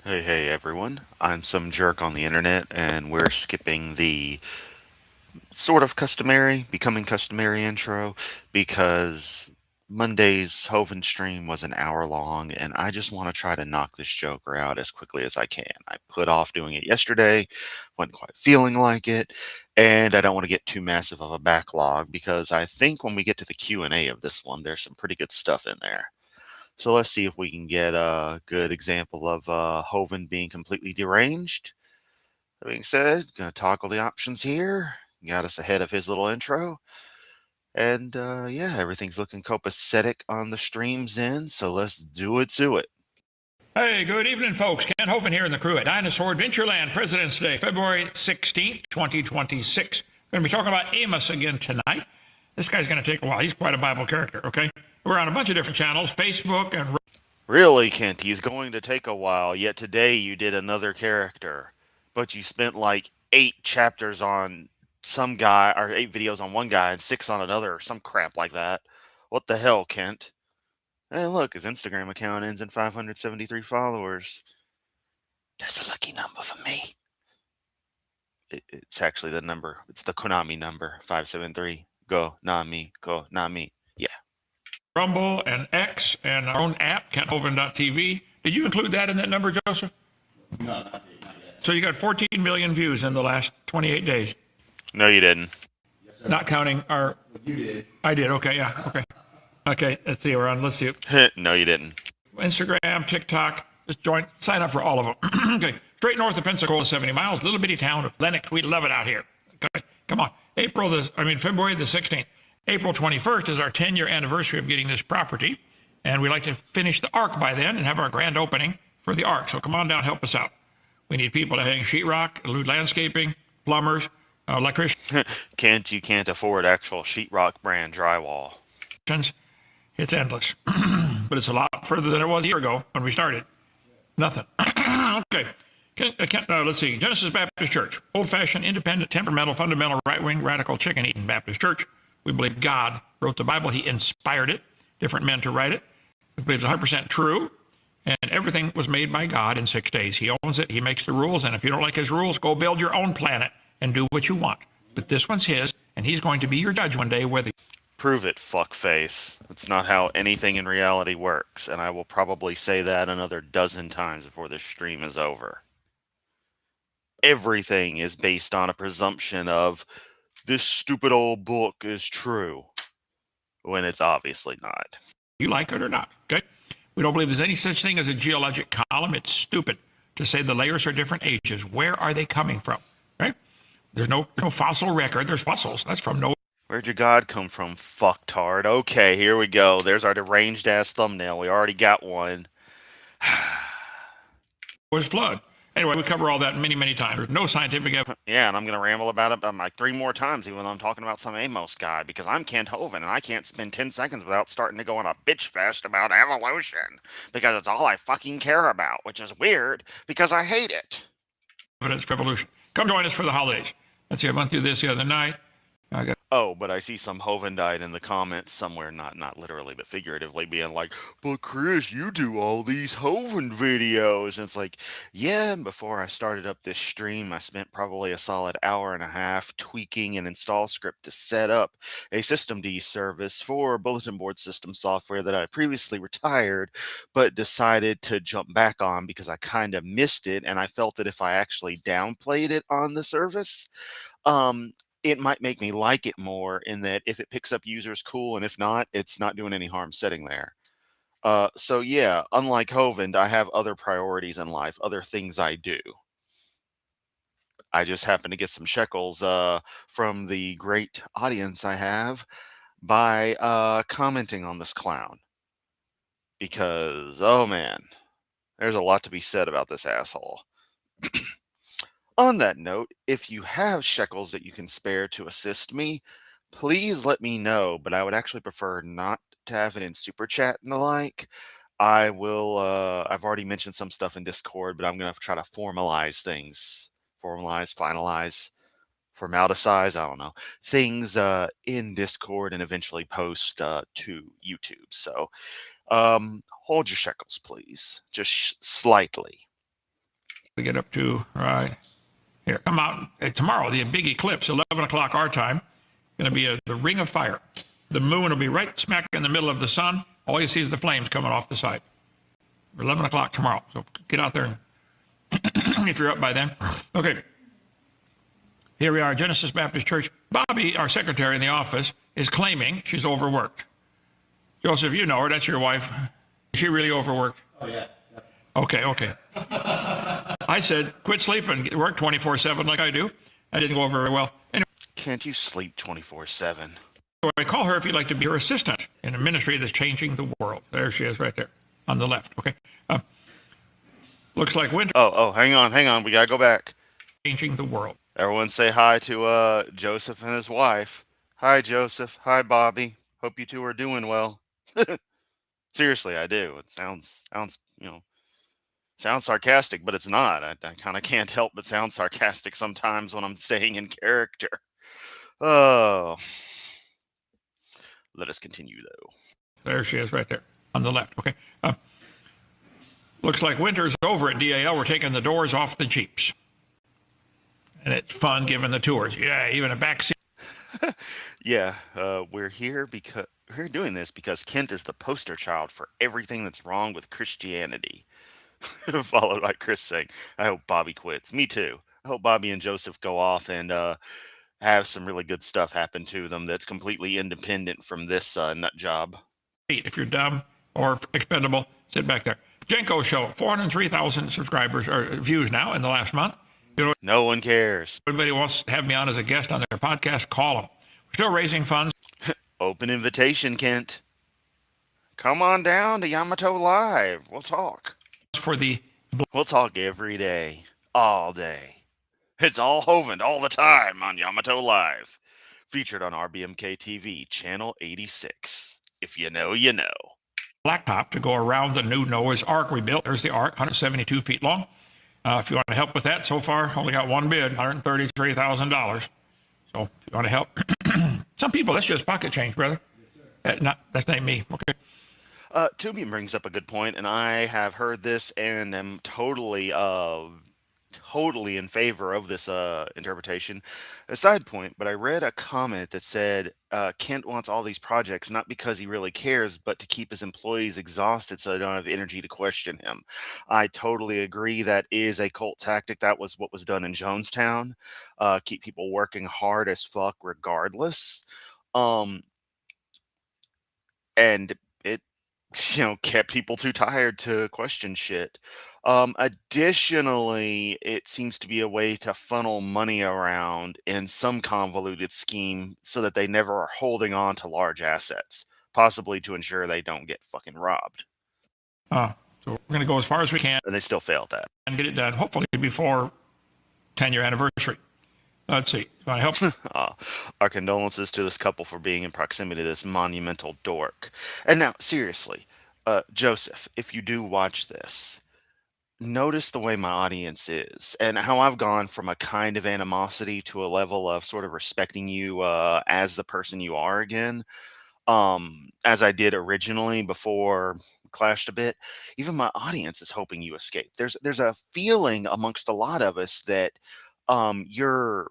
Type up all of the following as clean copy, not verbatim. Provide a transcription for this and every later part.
Hey everyone. I'm some jerk on the internet, and we're skipping the sort of customary, becoming customary intro because Monday's Hoven stream was an hour long, and I just want to try to knock this Joker out as quickly as I can. I put off doing it yesterday, wasn't quite feeling like it, and I don't want to get too massive of a backlog because I think when we get to the Q&A of this one, there's some pretty good stuff in there. So let's see if we can get a good example of Hoven being completely deranged. That being said, gonna toggle the options here. Got us ahead of his little intro. And yeah, everything's looking copacetic on the stream's end, so let's do it to it. Hey, good evening, folks. Ken Hovind here in the crew at Dinosaur Adventureland President's Day, February 16th, 2026. We're going to be talking about Amos again tonight. This guy's going to take a while. He's quite a Bible character, okay? We're on a bunch of different channels, Facebook and... Really, Kent, he's going to take a while, yet today you did another character. But you spent like 8 chapters on some guy, or 8 videos on one guy and 6 on another, or some crap like that. What the hell, Kent? Hey, look, his Instagram account ends in 573 followers. That's a lucky number for me. It's actually the number. It's the Konami number, 573. Go, Nami, go, Nami. Yeah. Rumble and X and our own app, KentHovind.tv. Did you include that in that number, Joseph? No, not yet. So you got 14 million views in the last 28 days. No, you didn't. Yes, sir. Not counting our... You did. I did, okay, yeah, okay. Okay, let's see, we're on, let's see. No, you didn't. Instagram, TikTok, just join, sign up for all of them. Okay, straight north of Pensacola, 70 miles, little bitty town of Lenox. We love it out here. Okay, come on. February the 16th. April 21st is our 10-year anniversary of getting this property, and we like to finish the Ark by then and have our grand opening for the Ark. So come on down, help us out. We need people to hang sheetrock, do landscaping, plumbers, electricians. Kent, you can't afford actual sheetrock brand drywall. It's endless, but it's a lot further than it was a year ago when we started. Nothing. Okay. Let's see. Genesis Baptist Church, old-fashioned, independent, temperamental, fundamental, right-wing, radical, chicken-eating Baptist church. We believe God wrote the Bible. He inspired it, different men to write it. We believe it's 100% true, and everything was made by God in 6 days. He owns it. He makes the rules, and if you don't like his rules, go build your own planet and do what you want. But this one's his, and he's going to be your judge one day whether... Prove it, fuckface. That's not how anything in reality works, and I will probably say that another dozen times before this stream is over. Everything is based on a presumption of this stupid old book is true, when it's obviously not. You like it or not, okay? We don't believe there's any such thing as a geologic column. It's stupid to say the layers are different ages. Where are they coming from, right? There's no fossil record. There's fossils. That's from no... Where'd your God come from, fucktard? Okay, here we go. There's our deranged-ass thumbnail. We already got one. was flood. Anyway, we cover all that many, many times. There's no scientific evidence. Yeah, and I'm going to ramble about it like 3 more times, even though I'm talking about some Amos guy, because I'm Kent Hovind, and I can't spend 10 seconds without starting to go on a bitch fest about evolution, because it's all I fucking care about, which is weird, because I hate it. Evidence for evolution. Come join us for the holidays. Let's see, I went through this the other night. Oh, but I see some Hovindite in the comments somewhere, not literally, but figuratively, being like, but Chris, you do all these Hovind videos. And it's like, yeah, and before I started up this stream, I spent probably a solid hour and a half tweaking an install script to set up a systemd service for bulletin board system software that I previously retired, but decided to jump back on because I kind of missed it, and I felt that if I actually downplayed it on the service, it might make me like it more, in that if it picks up users, cool, and if not, it's not doing any harm sitting there. So yeah, unlike Hovind, I have other priorities in life, other things I do. I just happen to get some shekels from the great audience I have by commenting on this clown. Because, oh man, there's a lot to be said about this asshole. On that note, if you have shekels that you can spare to assist me, please let me know, but I would actually prefer not to have it in Super Chat and the like. I will, I've already mentioned some stuff in Discord, but I'm going to try to formalize things. Finalize, formalicize, I don't know. Things in Discord and eventually post to YouTube. So hold your shekels, please. Just slightly. to get up to right here. Come out tomorrow, the big eclipse, 11 o'clock our time. Going to be the ring of fire. The moon will be right smack in the middle of the sun. All you see is the flames coming off the side. 11 o'clock tomorrow. So get out there if you're up by then. Okay. Here we are, Genesis Baptist Church. Bobby, our secretary in the office, is claiming she's overworked. Joseph, you know her. That's your wife. Is she really overworked? Oh, yeah. Okay. I said, quit sleeping. Work 24/7 like I do. That didn't go over very well. Anyway, Can't you sleep 24/7? I call her if you'd like to be her assistant in a ministry that's changing the world. There she is right there on the left. Okay. Looks like winter Oh, hang on. We gotta go back. changing the world. Everyone say hi to Joseph and his wife. Hi, Joseph. Hi, Bobby. Hope you two are doing well. Seriously, I do. It sounds sounds sarcastic, but it's not. I kind of can't help but sound sarcastic sometimes when I'm staying in character. Oh. Let us continue, though. There she is right there on the left. Okay. Looks like winter's over at DAL. We're taking the doors off the Jeeps. And it's fun giving the tours. Yeah, even a backseat. Yeah, we're doing this because Kent is the poster child for everything that's wrong with Christianity. Followed by Chris saying, I hope Bobby quits. Me too. I hope Bobby and Joseph go off and have some really good stuff happen to them that's completely independent from this nut job. If you're dumb or expendable, sit back there. Jenko Show, 403,000 subscribers or views now in the last month. You know, No one cares. everybody wants to have me on as a guest on their podcast, call them. We're still raising funds Open invitation, Kent. Come on down to Yamato Live. We'll talk. for the We'll talk every day, all day. It's all Hovind all the time on Yamato Live. Featured on RBMK TV, channel 86. If you know, you know. blacktop to go around the new Noah's Ark we built. There's the Ark, 172 feet long. If you want to help with that, so far, only got one bid, $133,000. So if you want to help, some people, that's just pocket change, brother. Yes, sir. That's not me. Okay. Tubian brings up a good point, and I have heard this and am totally in favor of this interpretation. A side point, but I read a comment that said Kent wants all these projects not because he really cares, but to keep his employees exhausted so they don't have energy to question him. I totally agree. That is a cult tactic. That was what was done in Jonestown. Keep people working hard as fuck regardless. And it kept people too tired to question shit. Additionally, it seems to be a way to funnel money around in some convoluted scheme so that they never are holding on to large assets, possibly to ensure they don't get fucking robbed. So we're going to go as far as we can And they still fail at that. and get it done, hopefully before 10-year anniversary. Let's see. Want to help? Our condolences to this couple for being in proximity to this monumental dork. And now, seriously, Joseph, if you do watch this, notice the way my audience is and how I've gone from a kind of animosity to a level of sort of respecting you as the person you are again, as I did originally before we clashed a bit. Even my audience is hoping you escape. There's a feeling amongst a lot of us that you're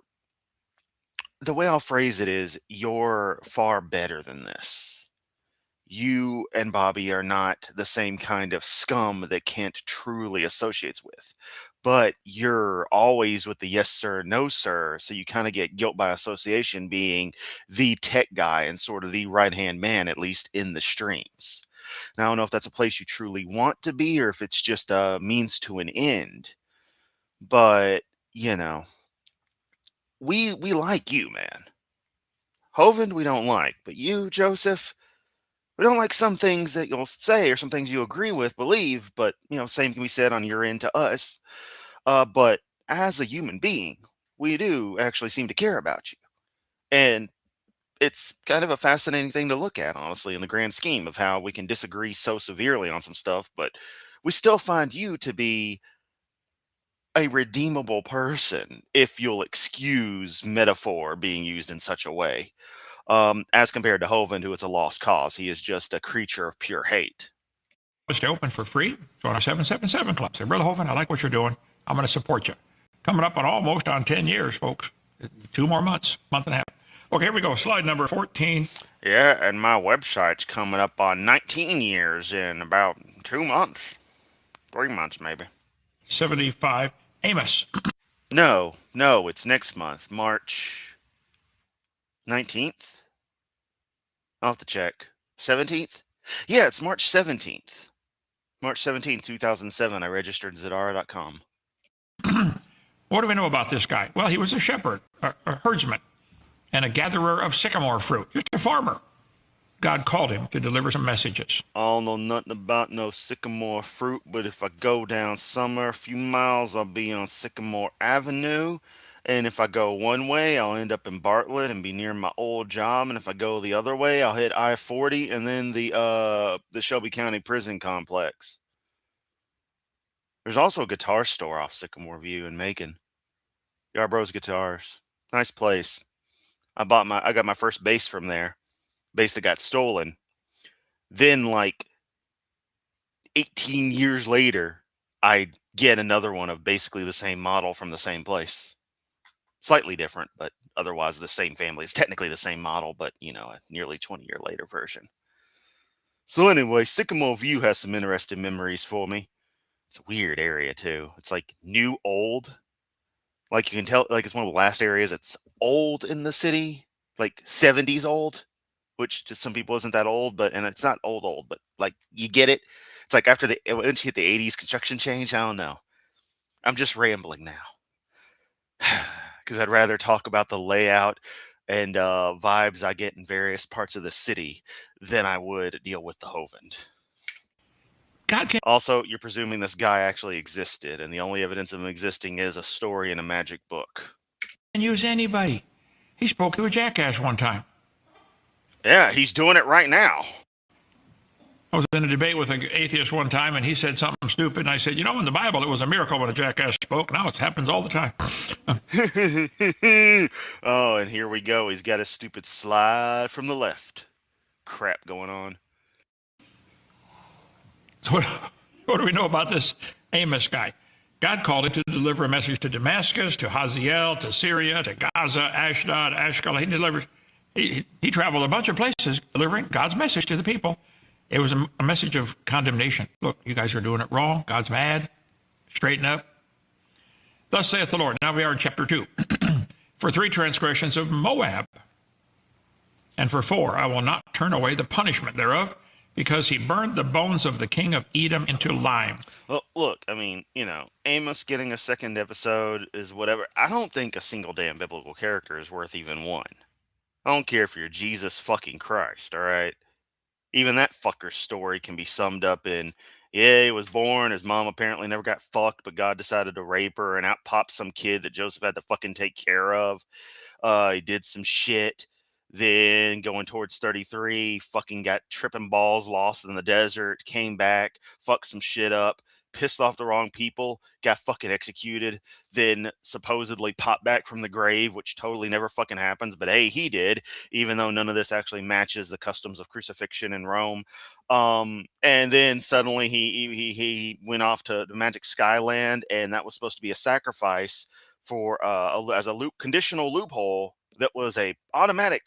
the way I'll phrase it is you're far better than this. You and Bobby are not the same kind of scum that Kent truly associates with, but you're always with the yes sir, no sir. So you kind of get guilt by association being the tech guy and sort of the right hand man, at least in the streams. Now, I don't know if that's a place you truly want to be or if it's just a means to an end, but we like you, man. Hovind, we don't like, but you, Joseph, we don't like some things that you'll say or some things you agree with, believe, but same can be said on your end to us. But as a human being, we do actually seem to care about you. And it's kind of a fascinating thing to look at, honestly, in the grand scheme of how we can disagree so severely on some stuff, but we still find you to be a redeemable person, if you'll excuse metaphor being used in such a way. As compared to Hovind, who is a lost cause. He is just a creature of pure hate. Stay open for free. Join our 777 club. Say, Brother Hovind, I like what you're doing. I'm going to support you. Coming up on almost on 10 years, folks. 2 more months, month and a half. Okay, here we go. Slide number 14. Yeah, and my website's coming up on 19 years in about 2 months. 3 months, maybe. 75. Amos. No, it's next month, March 19th? I'll have to check. 17th? Yeah, it's March 17th. March 17th, 2007, I registered Zadara.com. What do we know about this guy? Well, he was a shepherd, a herdsman, and a gatherer of sycamore fruit, just a farmer. God called him to deliver some messages. I don't know nothing about no sycamore fruit, but if I go down somewhere a few miles, I'll be on Sycamore Avenue. And if I go one way, I'll end up in Bartlett and be near my old job. And if I go the other way, I'll hit I-40 and then the Shelby County Prison Complex. There's also a guitar store off Sycamore View in Macon. Yarbrough's Guitars. Nice place. I got my first bass from there. Bass that got stolen. Then, like 18 years later, I get another one of basically the same model from the same place. Slightly different, but otherwise the same family. It's technically the same model, but, a nearly 20-year later version. So anyway, Sycamore View has some interesting memories for me. It's a weird area, too. It's like new old. Like you can tell, like it's one of the last areas that's old in the city. Like 70s old. Which to some people isn't that old, and it's not old, but like you get it. It's like once you hit the 80s construction change, I don't know. I'm just rambling now. Because I'd rather talk about the layout and vibes I get in various parts of the city than I would deal with the Hovend. God can Also, you're presuming this guy actually existed, and the only evidence of him existing is a story in a magic book. use anybody. He spoke to a jackass one time. Yeah, he's doing it right now. I was in a debate with an atheist one time, and he said something stupid, and I said, in the Bible, it was a miracle when a jackass spoke. Now it happens all the time. Oh, and here we go. He's got a stupid slide from the left. Crap going on. So what do we know about this Amos guy? God called him to deliver a message to Damascus, to Hazael, to Syria, to Gaza, Ashdod, Ashkelon. He traveled a bunch of places delivering God's message to the people. It was a message of condemnation. Look, you guys are doing it wrong. God's mad. Straighten up. Thus saith the Lord. Now we are in chapter 2. For 3 transgressions of Moab, and for 4, I will not turn away the punishment thereof, because he burned the bones of the king of Edom into lime. Well, look, Amos getting a second episode is whatever. I don't think a single damn biblical character is worth even one. I don't care if you're Jesus fucking Christ, all right? Even that fucker's story can be summed up in, yeah, he was born, his mom apparently never got fucked, but God decided to rape her, and out pops some kid that Joseph had to fucking take care of. He did some shit. Then going towards 33, fucking got tripping balls, lost in the desert, came back, fucked some shit up, pissed off the wrong people, got fucking executed, then supposedly popped back from the grave, which totally never fucking happens. But hey, he did, even though none of this actually matches the customs of crucifixion in Rome. And then suddenly he went off to the Magic Skyland, and that was supposed to be a sacrifice for as a conditional loophole that was a automatic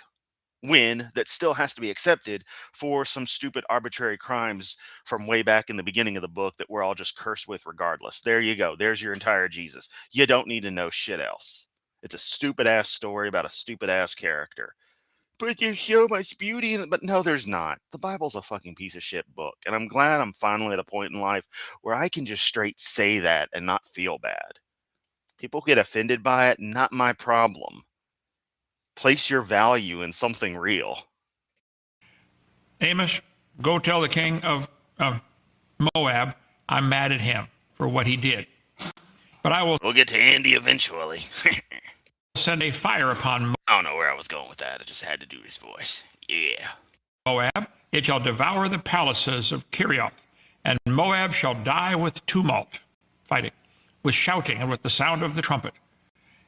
win that still has to be accepted for some stupid arbitrary crimes from way back in the beginning of the book that we're all just cursed with regardless. There you go. There's your entire Jesus. You don't need to know shit else. It's a stupid ass story about a stupid ass character. But there's so much beauty in it. But no, there's not. The Bible's a fucking piece of shit book. And I'm glad I'm finally at a point in life where I can just straight say that and not feel bad. People get offended by it, not my problem. Place your value in something real. Amos, go tell the king of Moab, I'm mad at him for what he did. But I will We'll get to Andy eventually. send a fire upon I don't know where I was going with that. I just had to do his voice. Yeah. Moab. It shall devour the palaces of Kirioth, and Moab shall die with tumult, fighting, with shouting and with the sound of the trumpet.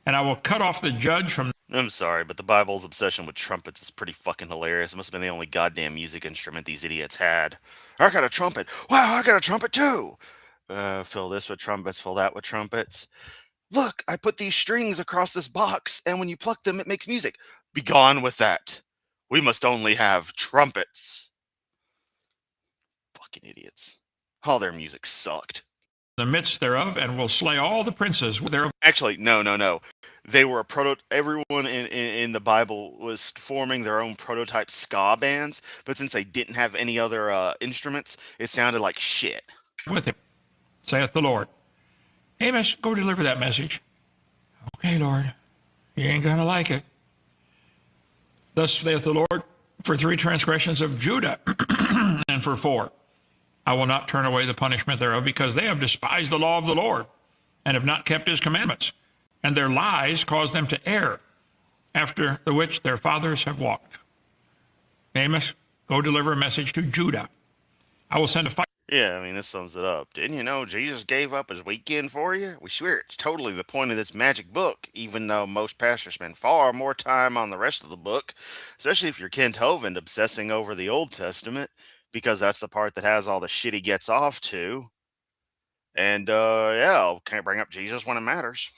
And I will cut off the judge from... I'm sorry, but the Bible's obsession with trumpets is pretty fucking hilarious. It must have been the only goddamn music instrument these idiots had. I got a trumpet. Wow, I got a trumpet too. Fill this with trumpets, fill that with trumpets. Look, I put these strings across this box, and when you pluck them, it makes music. Begone with that. We must only have trumpets. Fucking idiots. All their music sucked. the midst thereof, and will slay all the princes thereof. Actually, no. They were a proto. Everyone in the Bible was forming their own prototype ska bands, but since they didn't have any other instruments, it sounded like shit. With him, saith the Lord. Amos, go deliver that message. Okay, Lord, you ain't gonna like it. Thus saith the Lord, for 3 transgressions of Judah, and for 4, I will not turn away the punishment thereof, because they have despised the law of the Lord, and have not kept his commandments, and their lies cause them to err, after the which their fathers have walked. Amos, go deliver a message to Judah. I will send a fire. Yeah, I mean, this sums it up. Didn't you know Jesus gave up his weekend for you? We swear it's totally the point of this magic book, even though most pastors spend far more time on the rest of the book, especially if you're Kent Hovind obsessing over the Old Testament, because that's the part that has all the shit he gets off to. And, yeah, can't bring up Jesus when it matters.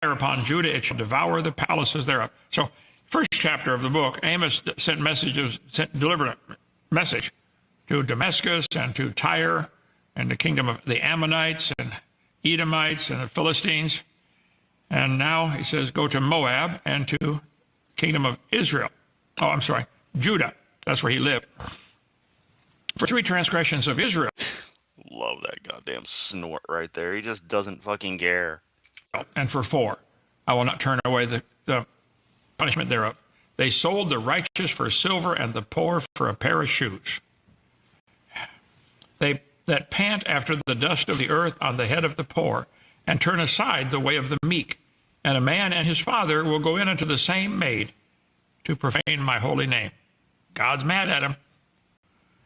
Upon Judah, it shall devour the palaces thereof. So, first chapter of the book, Amos delivered a message to Damascus and to Tyre and the kingdom of the Ammonites and Edomites and the Philistines. And now he says, go to Moab and to kingdom of Israel. Oh, I'm sorry, Judah. That's where he lived. For 3 transgressions of Israel. Love that goddamn snort right there. He just doesn't fucking care. And for 4, I will not turn away the punishment thereof. They sold the righteous for silver and the poor for a pair of shoes. They that pant after the dust of the earth on the head of the poor, and turn aside the way of the meek. And a man and his father will go in unto the same maid to profane my holy name. God's mad at them.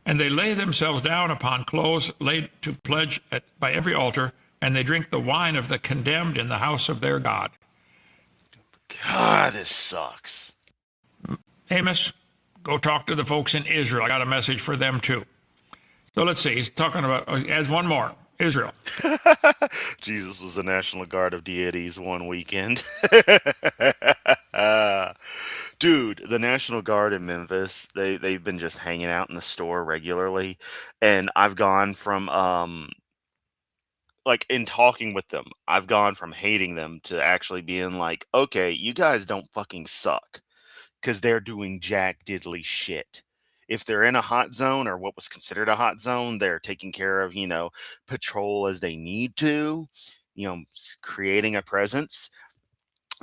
And they lay themselves down upon clothes laid to pledge by every altar, and they drink the wine of the condemned in the house of their God. God, this sucks. Amos, go talk to the folks in Israel. I got a message for them too. So let's see, he's talking about, adds one more, Israel. Jesus was the National Guard of deities one weekend. Dude, the National Guard in Memphis, they've been just hanging out in the store regularly. And I've gone from, like, in talking with them, I've gone from hating them to actually being like, okay, you guys don't fucking suck. Because they're doing jack diddly shit. If they're in a hot zone or what was considered a hot zone, they're taking care of, patrol as they need to, creating a presence.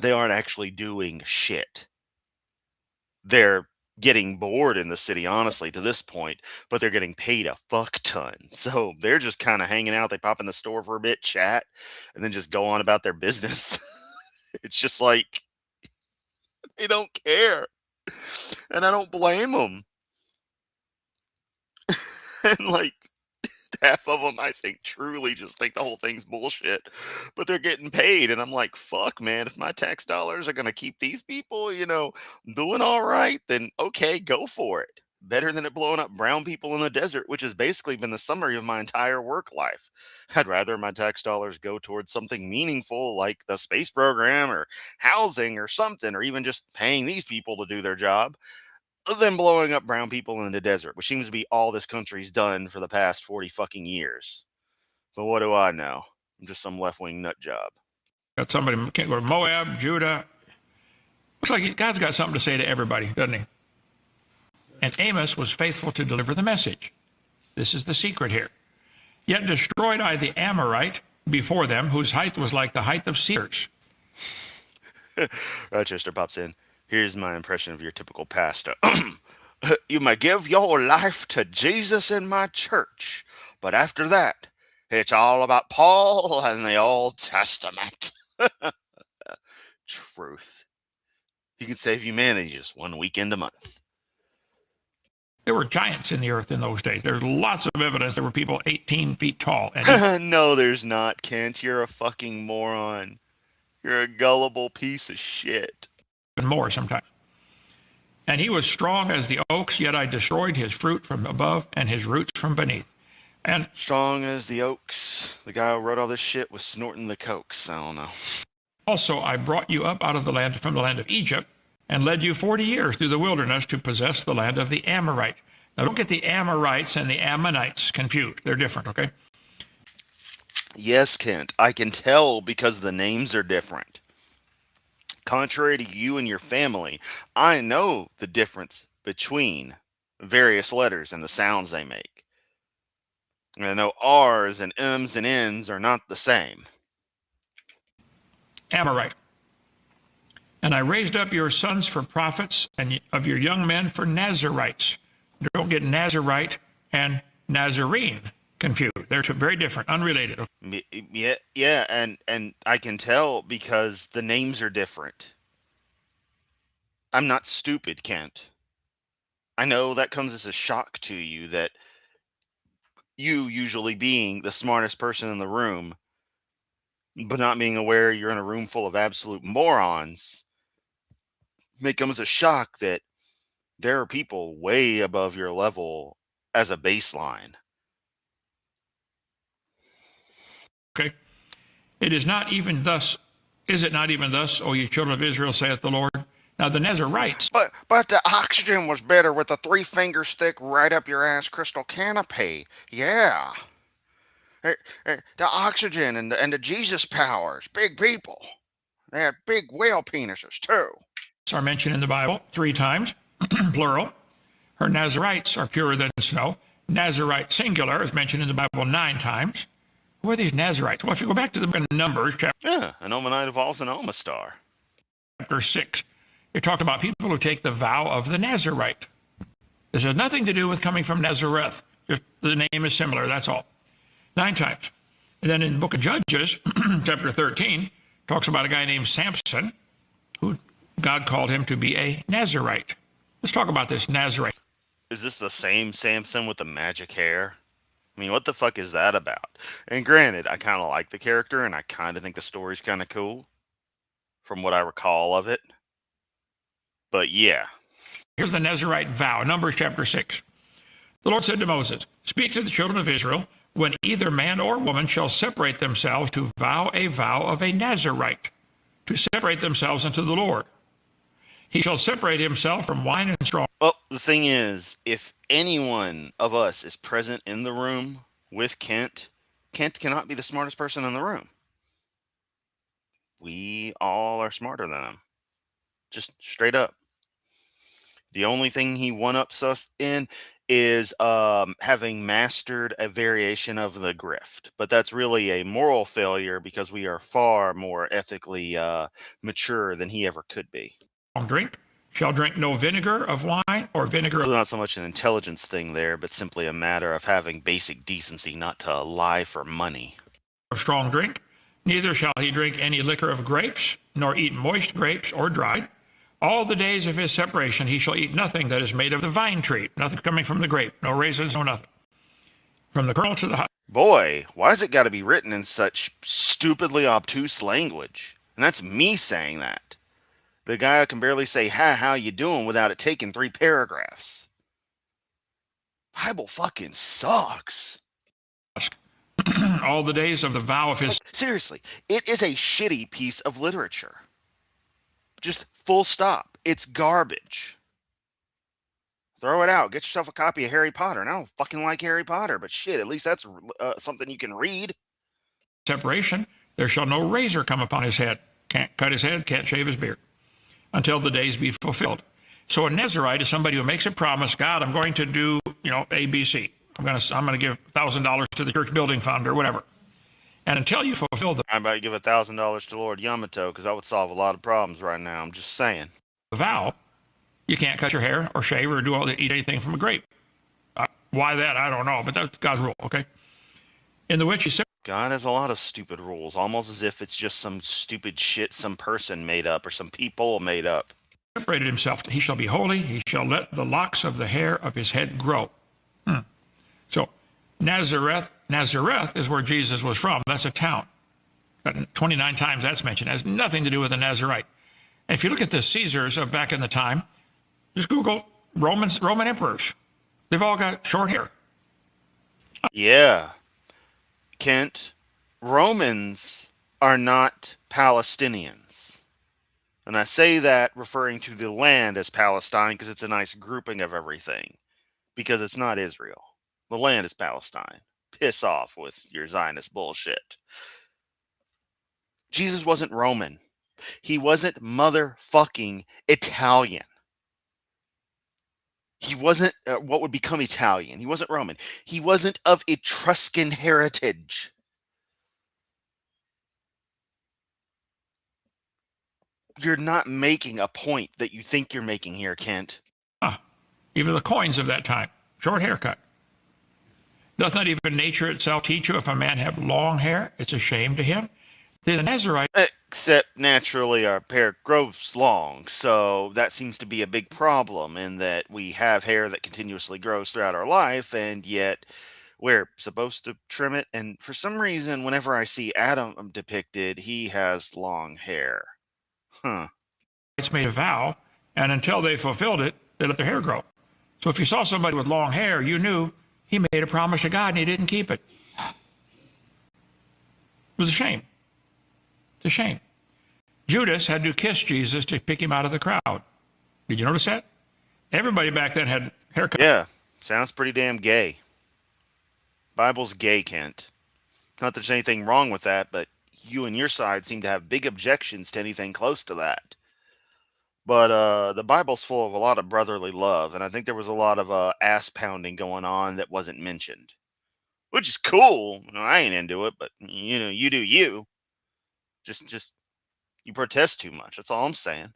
They aren't actually doing shit. They're getting bored in the city, honestly, to this point, but they're getting paid a fuck ton. So they're just kind of hanging out. They pop in the store for a bit, chat, and then just go on about their business. It's just like, they don't care. And I don't blame them. And like half of them, I think, truly just think the whole thing's bullshit, but they're getting paid. And I'm like, fuck, man, if my tax dollars are going to keep these people, doing all right, then okay, go for it. Better than it blowing up brown people in the desert, which has basically been the summary of my entire work life. I'd rather my tax dollars go towards something meaningful like the space program or housing or something, or even just paying these people to do their job, than blowing up brown people in the desert, which seems to be all this country's done for the past 40 fucking years. But what do I know? I'm just some left-wing nut job. Got somebody can't go to Moab, Judah. Looks like God's got something to say to everybody, doesn't he? And Amos was faithful to deliver the message. This is the secret here. Yet destroyed I the Amorite before them, whose height was like the height of cedars. Rochester pops in. Here's my impression of your typical pastor. You may give your life to Jesus in my church, but after that, it's all about Paul and the Old Testament. Truth. He could save humanity just one weekend a month. There were giants in the earth in those days. There's lots of evidence there were people 18 feet tall. And no, there's not, Kent. You're a fucking moron. You're a gullible piece of shit. And more sometimes. And he was strong as the oaks, yet I destroyed his fruit from above and his roots from beneath. And Strong as the oaks. The guy who wrote all this shit was snorting the cokes. I don't know. also I brought you up out of the land from the land of Egypt and led you 40 years through the wilderness to possess the land of the Amorite. Now don't get the Amorites and the Ammonites confused. They're different, okay? Yes, Kent, I can tell because the names are different. Contrary to you and your family, I know the difference between various letters and the sounds they make. And I know R's and M's and N's are not the same. Amorite. And I raised up your sons for prophets and of your young men for Nazarites. Don't get Nazarite and Nazarene confused. They're very different, unrelated. Yeah, and I can tell because the names are different. I'm not stupid, Kent. I know that comes as a shock to you that you usually being the smartest person in the room, but not being aware you're in a room full of absolute morons, may come as a shock that there are people way above your level as a baseline. Okay? It is not even thus, is it not even thus, O you children of Israel, saith the Lord? Now the Nazarites. But the oxygen was better with the 3-finger stick right up your ass crystal canopy. Yeah. The oxygen and the Jesus powers, big people. They had big whale penises too. Are mentioned in the Bible 3 times, plural. Her Nazarites are purer than snow. Nazarite singular is mentioned in the Bible 9 times. Who are these Nazarites? Well, if you go back to the book of Numbers, Yeah, an Omanite evolves an Oma star. chapter 6, it talked about people who take the vow of the Nazarite. This has nothing to do with coming from Nazareth. Just the name is similar, that's all. 9 times. And then in the book of Judges, chapter 13, talks about a guy named Samson, who God called him to be a Nazarite. Let's talk about this Nazarite. Is this the same Samson with the magic hair? I mean, what the fuck is that about? And granted, I kind of like the character, and I kind of think the story's kind of cool, from what I recall of it. But yeah. Here's the Nazarite vow, Numbers chapter 6. The Lord said to Moses, speak to the children of Israel, when either man or woman shall separate themselves to vow a vow of a Nazarite, to separate themselves unto the Lord. He shall separate himself from wine and straw. Well, the thing is, if any one of us is present in the room with Kent, Kent cannot be the smartest person in the room. We all are smarter than him. Just straight up. The only thing he one-ups us in is having mastered a variation of the grift. But that's really a moral failure because we are far more ethically mature than he ever could be. Drink, shall drink no vinegar of wine or vinegar So not so much an intelligence thing there, but simply a matter of having basic decency not to lie for money. of strong drink. Neither shall he drink any liquor of grapes, nor eat moist grapes or dried. All the days of his separation he shall eat nothing that is made of the vine tree, nothing coming from the grape, no raisins, no nothing. From the kernel to the Boy, why's it got to be written in such stupidly obtuse language? And that's me saying that. The guy who can barely say, hi, how you doing, without it taking 3 paragraphs. Bible fucking sucks. husk. All the days of the vow of his. Seriously, it is a shitty piece of literature. Just full stop. It's garbage. Throw it out. Get yourself a copy of Harry Potter. And I don't fucking like Harry Potter, but shit, at least that's something you can read. Separation, there shall no razor come upon his head. Can't cut his head, can't shave his beard, until the days be fulfilled. So a Nazarite is somebody who makes a promise, God, I'm going to do, A, B, C. I'm going to give $1,000 to the church building fund or whatever. And until you fulfill the I'm about to give $1,000 to Lord Yamato because that would solve a lot of problems right now. I'm just saying. vow, you can't cut your hair or shave or eat anything from a grape. Why that? I don't know, but that's God's rule, okay? In the which he God has a lot of stupid rules, almost as if it's just some stupid shit some person made up or some people made up. separated himself. He shall be holy. He shall let the locks of the hair of his head grow. So Nazareth is where Jesus was from. That's a town. 29 times that's mentioned. It has nothing to do with the Nazarite. And if you look at the Caesars of back in the time, just Google Roman emperors. They've all got short hair. Yeah, Kent, Romans are not Palestinians. And I say that referring to the land as Palestine because it's a nice grouping of everything, because it's not Israel. The land is Palestine. Piss off with your Zionist bullshit. Jesus wasn't Roman. He wasn't motherfucking Italian. He wasn't what would become Italian. He wasn't Roman. He wasn't of Etruscan heritage. You're not making a point that you think you're making here, Kent. Even the coins of that time, short haircut. Doth not even nature itself teach you if a man have long hair, it's a shame to him? The Nazarite Except naturally our hair grows long, so that seems to be a big problem in that we have hair that continuously grows throughout our life, and yet we're supposed to trim it. And for some reason, whenever I see Adam depicted, he has long hair. Huh. made a vow, and until they fulfilled it, they let their hair grow. So if you saw somebody with long hair, you knew he made a promise to God and he didn't keep it. It was a shame. It's a shame. Judas had to kiss Jesus to pick him out of the crowd. Did you notice that? Everybody back then had haircuts. Yeah, sounds pretty damn gay. Bible's gay, Kent. Not that there's anything wrong with that, but you and your side seem to have big objections to anything close to that. But the Bible's full of a lot of brotherly love, and I think there was a lot of ass pounding going on that wasn't mentioned, which is cool. I ain't into it, but you do you. Just you protest too much. That's all I'm saying.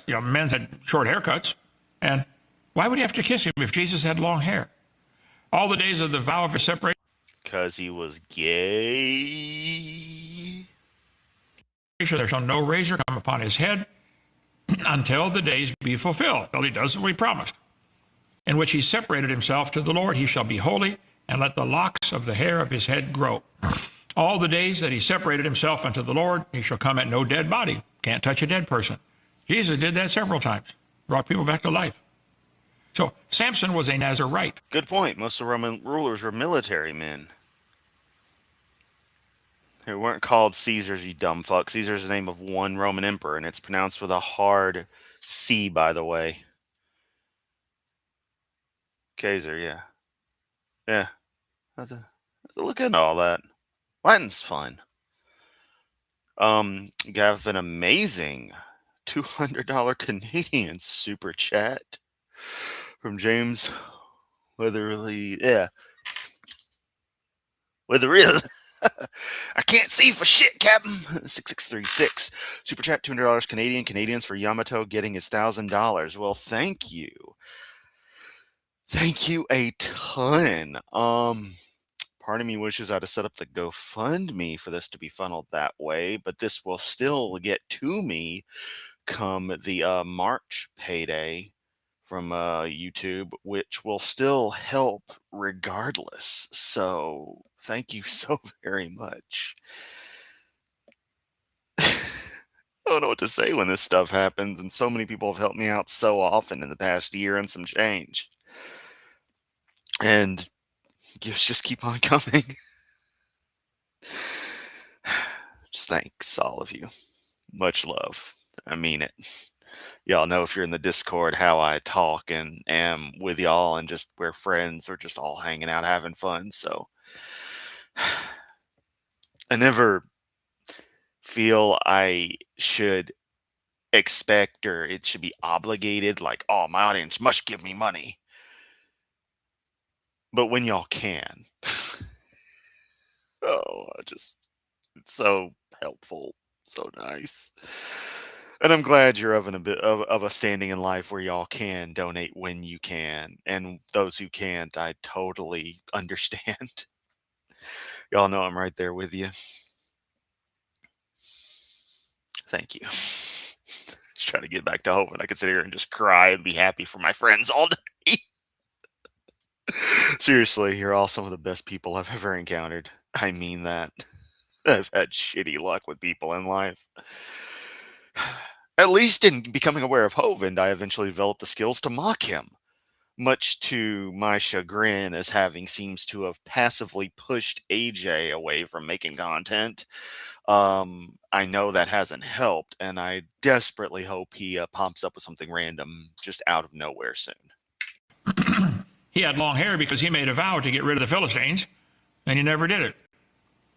Men had short haircuts. And why would he have to kiss him if Jesus had long hair? All the days of the vow of his separation, Because he was gay. there shall no razor come upon his head until the days be fulfilled, till he does what he promised, in which he separated himself to the Lord. He shall be holy, and let the locks of the hair of his head grow. All the days that he separated himself unto the Lord, he shall come at no dead body. Can't touch a dead person. Jesus did that several times, brought people back to life. So Samson was a Nazarite. Good point. Most of the Roman rulers were military men. They weren't called Caesars, you dumb fuck. Caesar's the name of one Roman emperor, and it's pronounced with a hard C, by the way. Kaiser, yeah. Yeah. Have to look into all that. Latin's fun. You have an amazing $200 Canadian super chat from James Weatherly. Yeah. Weatherly. I can't see for shit, Captain. 6636. Super chat $200 Canadian. Canadians for Yamato getting his $1,000. Well, thank you. Thank you a ton. Part of me wishes I'd have set up the GoFundMe for this to be funneled that way, but this will still get to me come the March payday from YouTube, which will still help regardless. So thank you so very much. I don't know what to say when this stuff happens, and so many people have helped me out so often in the past year and some change. And gifts just keep on coming. Just thanks, all of you. Much love. I mean it. Y'all know if you're in the Discord how I talk and am with y'all, and just we're friends or just all hanging out having fun. So I never feel I should expect or it should be obligated, like, oh, my audience must give me money. But when y'all can, it's so helpful, so nice. And I'm glad you're of a bit of a standing in life where y'all can donate when you can. And those who can't, I totally understand. Y'all know I'm right there with you. Thank you. Just trying to get back to hope, and I could sit here and just cry and be happy for my friends all day. Seriously, you're all some of the best people I've ever encountered. I mean that. I've had shitty luck with people in life. At least in becoming aware of Hovind, I eventually developed the skills to mock him. much to my chagrin, as having seems to have passively pushed AJ away from making content. I know that hasn't helped, and I desperately hope he pops up with something random just out of nowhere soon. He had long hair because he made a vow to get rid of the Philistines, and he never did it.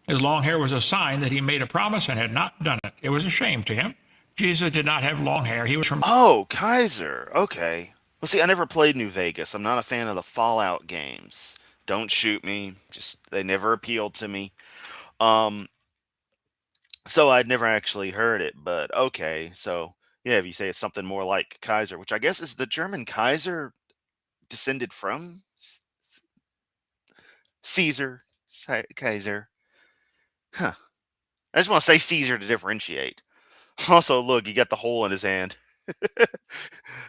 His long hair was a sign that he made a promise and had not done it. It was a shame to him. Jesus did not have long hair. He was from... Oh, Kaiser. Okay. Well, see, I never played New Vegas. I'm not a fan of the Fallout games. Don't shoot me. Just they never appealed to me. Um, so I'd never actually heard it, but okay. So yeah, if you say it's something more like Kaiser, which I guess is the German Kaiser descended from Caesar, Kaiser. Huh. I just want to say Caesar to differentiate. Also, look, he got the hole in his hand.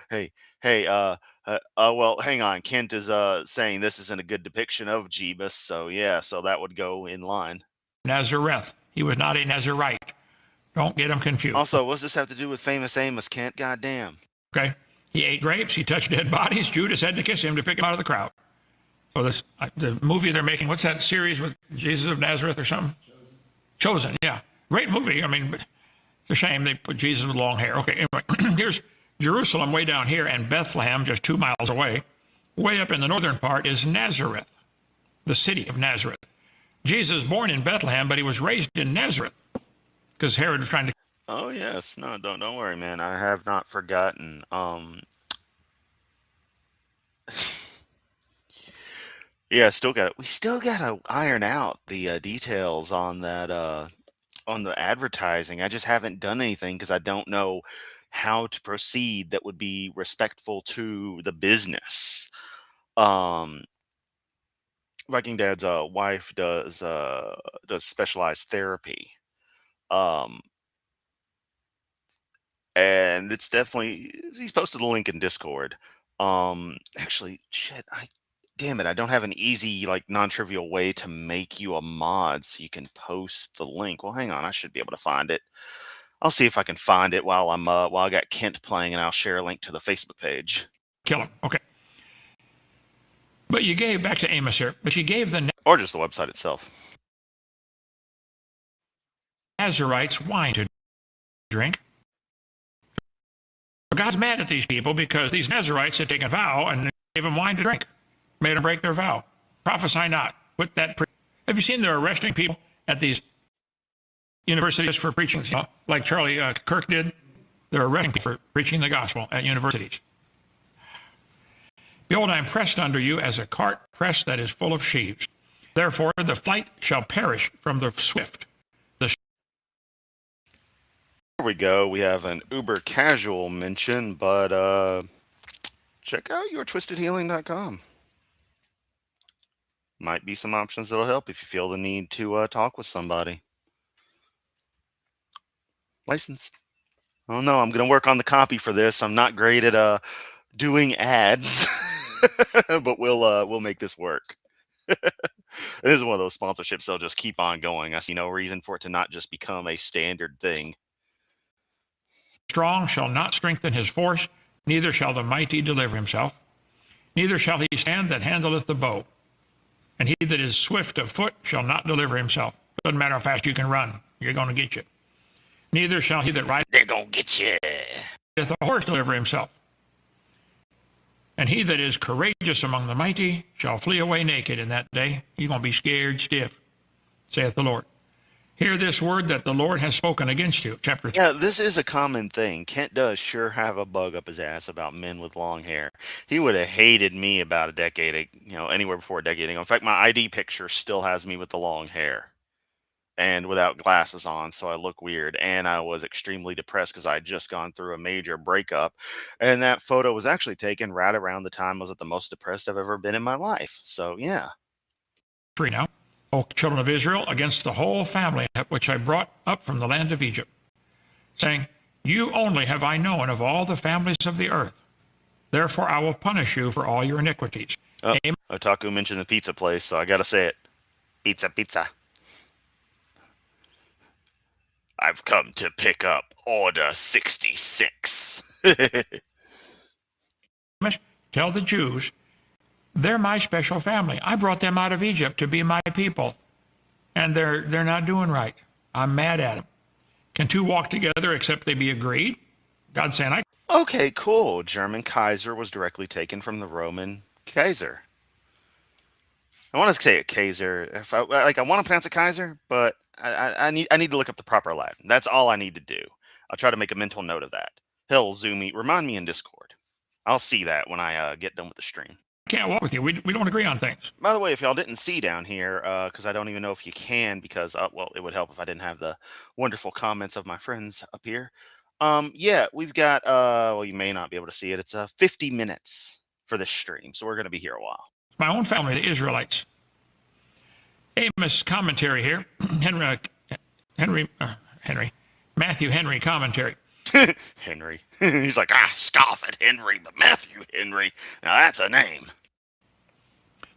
hey, well, hang on. Kent is saying this isn't a good depiction of Jeebus, so yeah, so that would go in line. Nazareth. He was not a Nazarite. Don't get him confused. Also, what's this have to do with famous Amos, Kent? Goddamn. Okay? He ate grapes. He touched dead bodies. Judas had to kiss him to pick him out of the crowd. So this, the movie they're making, what's that series with Jesus of Nazareth or something? Chosen, yeah. Great movie. I mean, but it's a shame they put Jesus with long hair. Okay, anyway, here's Jerusalem way down here and Bethlehem just 2 miles away. Way up in the northern part is Nazareth, the city of Nazareth. Jesus born in Bethlehem, but he was raised in Nazareth because Herod was trying to... Oh yes, no, don't worry, man. I have not forgotten. Yeah, we still gotta iron out the details on that on the advertising. I just haven't done anything because I don't know how to proceed that would be respectful to the business. Um, Viking Dad's wife does specialized therapy. Um, and it's definitely he's posted a link in Discord. Actually, shit, damn it, I don't have an easy, like, non-trivial way to make you a mod so you can post the link. Well, hang on, I should be able to find it. I'll see if I can find it while I got Kent playing, and I'll share a link to the Facebook page. Kill him. Okay. But you gave, back to Amos here, but you gave the Or just the website itself. Nazarites wine to drink. God's mad at these people because these Nazarites had taken a vow and gave them wine to drink. Made them break their vow. Prophesy not. Put that. Have you seen they're arresting people at these universities for preaching, like Charlie Kirk did? They're arresting people for preaching the gospel at universities. Behold, I am pressed under you as a cart pressed that is full of sheaves. Therefore, the flight shall perish from the swift. Here we go. We have an uber casual mention, but check out yourtwistedhealing.com. Might be some options that'll help if you feel the need to talk with somebody. Licensed. Oh no, I'm gonna work on the copy for this. I'm not great at doing ads, but we'll make this work. This is one of those sponsorships that'll just keep on going. I see no reason for it to not just become a standard thing. Strong shall not strengthen his force, neither shall the mighty deliver himself. Neither shall he stand that handleth the bow. And he that is swift of foot shall not deliver himself. Doesn't matter how fast you can run, you're going to get you. Neither shall he that rideth, they're going to get you, a horse deliver himself. And he that is courageous among the mighty shall flee away naked in that day. You're going to be scared stiff, saith the Lord. Hear this word that the Lord has spoken against you. Chapter 3. Yeah, this is a common thing. Kent does sure have a bug up his ass about men with long hair. He would have hated me about a decade, anywhere before a decade ago. In fact, my ID picture still has me with the long hair and without glasses on, so I look weird. And I was extremely depressed because I had just gone through a major breakup. And that photo was actually taken right around the time I was at the most depressed I've ever been in my life. So, yeah. 3 now. O children of Israel, against the whole family which I brought up from the land of Egypt, saying, you only have I known of all the families of the earth. Therefore I will punish you for all your iniquities. Oh, Otaku mentioned the pizza place, so I gotta say it. Pizza. I've come to pick up Order 66. Tell the Jews They're my special family. I brought them out of Egypt to be my people, and they're not doing right. I'm mad at them. Can two walk together except they be agreed? God saying, I Okay, cool. German Kaiser was directly taken from the Roman Kaiser. I want to say it Kaiser. If I like, I want to pronounce it Kaiser, but I need to look up the proper Latin. That's all I need to do. I'll try to make a mental note of that. Hell, Zoom me. Remind me in Discord. I'll see that when I get done with the stream. can't walk with you. We don't agree on things. By the way, if y'all didn't see down here, because I don't even know if you can, because well, it would help if I didn't have the wonderful comments of my friends up here. Yeah, we've got well, you may not be able to see it. It's 50 minutes for this stream, so we're gonna be here a while. My own family, the Israelites. Amos commentary here. Matthew Henry commentary. Henry. He's like, scoff at Henry, but Matthew Henry. Now that's a name.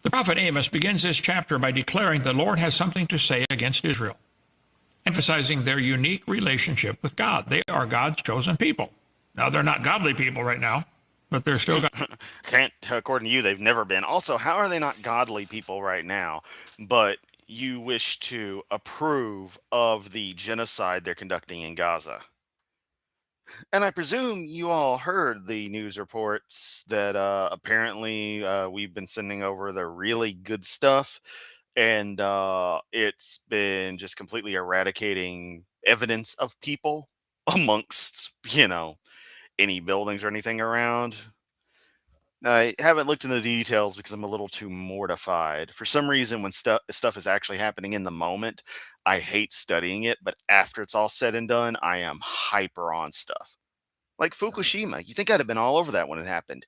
The prophet Amos begins this chapter by declaring the Lord has something to say against Israel, emphasizing their unique relationship with God. They are God's chosen people. Now, they're not godly people right now, but they're still God. Can't, according to you, they've never been. Also, how are they not godly people right now, but you wish to approve of the genocide they're conducting in Gaza? And I presume you all heard the news reports that apparently we've been sending over the really good stuff, and it's been just completely eradicating evidence of people amongst, any buildings or anything around. I haven't looked into the details because I'm a little too mortified. For some reason, when stuff is actually happening in the moment, I hate studying it. But after it's all said and done, I am hyper on stuff. Like Fukushima, you think I'd have been all over that when it happened?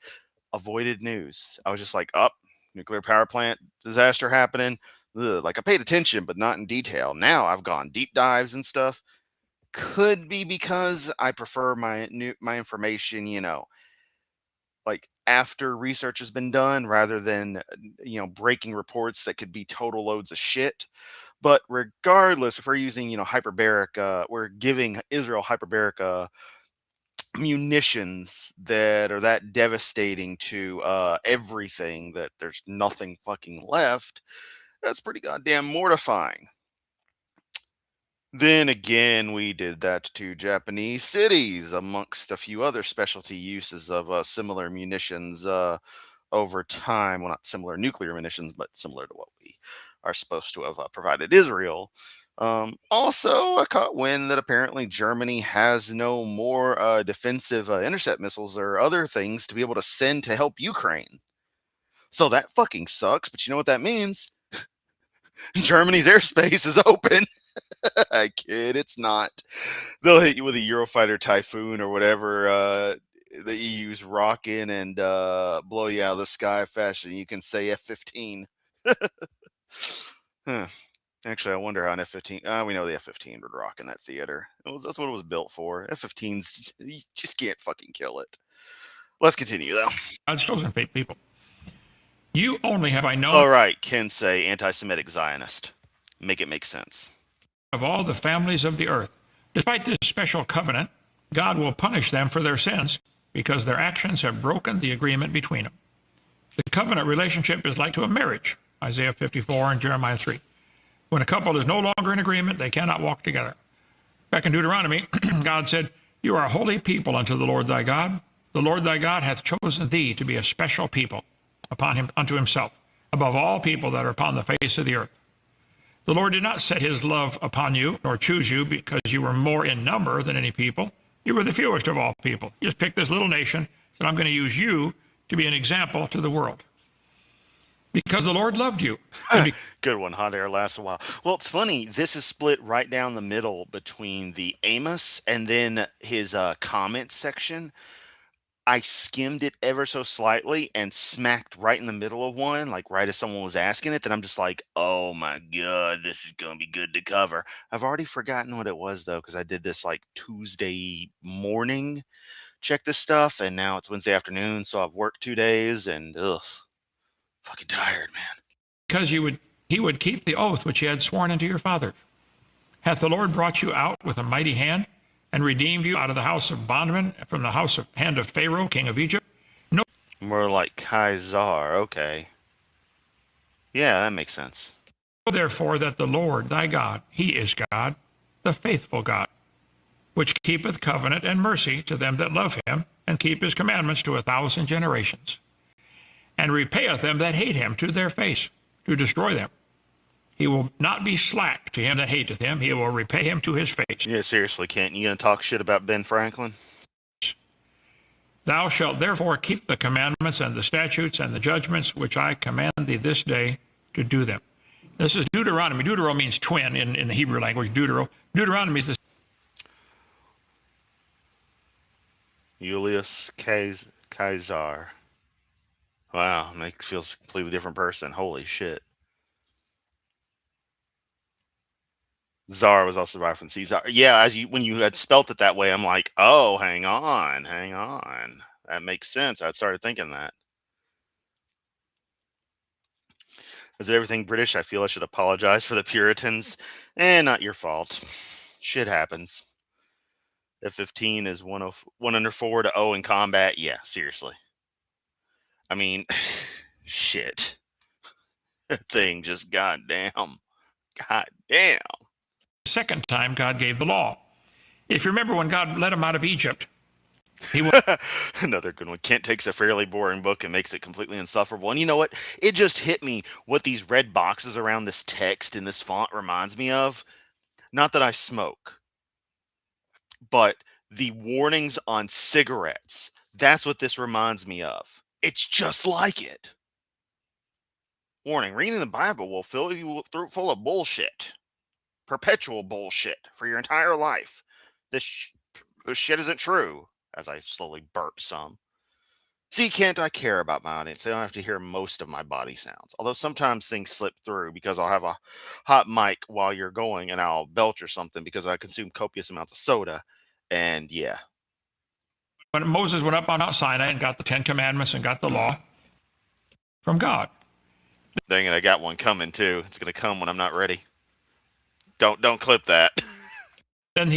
Avoided news. I was just like, up, nuclear power plant disaster happening. Ugh. Like I paid attention, but not in detail. Now I've gone deep dives and stuff. Could be because I prefer my information, like after research has been done rather than breaking reports that could be total loads of shit. But regardless, if we're using hyperbaric, we're giving Israel hyperbaric munitions that are that devastating to everything that there's nothing fucking left. That's pretty goddamn mortifying. Then again, we did that to Japanese cities, amongst a few other specialty uses of similar munitions over time. Well, not similar nuclear munitions, but similar to what we are supposed to have provided Israel. Also, I caught wind that apparently Germany has no more defensive intercept missiles or other things to be able to send to help Ukraine. So that fucking sucks, but you know what that means? Germany's airspace is open. I kid, it's not. They'll hit you with a Eurofighter Typhoon or whatever the EU's rocking and blow you out of the sky fashion. You can say F-15. Huh. Actually, I wonder how an F-15... we know the F-15 would rock in that theater. That's what it was built for. F-15s, you just can't fucking kill it. Let's continue, though. God's chosen people. You only have I known All right, Ken say anti-Semitic Zionist. Make it make sense. of all the families of the earth. Despite this special covenant, God will punish them for their sins because their actions have broken the agreement between them. The covenant relationship is like to a marriage, Isaiah 54 and Jeremiah 3. When a couple is no longer in agreement, they cannot walk together. Back in Deuteronomy, God said, "You are a holy people unto the Lord thy God. The Lord thy God hath chosen thee to be a special people unto himself, above all people that are upon the face of the earth. The Lord did not set his love upon you, nor choose you because you were more in number than any people. You were the fewest of all people. He just picked this little nation, said, I'm going to use you to be an example to the world. Because the Lord loved you." Good one. Hot air lasts a while. Well, it's funny. This is split right down the middle between the Amos and then his comment section. I skimmed it ever so slightly and smacked right in the middle of one, like right as someone was asking it. Then I'm just like, oh my God, this is going to be good to cover. I've already forgotten what it was, though, because I did this like Tuesday morning, check this stuff, and now it's Wednesday afternoon. So I've worked 2 days and fucking tired, man. Because he would keep the oath which he had sworn unto your father. Hath the Lord brought you out with a mighty hand, and redeemed you out of the house of bondmen, from the hand of Pharaoh, king of Egypt? No. More like Kaiser, okay. Yeah, that makes sense. Know therefore that the Lord thy God, he is God, the faithful God, which keepeth covenant and mercy to them that love him, and keep his commandments to 1,000 generations, and repayeth them that hate him to their face, to destroy them. He will not be slack to him that hateth him, he will repay him to his face. Yeah, seriously, Kent, you gonna talk shit about Ben Franklin? Thou shalt therefore keep the commandments and the statutes and the judgments which I command thee this day to do them. This is Deuteronomy. Deutero means twin in the Hebrew language. Deuteronomy is the Julius Caesar. Wow, makes feels a completely different person. Holy shit. Czar was also derived from Caesar. Yeah, as you when you had spelt it that way, I'm like, oh, hang on, hang on. That makes sense. I started thinking that. Is everything British? I feel I should apologize for the Puritans. Not your fault. Shit happens. F-15 is 1 under 4 to 0 in combat. Yeah, seriously. I mean, shit. That thing just goddamn. Goddamn. second time God gave the law. If you remember when God led him out of Egypt, Another good one. Kent takes a fairly boring book and makes it completely insufferable. And you know what? It just hit me what these red boxes around this text in this font reminds me of. Not that I smoke, but the warnings on cigarettes. That's what this reminds me of. It's just like it. Warning, reading the Bible will fill you full of bullshit. Perpetual bullshit for your entire life. This shit isn't true, as I slowly burp some. See, Kent, I care about my audience. They don't have to hear most of my body sounds. Although sometimes things slip through because I'll have a hot mic while you're going and I'll belch or something because I consume copious amounts of soda. And yeah. when Moses went up on Mount Sinai and got the 10 Commandments and got the law from God, Dang it, I got one coming too. It's gonna come when I'm not ready. Don't clip that. then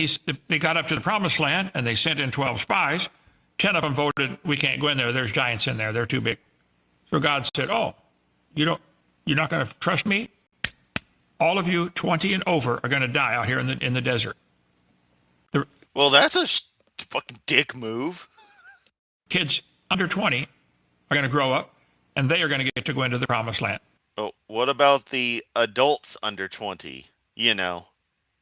they got up to the promised land and they sent in 12 spies. 10 of them voted, we can't go in there. There's giants in there. They're too big. So God said, oh, you're not going to trust me? All of you 20 and over are going to die out here in the desert. The Well, that's a fucking dick move. kids under 20 are going to grow up and they are going to get to go into the promised land. Oh, what about the adults under 20? You know,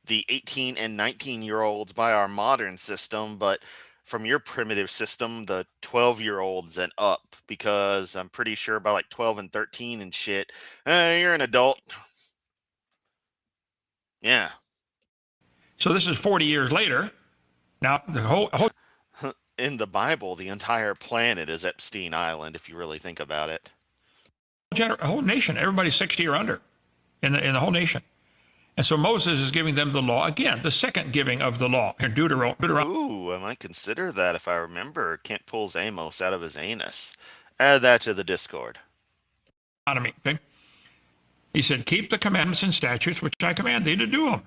the 18 and 19-year-olds by our modern system, but from your primitive system, the 12-year-olds and up, because I'm pretty sure by like 12 and 13 and shit, you're an adult. Yeah. So this is 40 years later. Now, the whole In the Bible, the entire planet is Epstein Island, if you really think about it. whole nation, everybody's 60 or under in the whole nation. And so Moses is giving them the law again, the second giving of the law in Deuteronomy. Ooh, I might consider that if I remember. Kent pulls Amos out of his anus. Add that to the Discord. Okay? He said, keep the commandments and statutes which I command thee to do them.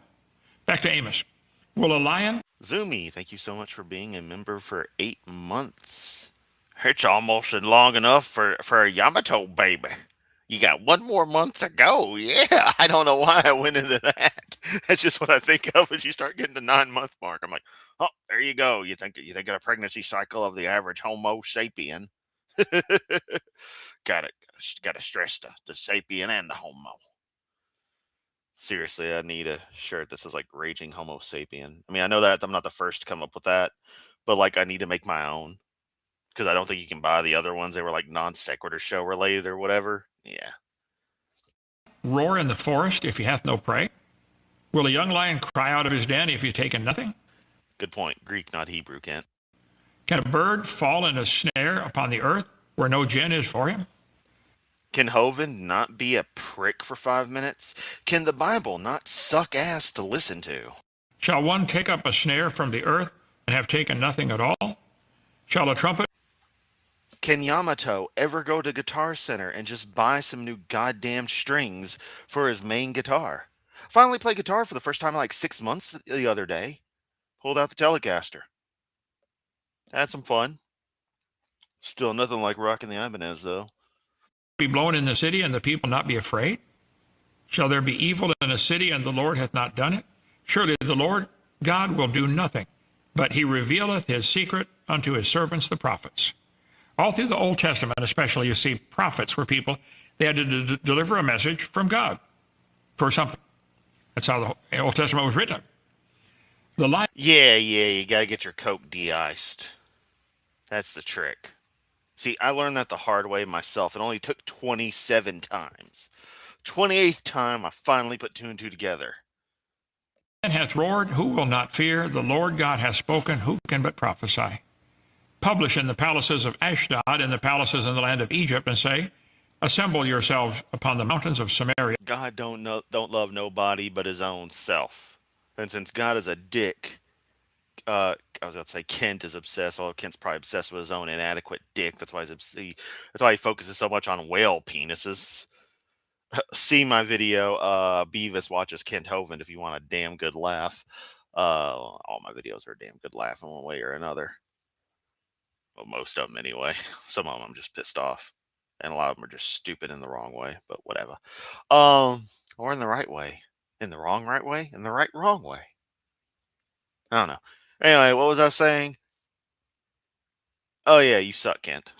Back to Amos. Will a lion? Zoomy, thank you so much for being a member for 8 months. It's almost long enough for a Yamato baby. You got 1 more month to go. Yeah, I don't know why I went into that. That's just what I think of as you start getting the 9-month mark. I'm like, oh, there you go. You think of a pregnancy cycle of the average Homo sapien. Gotta stress the sapien and the Homo. Seriously, I need a shirt that says like raging Homo sapien. I mean, I know that I'm not the first to come up with that, but like I need to make my own because I don't think you can buy the other ones. They were like non sequitur show related or whatever. Yeah. Roar in the forest if he hath no prey? Will a young lion cry out of his den if he taken nothing? Good point. Greek, not Hebrew, Kent. Can a bird fall in a snare upon the earth where no gin is for him? Can Hovind not be a prick for 5 minutes? Can the Bible not suck ass to listen to? Shall one take up a snare from the earth and have taken nothing at all? Shall a trumpet? Can Yamato ever go to Guitar Center and just buy some new goddamn strings for his main guitar? Finally played guitar for the first time in like 6 months the other day. Pulled out the Telecaster. Had some fun. Still nothing like rocking the Ibanez though. be blown in the city, and the people not be afraid? Shall there be evil in a city, and the Lord hath not done it? Surely the Lord God will do nothing, but he revealeth his secret unto his servants the prophets. All through the Old Testament, especially, you see prophets were people, they had to deliver a message from God for something. That's how the Old Testament was written. The life Yeah, you gotta get your Coke de-iced. That's the trick. See, I learned that the hard way myself. It only took 27 times. 28th time, I finally put two and two together. hath roared, who will not fear? The Lord God hath spoken, who can but prophesy? Publish in the palaces of Ashdod, in the palaces in the land of Egypt, and say, assemble yourselves upon the mountains of Samaria. God don't love nobody but his own self. And since God is a dick, I was about to say Kent is obsessed. Although Kent's probably obsessed with his own inadequate dick. That's why that's why he focuses so much on whale penises. See my video, Beavis watches Kent Hovind if you want a damn good laugh. All my videos are a damn good laugh in one way or another. Well, most of them anyway. Some of them I'm just pissed off, and a lot of them are just stupid in the wrong way. But whatever. Or in the right way, in the wrong right way, in the right wrong way. I don't know. Anyway, what was I saying? Oh yeah, you suck, Kent.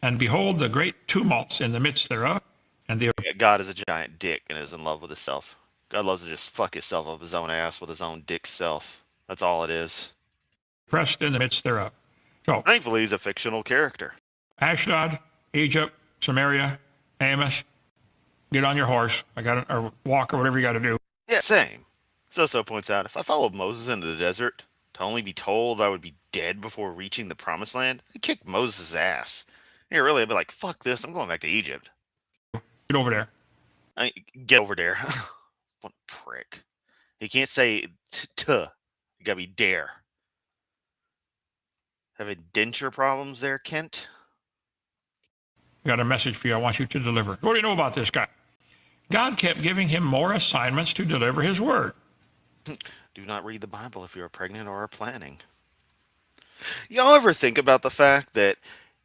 And behold the great tumults in the midst thereof, and the God is a giant dick and is in love with himself. God loves to just fuck himself up his own ass with his own dick self. That's all it is. oppressed in the midst thereof. So, Thankfully, he's a fictional character. Ashdod, Egypt, Samaria, Amos, get on your horse. Or walk or whatever you got to do. Yeah, same. Soso points out, if I followed Moses into the desert to only be told I would be dead before reaching the promised land, I'd kick Moses' ass. Yeah, really, I'd be like, fuck this, I'm going back to Egypt. Get over there. Get over there. What a prick. He can't say t. You gotta be dare. Having denture problems there, Kent? Got a message for you I want you to deliver. What do you know about this guy? God kept giving him more assignments to deliver his word. Do not read the Bible if you are pregnant or are planning. Y'all ever think about the fact that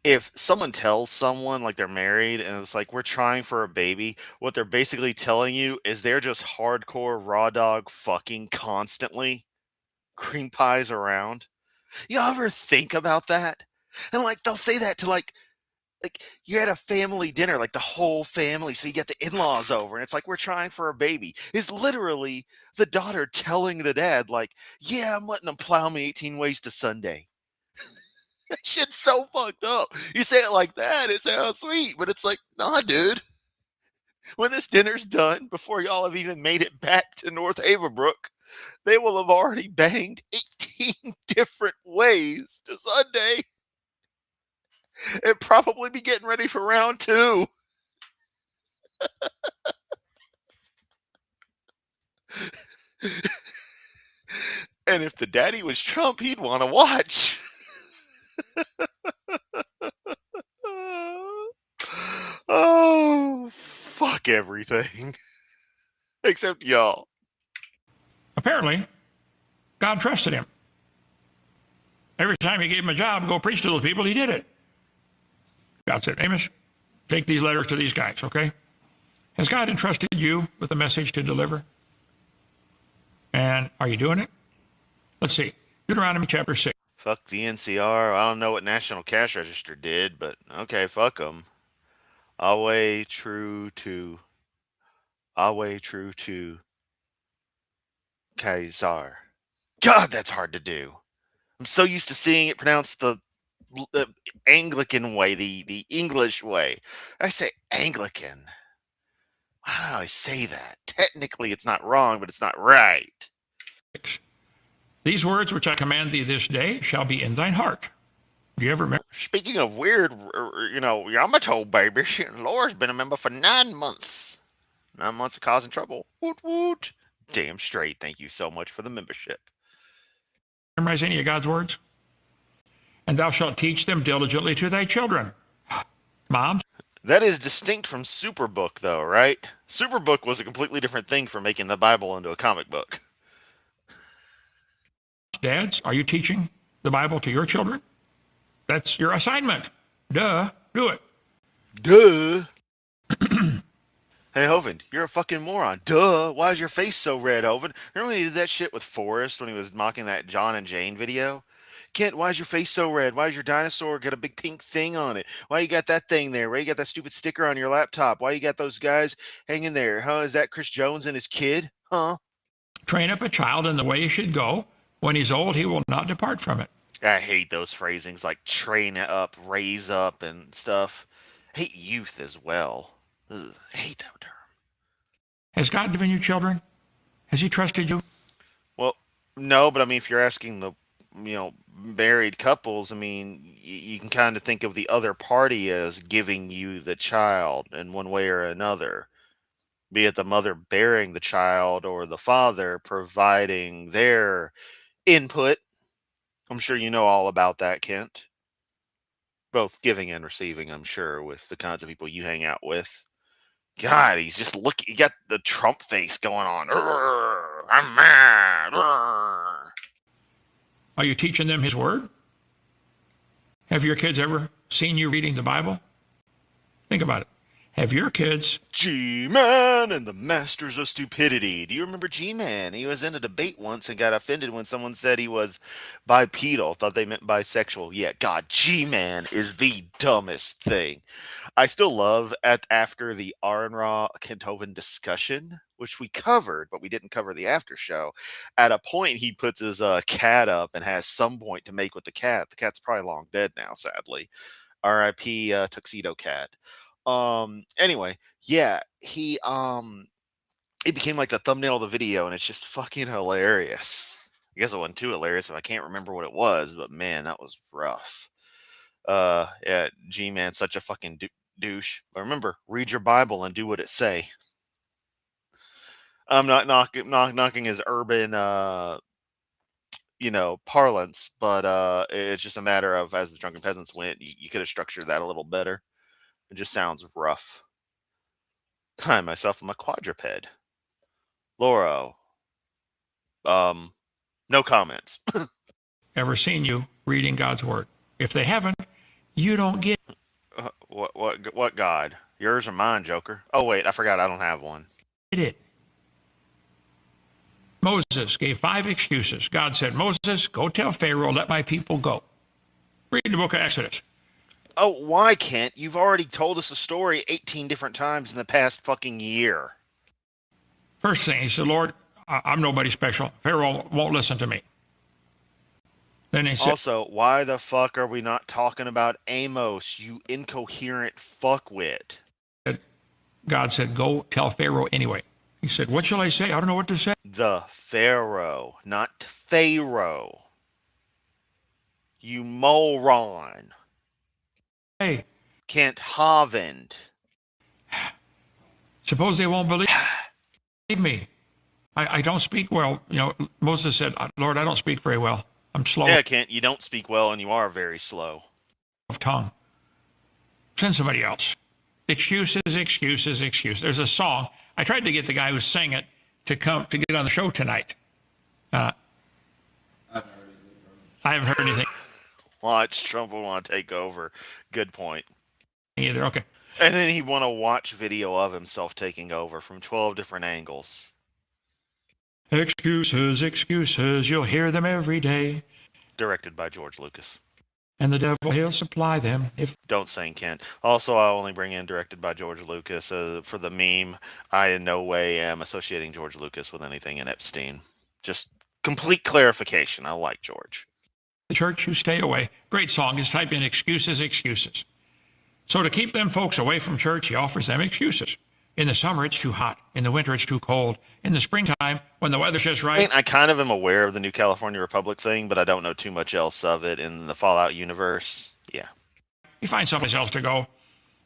if someone tells someone like they're married and it's like we're trying for a baby, what they're basically telling you is they're just hardcore raw dog fucking constantly? Cream pies around? Y'all ever think about that? And like they'll say that to like you're at a family dinner, like the whole family, so you get the in-laws over, and it's like we're trying for a baby. Is literally the daughter telling the dad, like, yeah, I'm letting them plow me 18 ways to Sunday. That shit's so fucked up. You say it like that, it sounds sweet, but it's like, nah, dude. When this dinner's done, before y'all have even made it back to North Haverbrook, they will have already banged 18 different ways to Sunday. And probably be getting ready for round 2. And if the daddy was Trump, he'd want to watch. Oh, fuck everything. Except y'all. Apparently, God trusted him. Every time he gave him a job, go preach to those people, he did it. God said, Amos, take these letters to these guys, okay? Has God entrusted you with a message to deliver? And are you doing it? Let's see. Deuteronomy chapter 6. Fuck the NCR. I don't know what National Cash Register did, but okay, fuck them. Always true to Kaiser. God, that's hard to do. I'm so used to seeing it pronounced the Anglican way, the English way. I say Anglican. Why do I say that? Technically, it's not wrong, but it's not right. These words which I command thee this day shall be in thine heart. Do you ever remember? Speaking of weird, Yamato, baby, Laura's been a member for 9 months. 9 months of causing trouble. Woot woot. Damn straight. Thank you so much for the membership. Memorize any of God's words? And thou shalt teach them diligently to thy children. Moms? That is distinct from Superbook, though, right? Superbook was a completely different thing from making the Bible into a comic book. Dads, are you teaching the Bible to your children? That's your assignment. Duh, do it. Duh. Hey, Hovind, you're a fucking moron. Duh. Why is your face so red, Hovind? Remember when he did that shit with Forrest when he was mocking that John and Jane video? Kent, why is your face so red? Why is your dinosaur got a big pink thing on it? Why you got that thing there? Why you got that stupid sticker on your laptop? Why you got those guys hanging there? Huh? Is that Chris Jones and his kid? Huh? Train up a child in the way he should go. When he's old, he will not depart from it. I hate those phrasings like train it up, raise up, and stuff. I hate youth as well. Ugh, I hate that term. Has God given you children? Has he trusted you? Well, no, but I mean, if you're asking the, married couples, I mean, you can kind of think of the other party as giving you the child in one way or another, be it the mother bearing the child or the father providing their input. I'm sure you know all about that, Kent. Both giving and receiving, I'm sure, with the kinds of people you hang out with. God, he's just look. He got the Trump face going on. "Urgh, I'm mad. Urgh." Are you teaching them his word? Have your kids ever seen you reading the Bible? Think about it. Have your kids G-Man and the Masters of Stupidity. Do you remember G-Man? He was in a debate once and got offended when someone said he was bipedal, thought they meant bisexual. Yeah, God, G-Man is the dumbest thing. I still love after the Aron-Ra Kenthoven discussion, which we covered, but we didn't cover the after show. At a point, he puts his cat up and has some point to make with the cat. The cat's probably long dead now, sadly. R.I.P. Tuxedo Cat. Anyway, yeah, it became like the thumbnail of the video, and it's just fucking hilarious. I guess it wasn't too hilarious if I can't remember what it was, but man, that was rough. Yeah, G-Man, such a fucking douche. But remember, read your Bible and do what it say. I'm not knocking his urban, parlance, but it's just a matter of as the Drunken Peasants went, you could have structured that a little better. It just sounds rough. I myself am a quadruped. Lauro. No comments. ever seen you reading God's word? If they haven't, you don't get What God? Yours or mine, Joker? Oh wait, I forgot I don't have one. it. Moses gave 5 excuses. God said, Moses, go tell Pharaoh, let my people go. Read the book of Exodus. Oh, why, Kent? You've already told us a story 18 different times in the past fucking year. First thing, he said, Lord, I'm nobody special. Pharaoh won't listen to me. Then he said, Also, why the fuck are we not talking about Amos, you incoherent fuckwit? God said, go tell Pharaoh anyway. He said, what shall I say? I don't know what to say. The Pharaoh, not Pharaoh. You moron. Hey, Kent Hovend. suppose they won't believe me. I don't speak well. Moses said, Lord, I don't speak very well. I'm slow Yeah, Kent, you don't speak well and you are very slow. of tongue. Send somebody else. Excuses, excuses, excuses. There's a song. I tried to get the guy who sang it to come to get on the show tonight. I haven't heard anything Watch, Trump will want to take over. Good point. either. Okay. And then he'd want to watch video of himself taking over from 12 different angles. Excuses, excuses, you'll hear them every day. Directed by George Lucas. And the devil, he'll supply them. If Don't sing, Ken. Also, I only bring in directed by George Lucas for the meme. I in no way am associating George Lucas with anything in Epstein. Just complete clarification. I like George. the church, you stay away. Great song. Just type in excuses, excuses. So to keep them folks away from church, he offers them excuses. In the summer, it's too hot. In the winter, it's too cold. In the springtime, when the weather's just I right. mean, I kind of am aware of the new California Republic thing, but I don't know too much else of it in the Fallout universe. Yeah. You find someplace else to go.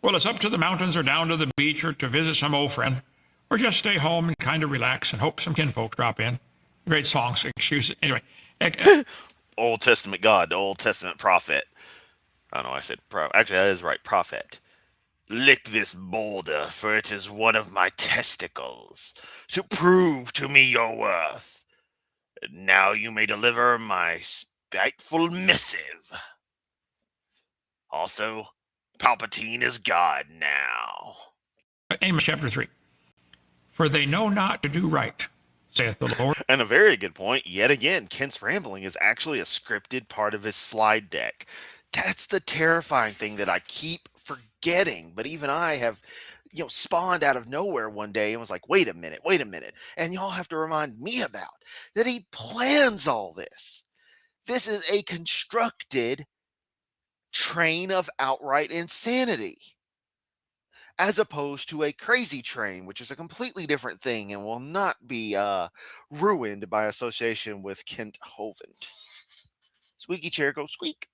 Well, it's up to the mountains or down to the beach or to visit some old friend. Or just stay home and kind of relax and hope some kinfolk drop in. Great songs, excuses. Anyway. Old Testament God, the Old Testament prophet. I don't know, I said actually that is right, prophet. Lick this boulder, for it is one of my testicles, to prove to me your worth. And now you may deliver my spiteful missive. Also, Palpatine is God now. Amos chapter 3. For they know not to do right, saith the Lord. And a very good point. Yet again, Kent's rambling is actually a scripted part of his slide deck. That's the terrifying thing that I keep forgetting. But even I have, spawned out of nowhere one day and was like, wait a minute. And y'all have to remind me about that he plans all this. This is a constructed train of outright insanity, as opposed to a crazy train, which is a completely different thing and will not be ruined by association with Kent Hovent. Squeaky chair, go squeak.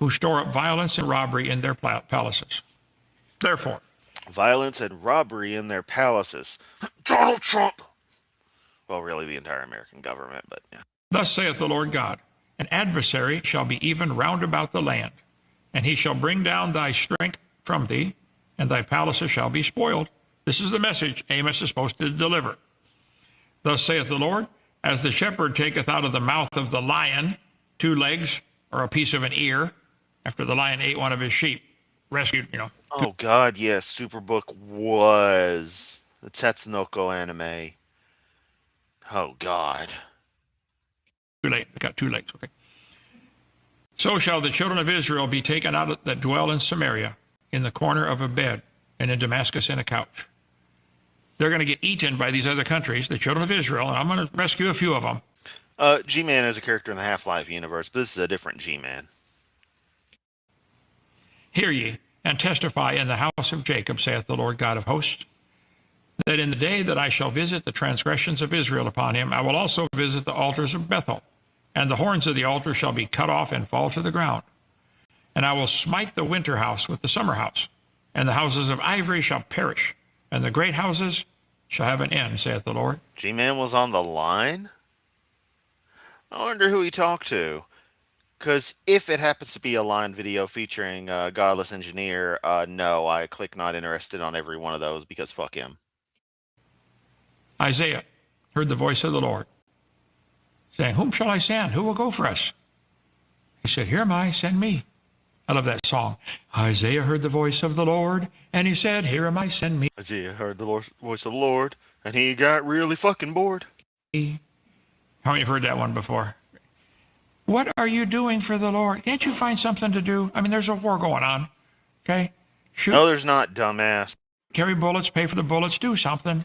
Who store up violence and robbery in their palaces. Therefore, violence and robbery in their palaces. Donald Trump! Well, really, the entire American government, but yeah. Thus saith the Lord God, an adversary shall be even round about the land, and he shall bring down thy strength from thee, and thy palaces shall be spoiled. This is the message Amos is supposed to deliver. Thus saith the Lord, as the shepherd taketh out of the mouth of the lion 2 legs or a piece of an ear, after the lion ate one of his sheep, rescued, Oh God, yes, Superbook was the Tatsunoko anime. Oh God. 2 legs, got 2 legs, okay. So shall the children of Israel be taken out that dwell in Samaria, in the corner of a bed, and in Damascus in a couch. They're going to get eaten by these other countries, the children of Israel, and I'm going to rescue a few of them. G-Man is a character in the Half-Life universe, but this is a different G-Man. Hear ye, and testify in the house of Jacob, saith the Lord God of hosts, that in the day that I shall visit the transgressions of Israel upon him, I will also visit the altars of Bethel, and the horns of the altar shall be cut off and fall to the ground. And I will smite the winter house with the summer house, and the houses of ivory shall perish, and the great houses shall have an end, saith the Lord. G-Man was on the line? I wonder who he talked to. Because if it happens to be a line video featuring Godless Engineer, no, I click not interested on every one of those because fuck him. Isaiah heard the voice of the Lord, saying, whom shall I send? Who will go for us? He said, here am I, send me. I love that song. Isaiah heard the voice of the Lord, and he said, here am I, send me. Isaiah heard the voice of the Lord, and he got really fucking bored. How many have heard that one before? What are you doing for the Lord? Can't you find something to do? I mean, there's a war going on, okay? Shoot. No, there's not, dumbass. Carry bullets, pay for the bullets, do something.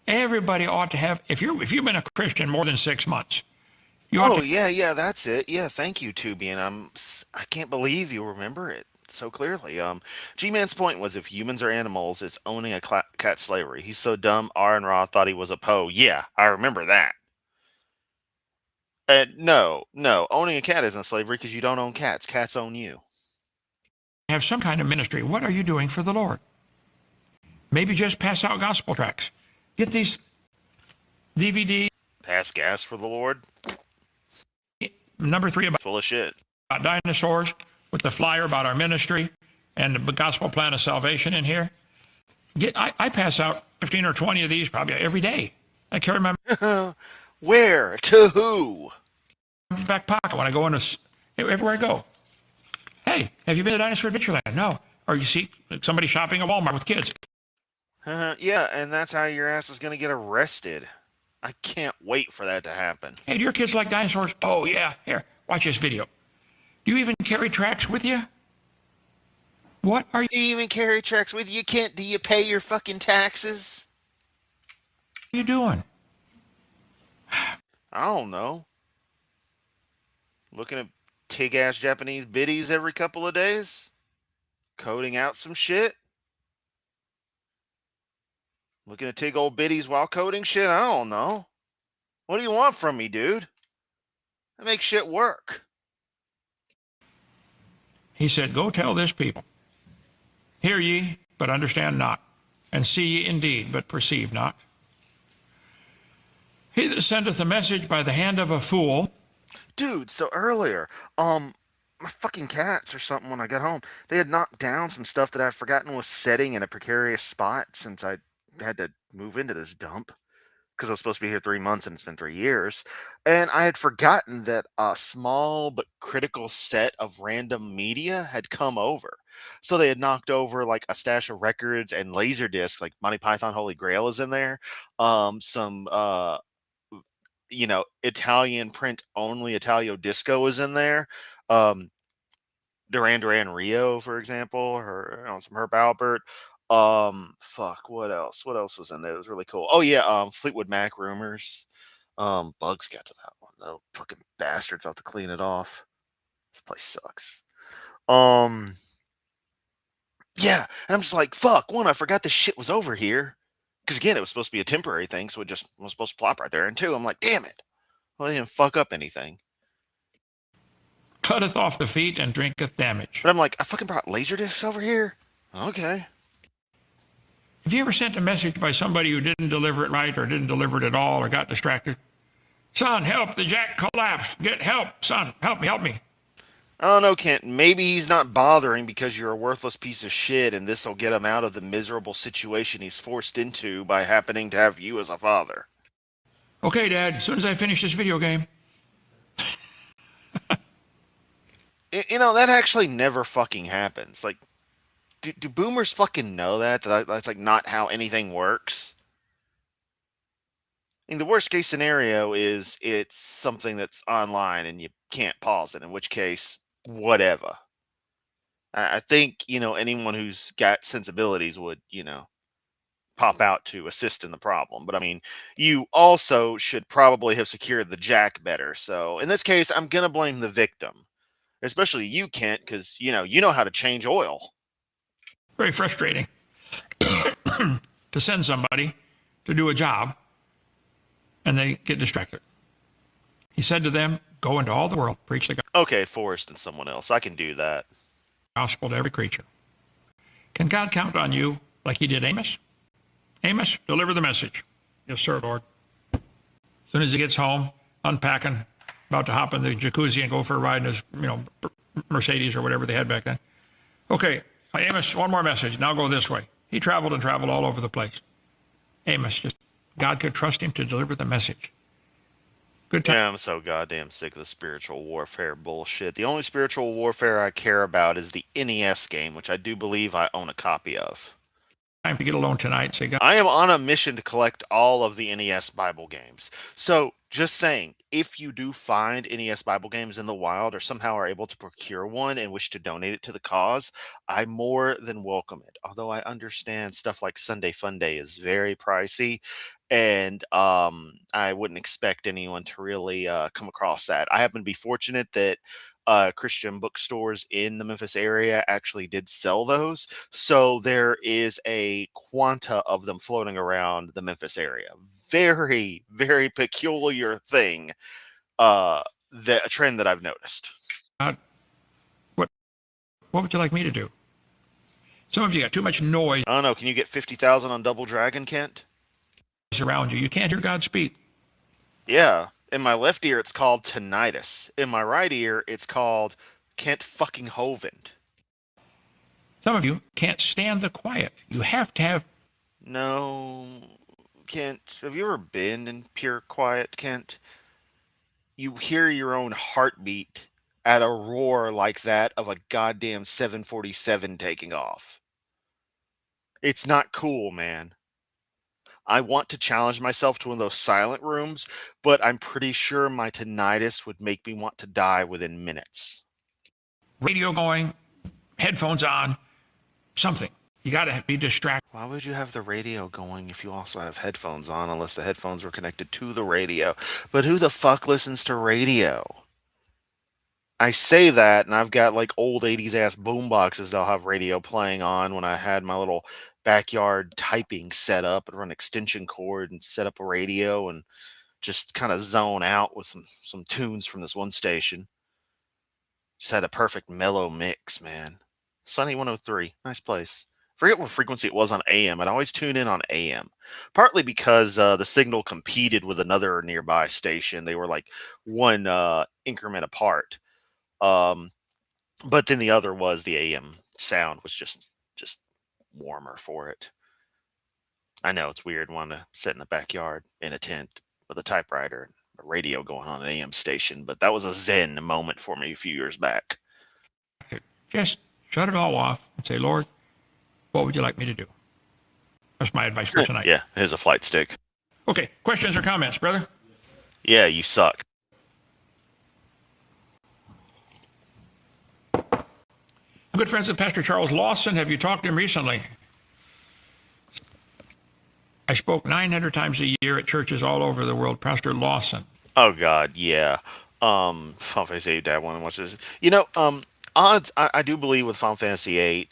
Everybody ought to have, if you've been a Christian more than 6 months, you ought to. Yeah, that's it. Yeah, thank you, Tubian. I can't believe you remember it so clearly. G-Man's point was if humans are animals, it's owning a cat slavery. He's so dumb, Aaron Ra thought he was a Poe. Yeah, I remember that. No, owning a cat isn't slavery because you don't own cats. Cats own you. Have some kind of ministry. What are you doing for the Lord? Maybe just pass out gospel tracts. Get these DVD. Pass gas for the Lord? Number 3 Full of shit. About dinosaurs, with the flyer about our ministry and the gospel plan of salvation in here. I pass out 15 or 20 of these probably every day. I carry my Where? To who? back pocket when I go into everywhere I go. Hey, have you been to Dinosaur Adventureland? No. Or you see somebody shopping at Walmart with kids. Yeah, and that's how your ass is going to get arrested. I can't wait for that to happen. Hey, do your kids like dinosaurs? Oh, yeah. Here, watch this video. Do you even carry tracts with you? What are Do you even carry tracks with you? Do you pay your fucking taxes? you doing? I don't know. Looking at tig-ass Japanese biddies every couple of days? Coding out some shit? Looking at tig old biddies while coding shit? I don't know. What do you want from me, dude? I make shit work. He said, go tell this people. Hear ye, but understand not. And see ye indeed, but perceive not. He that sendeth a message by the hand of a fool. Dude, so earlier, my fucking cats or something when I got home, they had knocked down some stuff that I'd forgotten was setting in a precarious spot since I had to move into this dump. because I was supposed to be here 3 months and it's been 3 years. And I had forgotten that a small but critical set of random media had come over. So they had knocked over like a stash of records and laser discs, like Monty Python Holy Grail is in there. Some Italian print only Italio disco is in there. Um, Duran Duran Rio, for example, or some Herb Albert. Fuck, what else? What else was in there? It was really cool. Oh yeah, Fleetwood Mac Rumors. Bugs got to that one though. Fucking bastards out to clean it off. This place sucks. Um, yeah, and I'm just like, fuck. One, I forgot this shit was over here. Because again, it was supposed to be a temporary thing, so it just was supposed to plop right there. And two, I'm like, damn it. Well, I didn't fuck up anything. Cutteth off the feet and drinketh damage. But I'm like, I fucking brought laser discs over here. Okay. Have you ever sent a message by somebody who didn't deliver it right or didn't deliver it at all or got distracted? Son, help, the jack collapsed. Get help, son, help me, help me. I don't know, Kent. Maybe he's not bothering because you're a worthless piece of shit, and this will get him out of the miserable situation he's forced into by happening to have you as a father. Okay, Dad, as soon as I finish this video game. That actually never fucking happens. Like, do boomers fucking know that? That's like not how anything works? I mean, the worst case scenario is it's something that's online and you can't pause it, in which case, whatever. I think, anyone who's got sensibilities would, pop out to assist in the problem. But I mean, you also should probably have secured the jack better. So in this case, I'm going to blame the victim, especially you, Kent, because, you know how to change oil. Very frustrating to send somebody to do a job and they get distracted. He said to them, go into all the world, preach the Okay, Forrest and someone else. I can do that. gospel to every creature. Can God count on you like he did Amos? Amos, deliver the message. Yes, sir, Lord. As soon as he gets home, unpacking, about to hop in the jacuzzi and go for a ride in his, Mercedes or whatever they had back then. Okay, Amos, one more message. Now go this way. He traveled and traveled all over the place. Amos, God could trust him to deliver the message. Good time. Yeah, I'm so goddamn sick of the spiritual warfare bullshit. The only spiritual warfare I care about is the NES game, which I do believe I own a copy of. Time to get alone tonight. Say, God, I am on a mission to collect all of the NES Bible games. So, just saying, if you do find NES Bible games in the wild or somehow are able to procure one and wish to donate it to the cause, I more than welcome it. Although I understand stuff like Sunday Funday is very pricey, and I wouldn't expect anyone to really come across that. I happen to be fortunate that Christian bookstores in the Memphis area actually did sell those. So there is a quanta of them floating around the Memphis area. Very, very peculiar thing, a trend that I've noticed. God, what would you like me to do? Some of you got too much noise I don't know. Can you get 50,000 on Double Dragon, Kent? around you. You can't hear God speak. Yeah. In my left ear, it's called tinnitus. In my right ear, it's called Kent fucking Hovend. Some of you can't stand the quiet. You have to have. No, Kent. Have you ever been in pure quiet, Kent? You hear your own heartbeat at a roar like that of a goddamn 747 taking off. It's not cool, man. I want to challenge myself to one of those silent rooms, but I'm pretty sure my tinnitus would make me want to die within minutes. Radio going, headphones on, something. You got to be distracted. Why would you have the radio going if you also have headphones on, unless the headphones were connected to the radio? But who the fuck listens to radio? I say that, and I've got like old 80s ass boom boxes that'll have radio playing on when I had my little backyard typing set up and run extension cord and set up a radio and just kind of zone out with some tunes from this one station. Just had a perfect mellow mix, man. Sunny 103, nice place. Forget what frequency it was on AM. I'd always tune in on AM, partly because the signal competed with another nearby station. They were like one increment apart. But then the other was the AM sound was just warmer for it. I know it's weird wanting to sit in the backyard in a tent with a typewriter and a radio going on an AM station, but that was a zen moment for me a few years back. Just shut it all off and say, Lord, what would you like me to do? That's my advice for tonight. Yeah, here's a flight stick. Okay, questions or comments, brother? Yeah, you suck. I'm good friends with Pastor Charles Lawson. Have you talked to him recently? I spoke 900 times a year at churches all over the world. Pastor Lawson. Oh God, yeah. Final Fantasy VIII Dad one watch this. You know, odds I do believe with Final Fantasy VIII,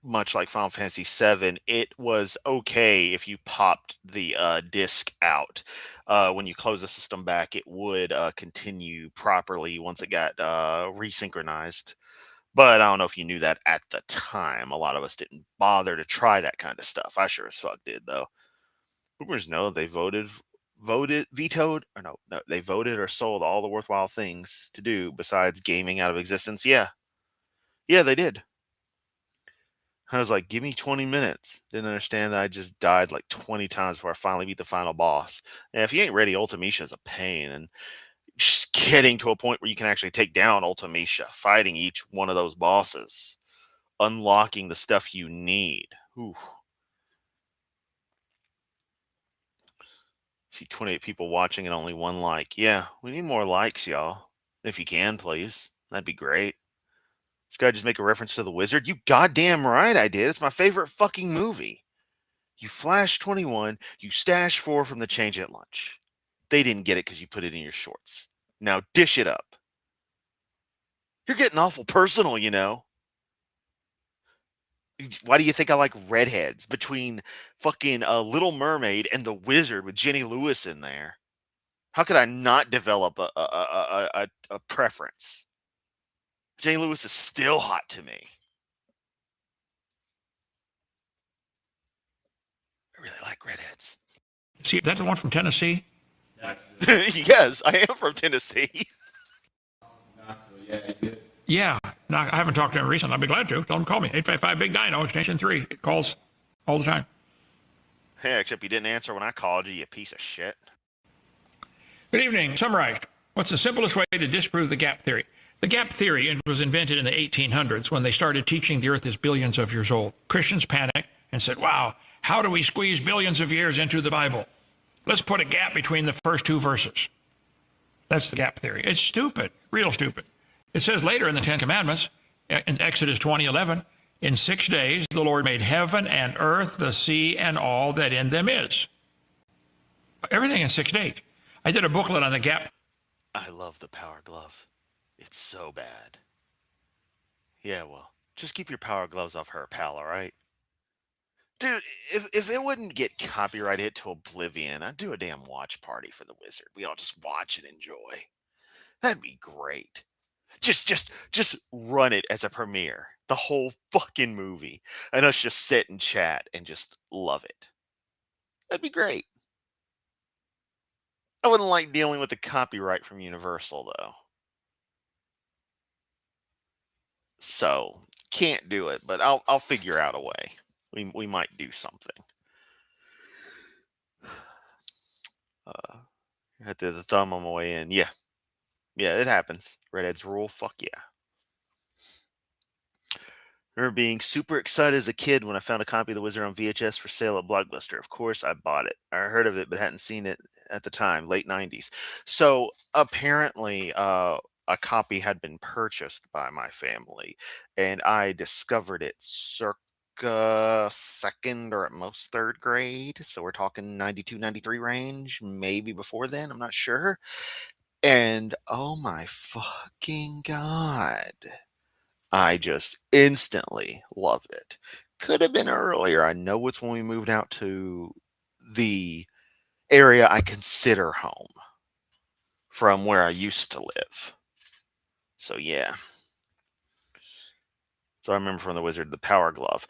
much like Final Fantasy VII, it was okay if you popped the disc out. When you close the system back, it would continue properly once it got resynchronized. But I don't know if you knew that at the time. A lot of us didn't bother to try that kind of stuff. I sure as fuck did though. Boomers know they vetoed, or no, they voted or sold all the worthwhile things to do besides gaming out of existence. Yeah, yeah, they did. I was like, give me 20 minutes. Didn't understand that I just died like 20 times before I finally beat the final boss. And if you ain't ready, Ultimisha is a pain. And just getting to a point where you can actually take down Ultimisha, fighting each one of those bosses, unlocking the stuff you need. Ooh. See 28 people watching and only one like. Yeah, we need more likes, y'all. If you can, please. That'd be great. This guy just make a reference to The Wizard? You goddamn right I did. It's my favorite fucking movie. You flash 21, you stash 4 from the change at lunch. They didn't get it because you put it in your shorts. Now dish it up. You're getting awful personal, you know. Why do you think I like redheads between fucking Little Mermaid and The Wizard with Jenny Lewis in there? How could I not develop a preference? Jenny Lewis is still hot to me. I really like redheads. See, that's the one from Tennessee? Yes, I am from Tennessee. Yeah, he's good. Yeah. No, I haven't talked to him recently. I'd be glad to. Tell him to call me. 855 Big Dino, extension 3. It calls all the time. Hey, except you didn't answer when I called you, you piece of shit. Good evening. Summarized. What's the simplest way to disprove the gap theory? The gap theory was invented in the 1800s when they started teaching the Earth is billions of years old. Christians panicked and said, wow, how do we squeeze billions of years into the Bible? Let's put a gap between the first 2 verses. That's the gap theory. It's stupid, real stupid. It says later in the Ten Commandments, in Exodus 20:11, in 6 days the Lord made heaven and earth, the sea, and all that in them is. Everything in 6 days. I did a booklet on the gap. I love the Power Glove. It's so bad. Yeah, well, just keep your Power Gloves off her, pal, alright? Dude, if it wouldn't get copyrighted to oblivion, I'd do a damn watch party for The Wizard. We all just watch and enjoy. That'd be great. Just run it as a premiere. The whole fucking movie. And us just sit and chat and just love it. That'd be great. I wouldn't like dealing with the copyright from Universal though. So can't do it, but I'll figure out a way. We might do something. I had the thumb on my way in. Yeah. Yeah, it happens. Redheads rule. Fuck yeah. I remember being super excited as a kid when I found a copy of The Wizard on VHS for sale at Blockbuster. Of course, I bought it. I heard of it, but hadn't seen it at the time, late 90s. So apparently, a copy had been purchased by my family, and I discovered it circa second or at most third grade. So we're talking 92, 93 range, maybe before then. I'm not sure. And oh my fucking God. I just instantly loved it. Could have been earlier. I know it's when we moved out to the area I consider home from where I used to live. So, yeah. So I remember from The Wizard, the Power Glove.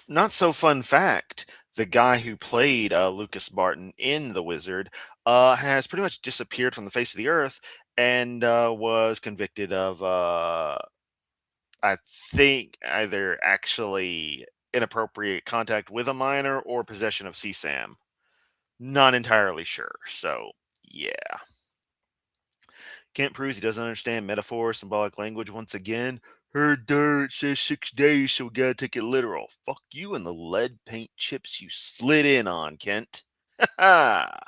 Not so fun fact, the guy who played Lucas Barton in The Wizard has pretty much disappeared from the face of the earth and was convicted of I think either actually inappropriate contact with a minor or possession of CSAM. Not entirely sure. So, yeah. Kent proves he doesn't understand metaphor, symbolic language once again. Heard dirt says 6 days, so we gotta take it literal. Fuck you and the lead paint chips you slid in on, Kent. Ha!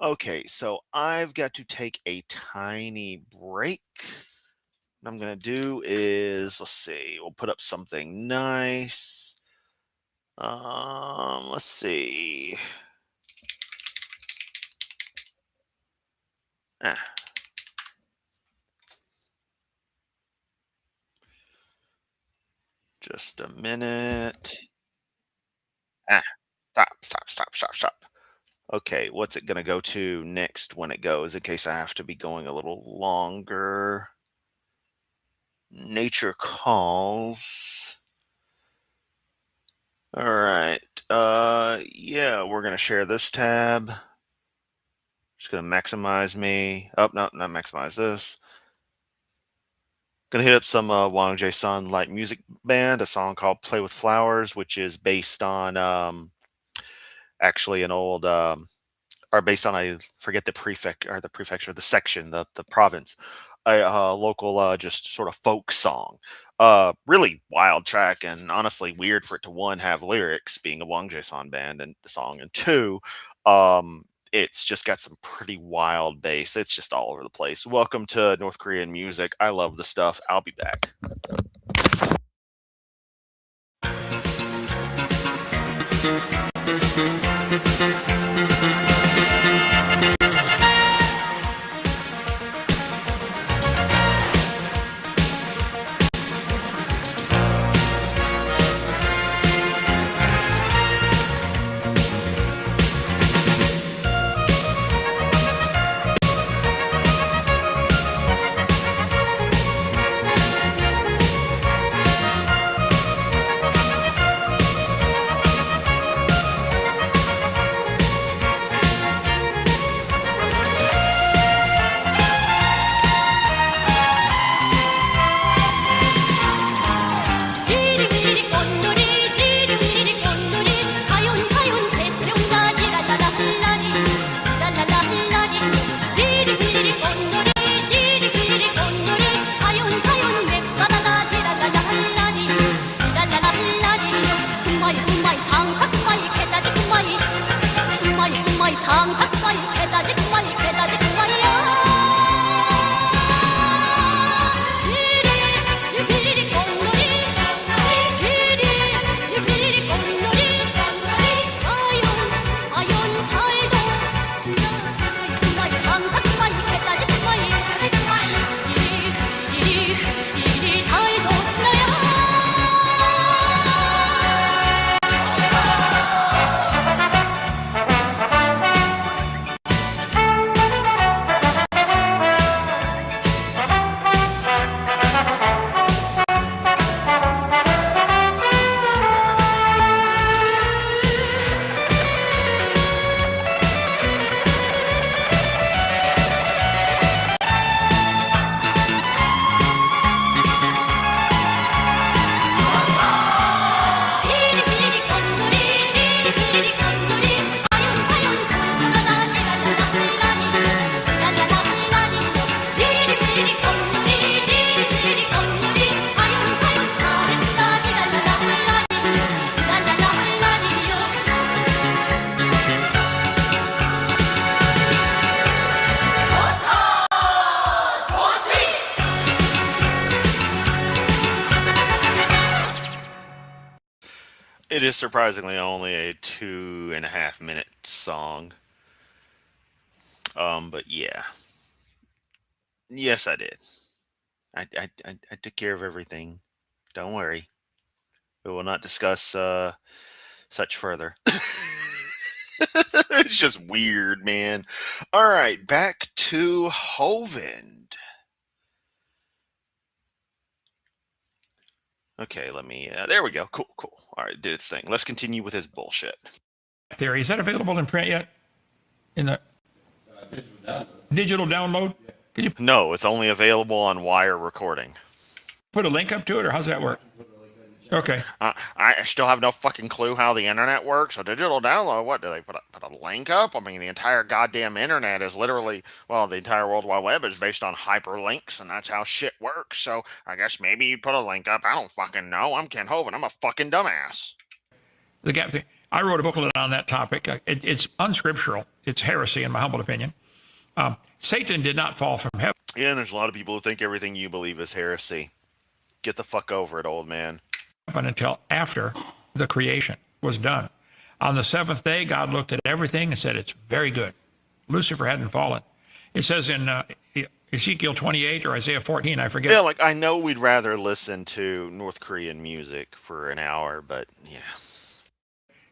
Okay, so I've got to take a tiny break. What I'm going to do is, let's see, we'll put up something nice. Let's see. Ah. Just a minute. Stop. Okay, what's it going to go to next when it goes, in case I have to be going a little longer? Nature calls. All right. Yeah, we're going to share this tab. Just going to maximize me. Oh, no, not maximize this. Gonna hit up some Wang Jae-sun light music band, a song called "Play with Flowers," which is based on actually an old or based on, I forget the prefecture, the section, the province, a local just sort of folk song. Really wild track, and honestly weird for it to, one, have lyrics, being a Wang Jae-sun band and the song, and two, it's just got some pretty wild bass. It's just all over the place. Welcome to North Korean music. I love the stuff. I'll be back. It is surprisingly only a 2.5 minute song. But yeah. Yes, I did. I took care of everything. Don't worry. We will not discuss such further. It's just weird, man. All right, back to Hovend. Okay, let me. There we go. Cool. All right, did its thing. Let's continue with his bullshit. Theory, is that available in print yet? In the digital download? Can you No, it's only available on wire recording. put a link up to it, or how's that work? Okay. I still have no fucking clue how the internet works. A digital download, what do they put a link up? I mean, the entire goddamn internet is literally, well, the entire World Wide Web is based on hyperlinks, and that's how shit works. So I guess maybe you put a link up. I don't fucking know. I'm Ken Hovind. I'm a fucking dumbass. The gap thing. I wrote a booklet on that topic. It's unscriptural. It's heresy, in my humble opinion. Satan did not fall from heaven. Yeah, and there's a lot of people who think everything you believe is heresy. Get the fuck over it, old man. Until after the creation was done. On the seventh day, God looked at everything and said, it's very good. Lucifer hadn't fallen. It says in Ezekiel 28 or Isaiah 14, I forget. Yeah, like, I know we'd rather listen to North Korean music for an hour, but yeah.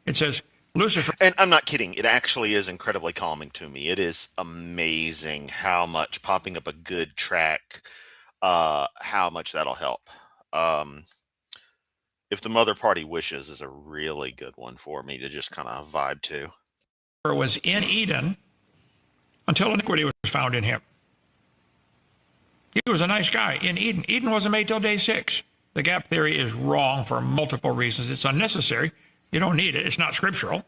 It says, Lucifer. And I'm not kidding. It actually is incredibly calming to me. It is amazing how much popping up a good track, how much that'll help. If the Mother Party Wishes is a really good one for me to just kind of vibe to. Was in Eden until iniquity was found in him. He was a nice guy in Eden. Eden wasn't made till day 6. The gap theory is wrong for multiple reasons. It's unnecessary. You don't need it. It's not scriptural.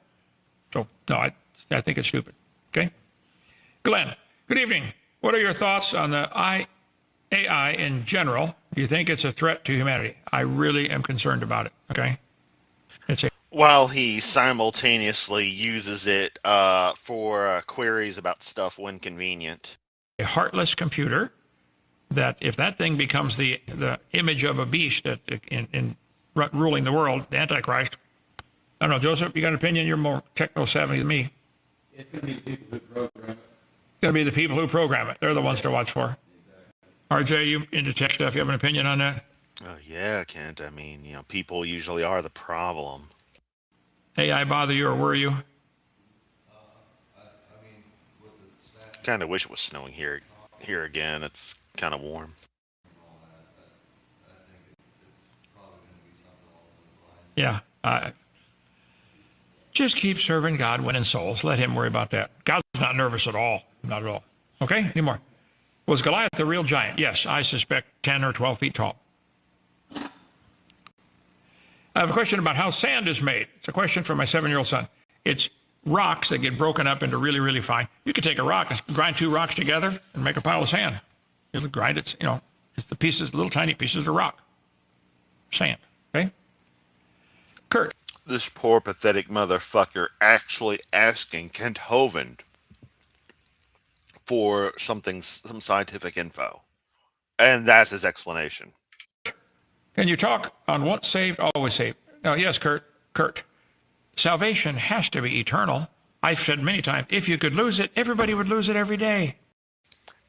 So, no, I think it's stupid. Okay? Glenn, good evening. What are your thoughts on the AI in general? Do you think it's a threat to humanity? I really am concerned about it. Okay? While he simultaneously uses it for queries about stuff when convenient. A heartless computer that if that thing becomes the image of a beast that in ruling the world, the Antichrist. I don't know, Joseph, you got an opinion? You're more techno-savvy than me. It's going to be the people who program it. It's going to be the people who program it. They're the ones to watch for. Exactly. RJ, you into tech stuff? You have an opinion on that? Oh, yeah, Kent. I mean, people usually are the problem. AI bother you or worry you? Kind of wish it was snowing here again. It's kind of warm. Yeah. Just keep serving God, winning souls. Let him worry about that. God's not nervous at all. Not at all. Okay? Any more? Was Goliath the real giant? Yes, I suspect 10 or 12 feet tall. I have a question about how sand is made. It's a question from my 7-year-old son. It's rocks that get broken up into really, really fine. You could take a rock and grind 2 rocks together and make a pile of sand. You'll grind it, it's the pieces, little tiny pieces of rock. Sand, okay? Kurt. This poor, pathetic motherfucker actually asking Kent Hovind for some scientific info. And that's his explanation. Can you talk on once saved, always saved? Yes, Kurt. Salvation has to be eternal. I've said many times, if you could lose it, everybody would lose it every day.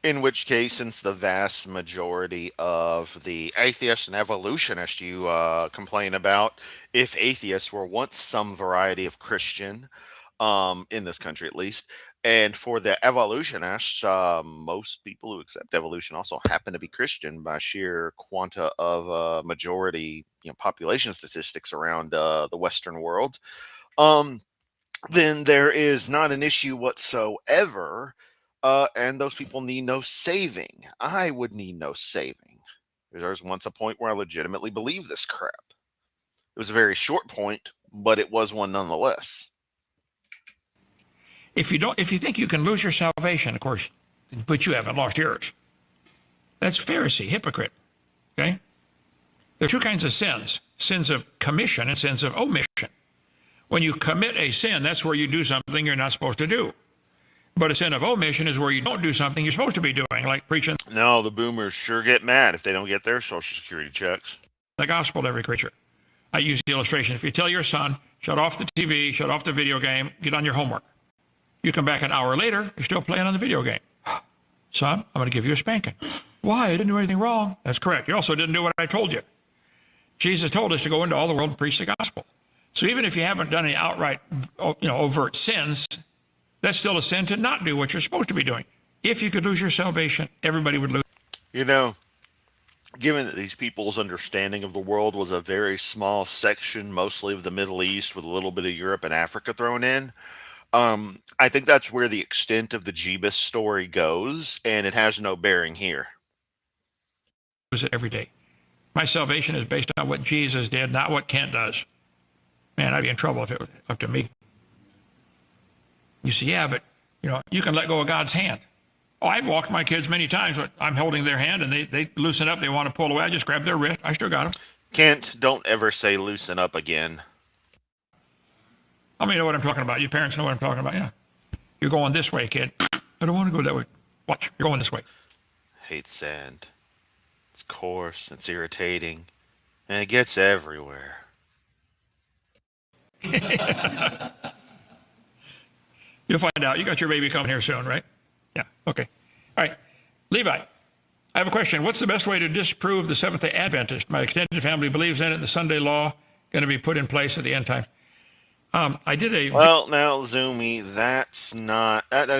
In which case, since the vast majority of the atheists and evolutionists you complain about, if atheists were once some variety of Christian, in this country at least, and for the evolutionists, most people who accept evolution also happen to be Christian by sheer quanta of majority, population statistics around the Western world, then there is not an issue whatsoever. And those people need no saving. I would need no saving. There was once a point where I legitimately believed this crap. It was a very short point, but it was one nonetheless. If you think you can lose your salvation, of course, but you haven't lost yours. That's Pharisee, hypocrite. Okay? There are 2 kinds of sins: sins of commission and sins of omission. When you commit a sin, that's where you do something you're not supposed to do. But a sin of omission is where you don't do something you're supposed to be doing, like preaching. No, the boomers sure get mad if they don't get their Social Security checks. The gospel to every creature. I use the illustration. If you tell your son, shut off the TV, shut off the video game, get on your homework. You come back an hour later, you're still playing on the video game. Son, I'm going to give you a spanking. Why? I didn't do anything wrong. That's correct. You also didn't do what I told you. Jesus told us to go into all the world and preach the gospel. So even if you haven't done any outright, overt sins, that's still a sin to not do what you're supposed to be doing. If you could lose your salvation, everybody would lose. Given that these people's understanding of the world was a very small section, mostly of the Middle East with a little bit of Europe and Africa thrown in, I think that's where the extent of the Jeebus story goes, and it has no bearing here. Lose it every day. My salvation is based on what Jesus did, not what Kent does. Man, I'd be in trouble if it was up to me. You say, yeah, but you can let go of God's hand. Oh, I've walked my kids many times, but I'm holding their hand and they loosen up, they want to pull away. I just grab their wrist. I still got them. Kent, don't ever say loosen up again. How many know what I'm talking about? You parents know what I'm talking about, yeah. You're going this way, kid. I don't want to go that way. Watch, you're going this way. Hate sand. It's coarse, it's irritating, and it gets everywhere. You'll find out. You got your baby coming here soon, right? Yeah, okay. All right. Levi, I have a question. What's the best way to disprove the Seventh-day Adventist? My extended family believes in it, the Sunday law going to be put in place at the end time. I did a... Well, now, Zoomy, that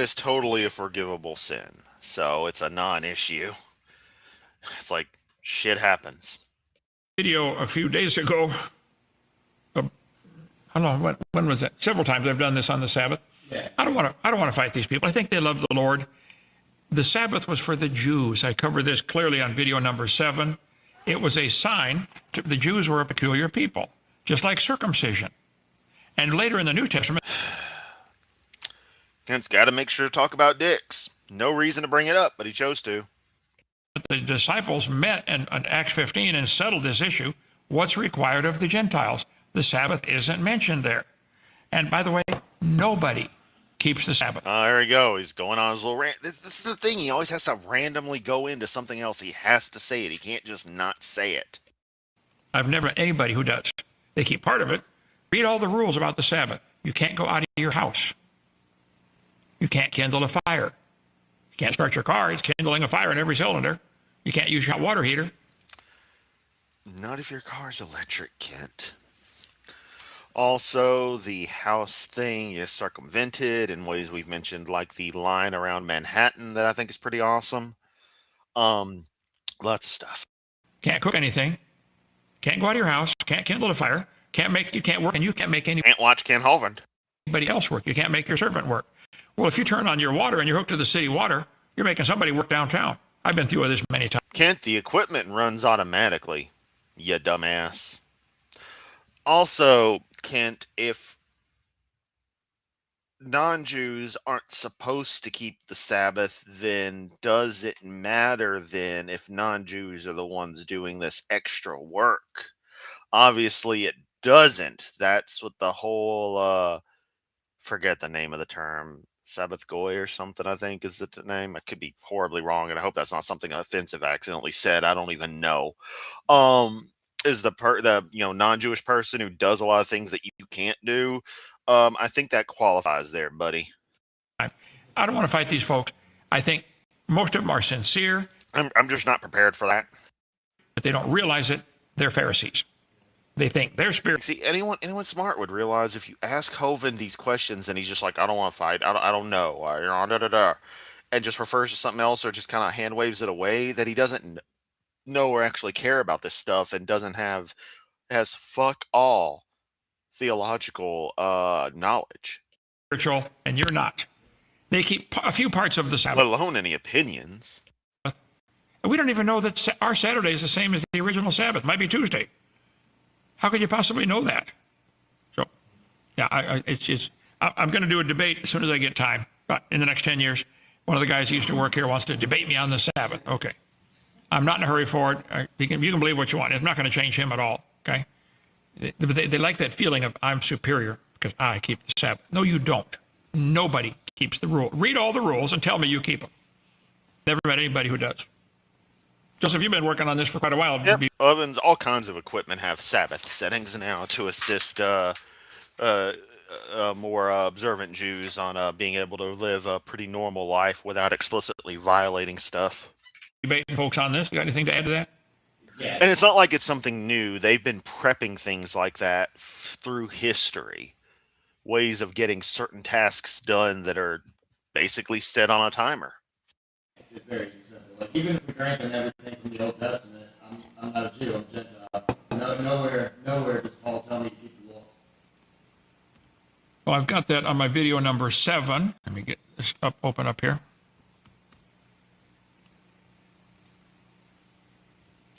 is totally a forgivable sin. So it's a non-issue. It's like, shit happens. Video a few days ago. I don't know, when was that? Several times I've done this on the Sabbath. Yeah. I don't want to fight these people. I think they love the Lord. The Sabbath was for the Jews. I covered this clearly on video number 7. It was a sign. The Jews were a peculiar people, just like circumcision. And later in the New Testament, Kent's got to make sure to talk about dicks. No reason to bring it up, but he chose to. the disciples met in Acts 15 and settled this issue. What's required of the Gentiles? The Sabbath isn't mentioned there. And by the way, nobody keeps the Sabbath. There he go. He's going on his little rant. This is the thing. He always has to randomly go into something else. He has to say it. He can't just not say it. I've never met anybody who does. They keep part of it. Read all the rules about the Sabbath. You can't go out of your house. You can't kindle a fire. You can't start your car. It's kindling a fire in every cylinder. You can't use your hot water heater. Not if your car's electric, Kent. Also, the house thing is circumvented in ways we've mentioned, like the line around Manhattan that I think is pretty awesome. Lots of stuff. Can't cook anything. Can't go out of your house. Can't kindle a fire. You can't work, and you can't make Can't watch Ken Hovind. anybody else work. You can't make your servant work. Well, if you turn on your water and you're hooked to the city water, you're making somebody work downtown. I've been through this many times. Kent, the equipment runs automatically, you dumbass. Also, Kent, if non-Jews aren't supposed to keep the Sabbath, then does it matter then if non-Jews are the ones doing this extra work? Obviously, it doesn't. That's what the whole, forget the name of the term, Sabbath Goy or something, I think is the name. I could be horribly wrong, and I hope that's not something offensive I accidentally said. I don't even know. Is the non-Jewish person who does a lot of things that you can't do. I think that qualifies there, buddy. I don't want to fight these folks. I think most of them are sincere, I'm just not prepared for that. but they don't realize it. They're Pharisees. They think they're spiritual. See, anyone smart would realize if you ask Hovind these questions and he's just like, I don't want to fight, I don't know, and just refers to something else or just kind of hand waves it away, that he doesn't know or actually care about this stuff and has fuck all theological knowledge, And you're not. They keep a few parts of the let Sabbath. alone any opinions. And we don't even know that our Saturday is the same as the original Sabbath. It might be Tuesday. How could you possibly know that? So, yeah, I'm going to do a debate as soon as I get time. But in the next 10 years, one of the guys who used to work here wants to debate me on the Sabbath. Okay. I'm not in a hurry for it. You can believe what you want. It's not going to change him at all. Okay. They like that feeling of I'm superior because I keep the Sabbath. No, you don't. Nobody keeps the rule. Read all the rules and tell me you keep them. Never met anybody who does. Joseph, you've been working on this for quite a while. Yep. Ovens, all kinds of equipment have Sabbath settings now to assist more observant Jews on being able to live a pretty normal life without explicitly violating stuff. Debating folks on this. You got anything to add to that? Yeah. And it's not like it's something new. They've been prepping things like that through history. Ways of getting certain tasks done that are basically set on a timer. It's very simple. Like, even if we grant them everything from the Old Testament, I'm not a Jew, I'm a Gentile. Nowhere does Paul tell me to keep the law. Well, I've got that on my video number 7. Let me get this open up here.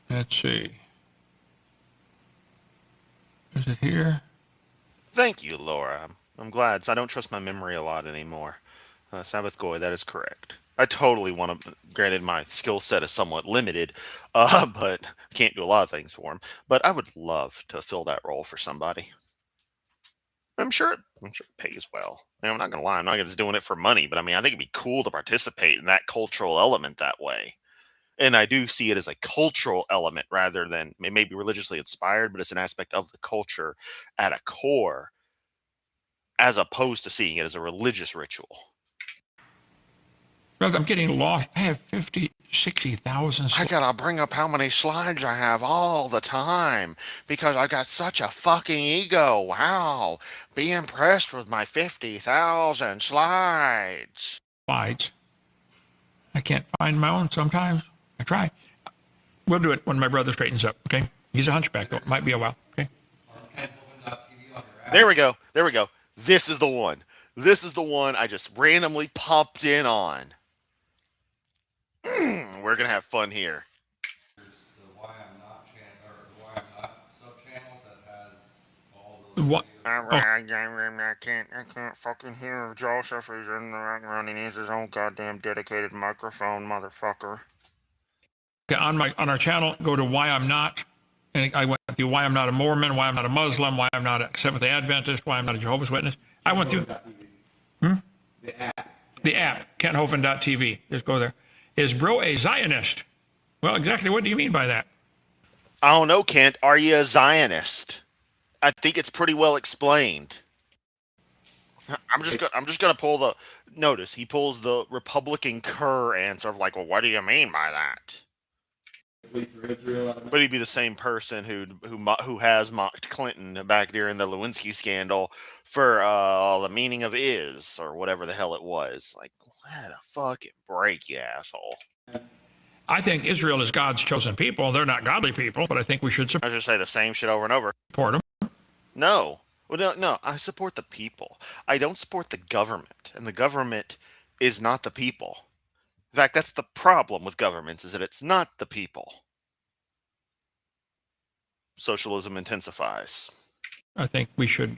Let's see. Is it here? Thank you, Laura. I'm glad. So I don't trust my memory a lot anymore. Sabbath Goy, that is correct. I totally want to. Granted, my skill set is somewhat limited, but I can't do a lot of things for him. But I would love to fill that role for somebody. I'm sure it pays well. I'm not gonna lie. I'm not just doing it for money, but I mean, I think it'd be cool to participate in that cultural element that way. And I do see it as a cultural element rather than it may be religiously inspired, but it's an aspect of the culture at a core, as opposed to seeing it as a religious ritual. Look, I'm getting lost. I have 50, 60,000. I gotta bring up how many slides I have all the time because I got such a fucking ego. Wow. Be impressed with my 50,000 slides. Slides. I can't find my own sometimes. I try. We'll do it when my brother straightens up, okay? He's a hunchback, though. It might be a while, okay? There we go. There we go. This is the one. This is the one I just randomly popped in on. We're gonna have fun here. What? I can't fucking hear Joseph. He's in the background. He needs his own goddamn dedicated microphone, motherfucker. Okay, on our channel, go to Why I'm Not. And I went through why I'm not a Mormon, why I'm not a Muslim, why I'm not a Seventh-day Adventist, why I'm not a Jehovah's Witness. I went through the app, kenthofen.tv. Just go there. Is bro a Zionist? Well, exactly what do you mean by that? I don't know, Kent. Are you a Zionist? I think it's pretty well explained. I'm just gonna pull the notice. He pulls the Republican Kerr answer of like, well, what do you mean by that? But he'd be the same person who has mocked Clinton back during the Lewinsky scandal for the meaning of is or whatever the hell it was. Like, what a fucking break, you asshole! I think Israel is God's chosen people. They're not godly people, but I think we should I just say the same shit over and over. support them. No. Well, no. I support the people. I don't support the government, and the government is not the people. In fact, that's the problem with governments, is that it's not the people. Socialism intensifies. I think we should,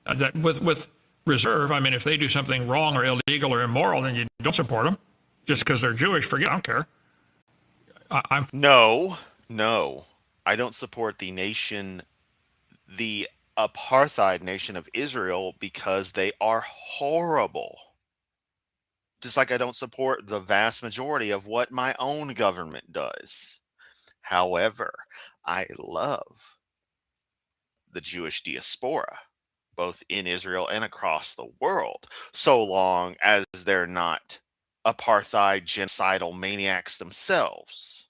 that with reserve. I mean, if they do something wrong or illegal or immoral, then you don't support them. Just because they're Jewish, forget. I don't care. No. I don't support the apartheid nation of Israel because they are horrible. Just like I don't support the vast majority of what my own government does. However, I love the Jewish diaspora, both in Israel and across the world, so long as they're not apartheid genocidal maniacs themselves.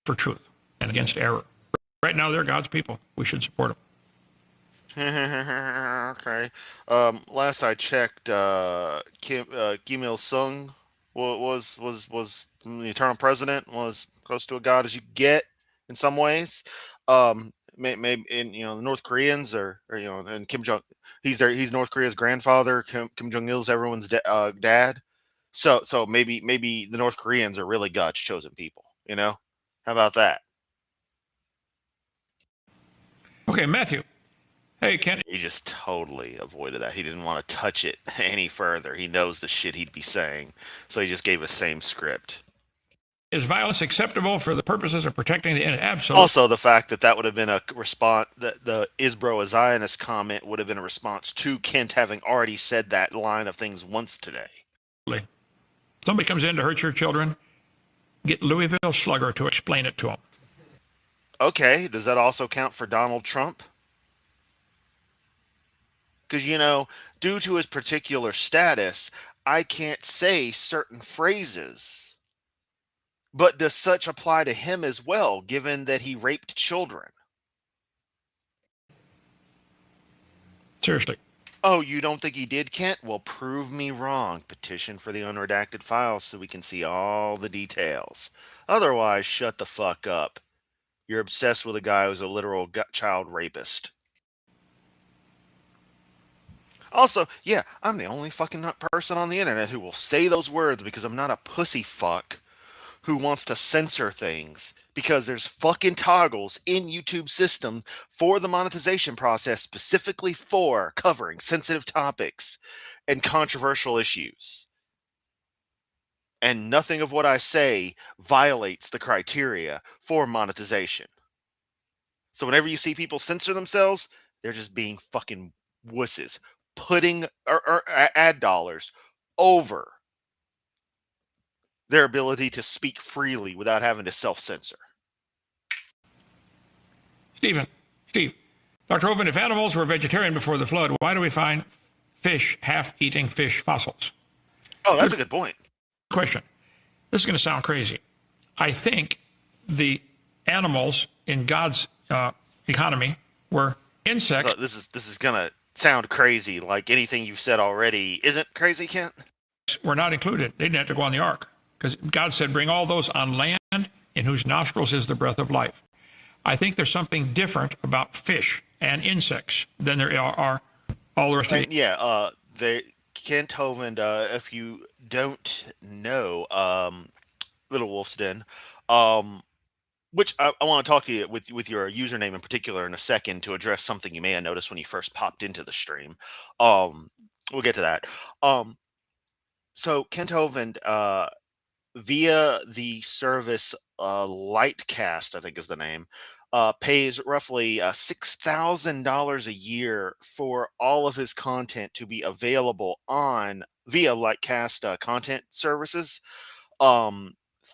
For truth and against error. Right now, they're God's people. We should support them. Okay. Last I checked, Kim Il Sung was the eternal president, was close to a god as you get in some ways. Maybe in the North Koreans and Kim Jong, he's North Korea's grandfather. Kim Jong Il's everyone's dad. So maybe the North Koreans are really God's chosen people. How about that? Okay, Matthew. Hey, Kent. He just totally avoided that. He didn't want to touch it any further. He knows the shit he'd be saying. So he just gave us same script. Is violence acceptable for the purposes of protecting the innocent? Absolutely. Also, the fact that would have been a response, that the Isbro a Zionist comment would have been a response to Kent having already said that line of things once today. Somebody comes in to hurt your children, get Louisville Slugger to explain it to them. Okay, does that also count for Donald Trump? Because, due to his particular status, I can't say certain phrases. But does such apply to him as well, given that he raped children? Seriously. Oh, you don't think he did, Kent? Well, prove me wrong. Petition for the unredacted files so we can see all the details. Otherwise, shut the fuck up. You're obsessed with a guy who's a literal child rapist. Also, yeah, I'm the only fucking person on the internet who will say those words because I'm not a pussy fuck who wants to censor things because there's fucking toggles in YouTube system for the monetization process specifically for covering sensitive topics and controversial issues. And nothing of what I say violates the criteria for monetization. So whenever you see people censor themselves, they're just being fucking wusses, putting ad dollars over their ability to speak freely without having to self-censor. Steve, Dr. Hovind, if animals were vegetarian before the flood, why do we find fish, half-eating fish fossils? Oh, that's a good point. Question. This is going to sound crazy. I think the animals in God's economy were insects. So this is gonna sound crazy, like anything you've said already isn't crazy, Kent. Were not included. They didn't have to go on the ark because God said, "Bring all those on land in whose nostrils is the breath of life." I think there's something different about fish and insects than there are all the rest of the. Yeah, Kent Hovind, if you don't know, Little Wolf's Den, which I want to talk to you with your username in particular in a second to address something you may have noticed when you first popped into the stream. We'll get to that. So Kent Hovind, via the service Lightcast, I think is the name, pays roughly $6,000 a year for all of his content to be available on via Lightcast content services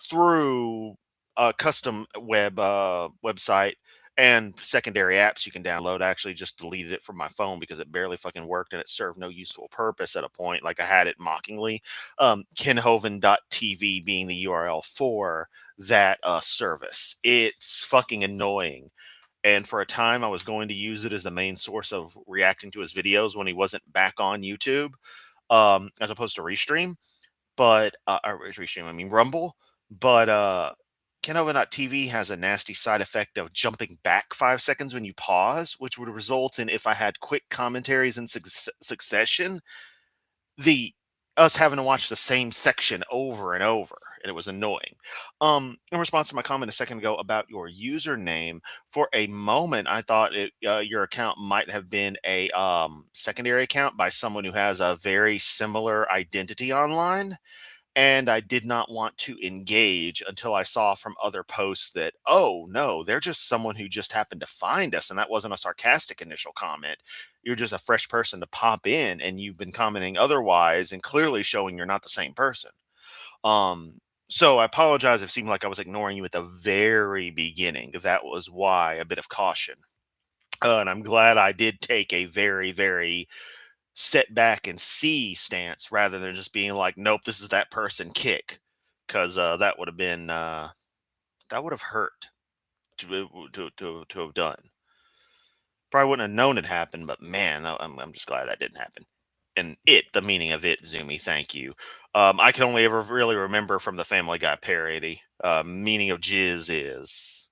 through a custom website and secondary apps you can download. I actually just deleted it from my phone because it barely fucking worked and it served no useful purpose at a point. Like I had it mockingly. KenHovind.tv being the URL for that service. It's fucking annoying. And for a time, I was going to use it as the main source of reacting to his videos when he wasn't back on YouTube, as opposed to Restream. But Restream, I mean Rumble. But KenOven.tv has a nasty side effect of jumping back 5 seconds when you pause, which would result in, if I had quick commentaries in succession, us having to watch the same section over and over, and it was annoying. In response to my comment a second ago about your username, for a moment I thought your account might have been a secondary account by someone who has a very similar identity online. And I did not want to engage until I saw from other posts that, oh no, they're just someone who just happened to find us. And that wasn't a sarcastic initial comment. You're just a fresh person to pop in and you've been commenting otherwise and clearly showing you're not the same person. So I apologize if it seemed like I was ignoring you at the very beginning. That was why a bit of caution. And I'm glad I did take a very, very set back and see stance rather than just being like, nope, this is that person kick. Because that would have been, that would have hurt to have done. Probably wouldn't have known it happened, but man, I'm just glad that didn't happen. And the meaning of it, Zoomy, thank you. I can only ever really remember from the Family Guy parody, meaning of jizz is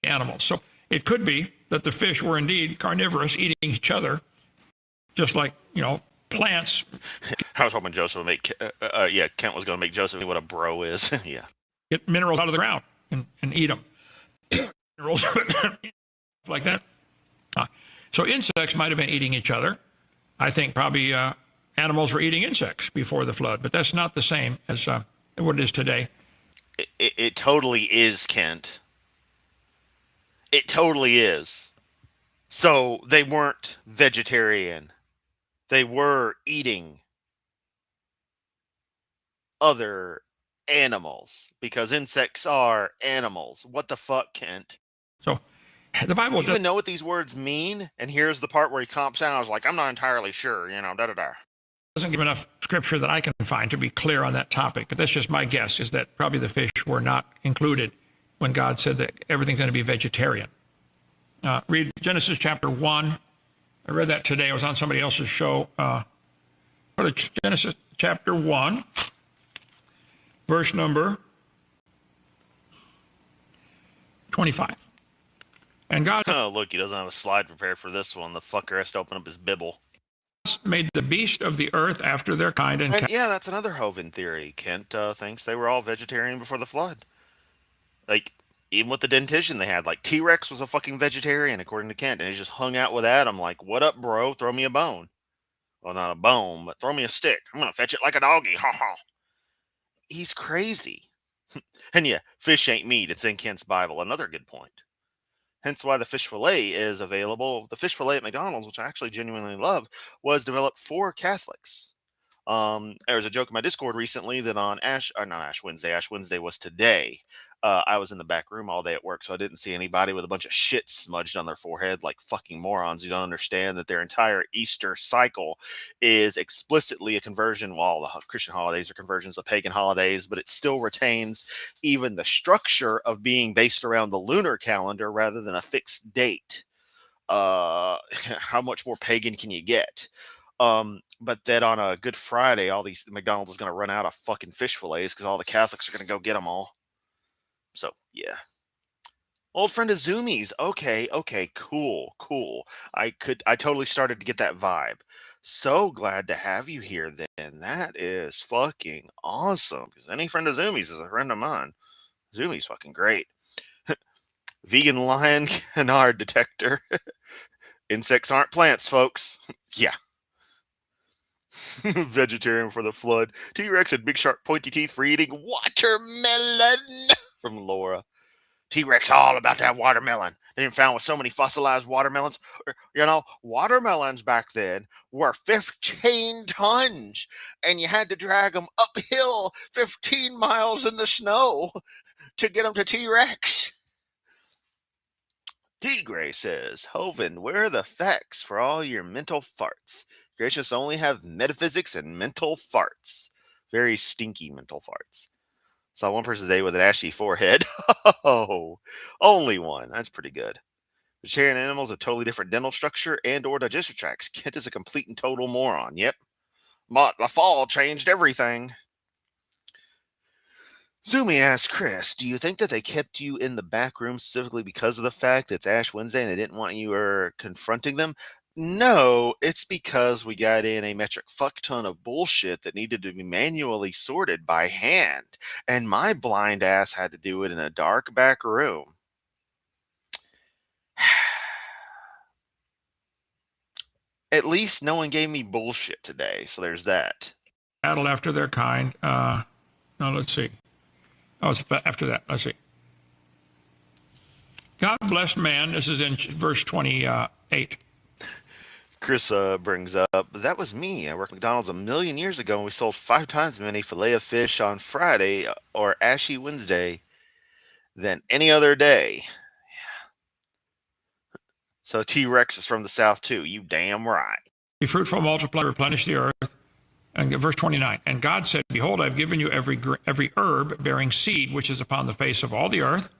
Animals. So it could be that the fish were indeed carnivorous, eating each other, just like, plants. I was hoping Joseph would make, Kent was going to make Joseph what a bro is. Yeah. Get minerals out of the ground and eat them. Minerals like that. So insects might have been eating each other. I think probably animals were eating insects before the flood, but that's not the same as what it is today. It totally is, Kent. It totally is. So they weren't vegetarian. They were eating other animals because insects are animals. What the fuck, Kent? So the Bible doesn't even know what these words mean. And here's the part where he comps out. I was like, I'm not entirely sure, doesn't give enough scripture that I can find to be clear on that topic. But that's just my guess, is that probably the fish were not included when God said that everything's going to be vegetarian. Read Genesis chapter 1. I read that today. I was on somebody else's show. Go to Genesis chapter 1, verse number 25. And God... Oh, look, he doesn't have a slide prepared for this one. The fucker has to open up his Bible. made the beast of the earth after their kind and And yeah, that's another Hovind theory. Kent thinks they were all vegetarian before the flood. Like, even with the dentition they had, like, T-Rex was a fucking vegetarian, according to Kent, and he just hung out with Adam like, what up, bro? Throw me a bone. Well, not a bone, but throw me a stick. I'm gonna fetch it like a doggy. Ha ha. He's crazy. And yeah, fish ain't meat. It's in Kent's Bible. Another good point. Hence why the fish fillet is available. The fish fillet at McDonald's, which I actually genuinely love, was developed for Catholics. There was a joke in my Discord recently that on not Ash Wednesday. Ash Wednesday was today. I was in the back room all day at work, so I didn't see anybody with a bunch of shit smudged on their forehead like fucking morons who don't understand that their entire Easter cycle is explicitly a conversion. Well, all the Christian holidays are conversions of pagan holidays, but it still retains even the structure of being based around the lunar calendar rather than a fixed date. How much more pagan can you get? But that on a Good Friday, all these McDonald's is going to run out of fucking fish fillets because all the Catholics are going to go get them all. So yeah, old friend of Zoomies. Okay, cool. I totally started to get that vibe. So glad to have you here. Then that is fucking awesome. Because any friend of Zoomies is a friend of mine. Zoomies fucking great. Vegan lion canard detector. Insects aren't plants, folks. Yeah. Vegetarian for the flood. T-Rex had big sharp pointy teeth for eating watermelon. From Laura. T-Rex all about that watermelon. They didn't found with so many fossilized watermelons. Watermelons back then were 15 tons, and you had to drag them uphill 15 miles in the snow to get them to T-Rex. T-Gray says, Hovind, where are the facts for all your mental farts? Gracious only have metaphysics and mental farts. Very stinky mental farts. Saw one person today with an ashy forehead. Oh, only one. That's pretty good. Vegetarian animals have totally different dental structure and or digestive tracts. Kent is a complete and total moron. Yep. But the fall changed everything. Zoomy asks Chris, do you think that they kept you in the back room specifically because of the fact that it's Ash Wednesday and they didn't want you confronting them? No, it's because we got in a metric fuck ton of bullshit that needed to be manually sorted by hand, and my blind ass had to do it in a dark back room. At least no one gave me bullshit today, so there's that. Cattle after their kind. Now let's see. Oh, it's after that. Let's see. God blessed man. This is in verse 28. Chris brings up, that was me. I worked at McDonald's a million years ago, and we sold 5 times as many filet of fish on Friday or Ashy Wednesday than any other day. Yeah. So T-Rex is from the South too. You damn right. Be fruitful, multiply, replenish the earth. And verse 29, and God said, behold, I've given you every herb bearing seed, which is upon the face of all the earth,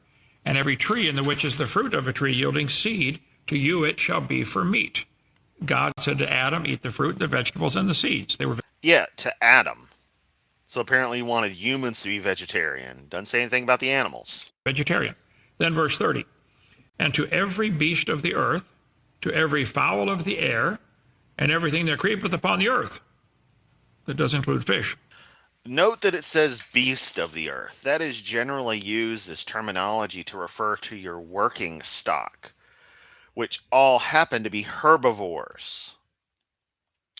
and every tree in the which is the fruit of a tree yielding seed, to you it shall be for meat. God said to Adam, eat the fruit, the vegetables, and the seeds. They were to Adam. So apparently he wanted humans to be vegetarian. Doesn't say anything about the animals. Vegetarian. Then verse 30, and to every beast of the earth, to every fowl of the air, and everything that creepeth upon the earth. That does include fish. Note that it says beast of the earth. That is generally used as terminology to refer to your working stock, which all happen to be herbivores.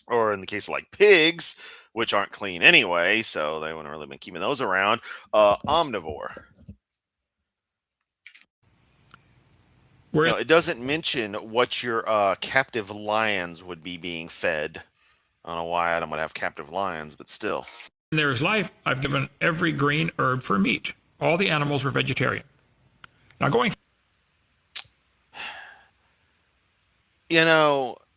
Or in the case of like pigs, which aren't clean anyway, so they wouldn't really been keeping those around, omnivore. It doesn't mention what your captive lions would be being fed. I don't know why Adam would have captive lions, but still. There is life. I've given every green herb for meat. All the animals were vegetarian. Now going.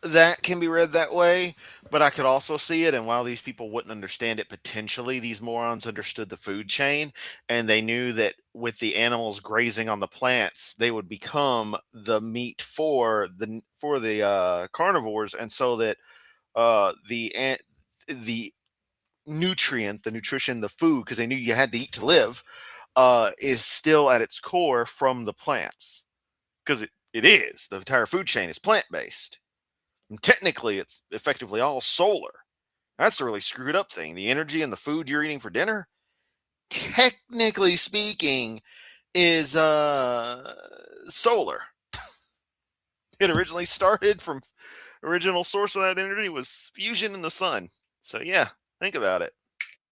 That can be read that way, but I could also see it. And while these people wouldn't understand it, potentially these morons understood the food chain, and they knew that with the animals grazing on the plants, they would become the meat for the carnivores, and so that the nutrient, the nutrition, the food, because they knew you had to eat to live, is still at its core from the plants, because it is. The entire food chain is plant based. And technically, it's effectively all solar. That's the really screwed up thing. The energy and the food you're eating for dinner, technically speaking, is solar. It originally started from original source of that energy was fusion in the sun. So yeah, think about it.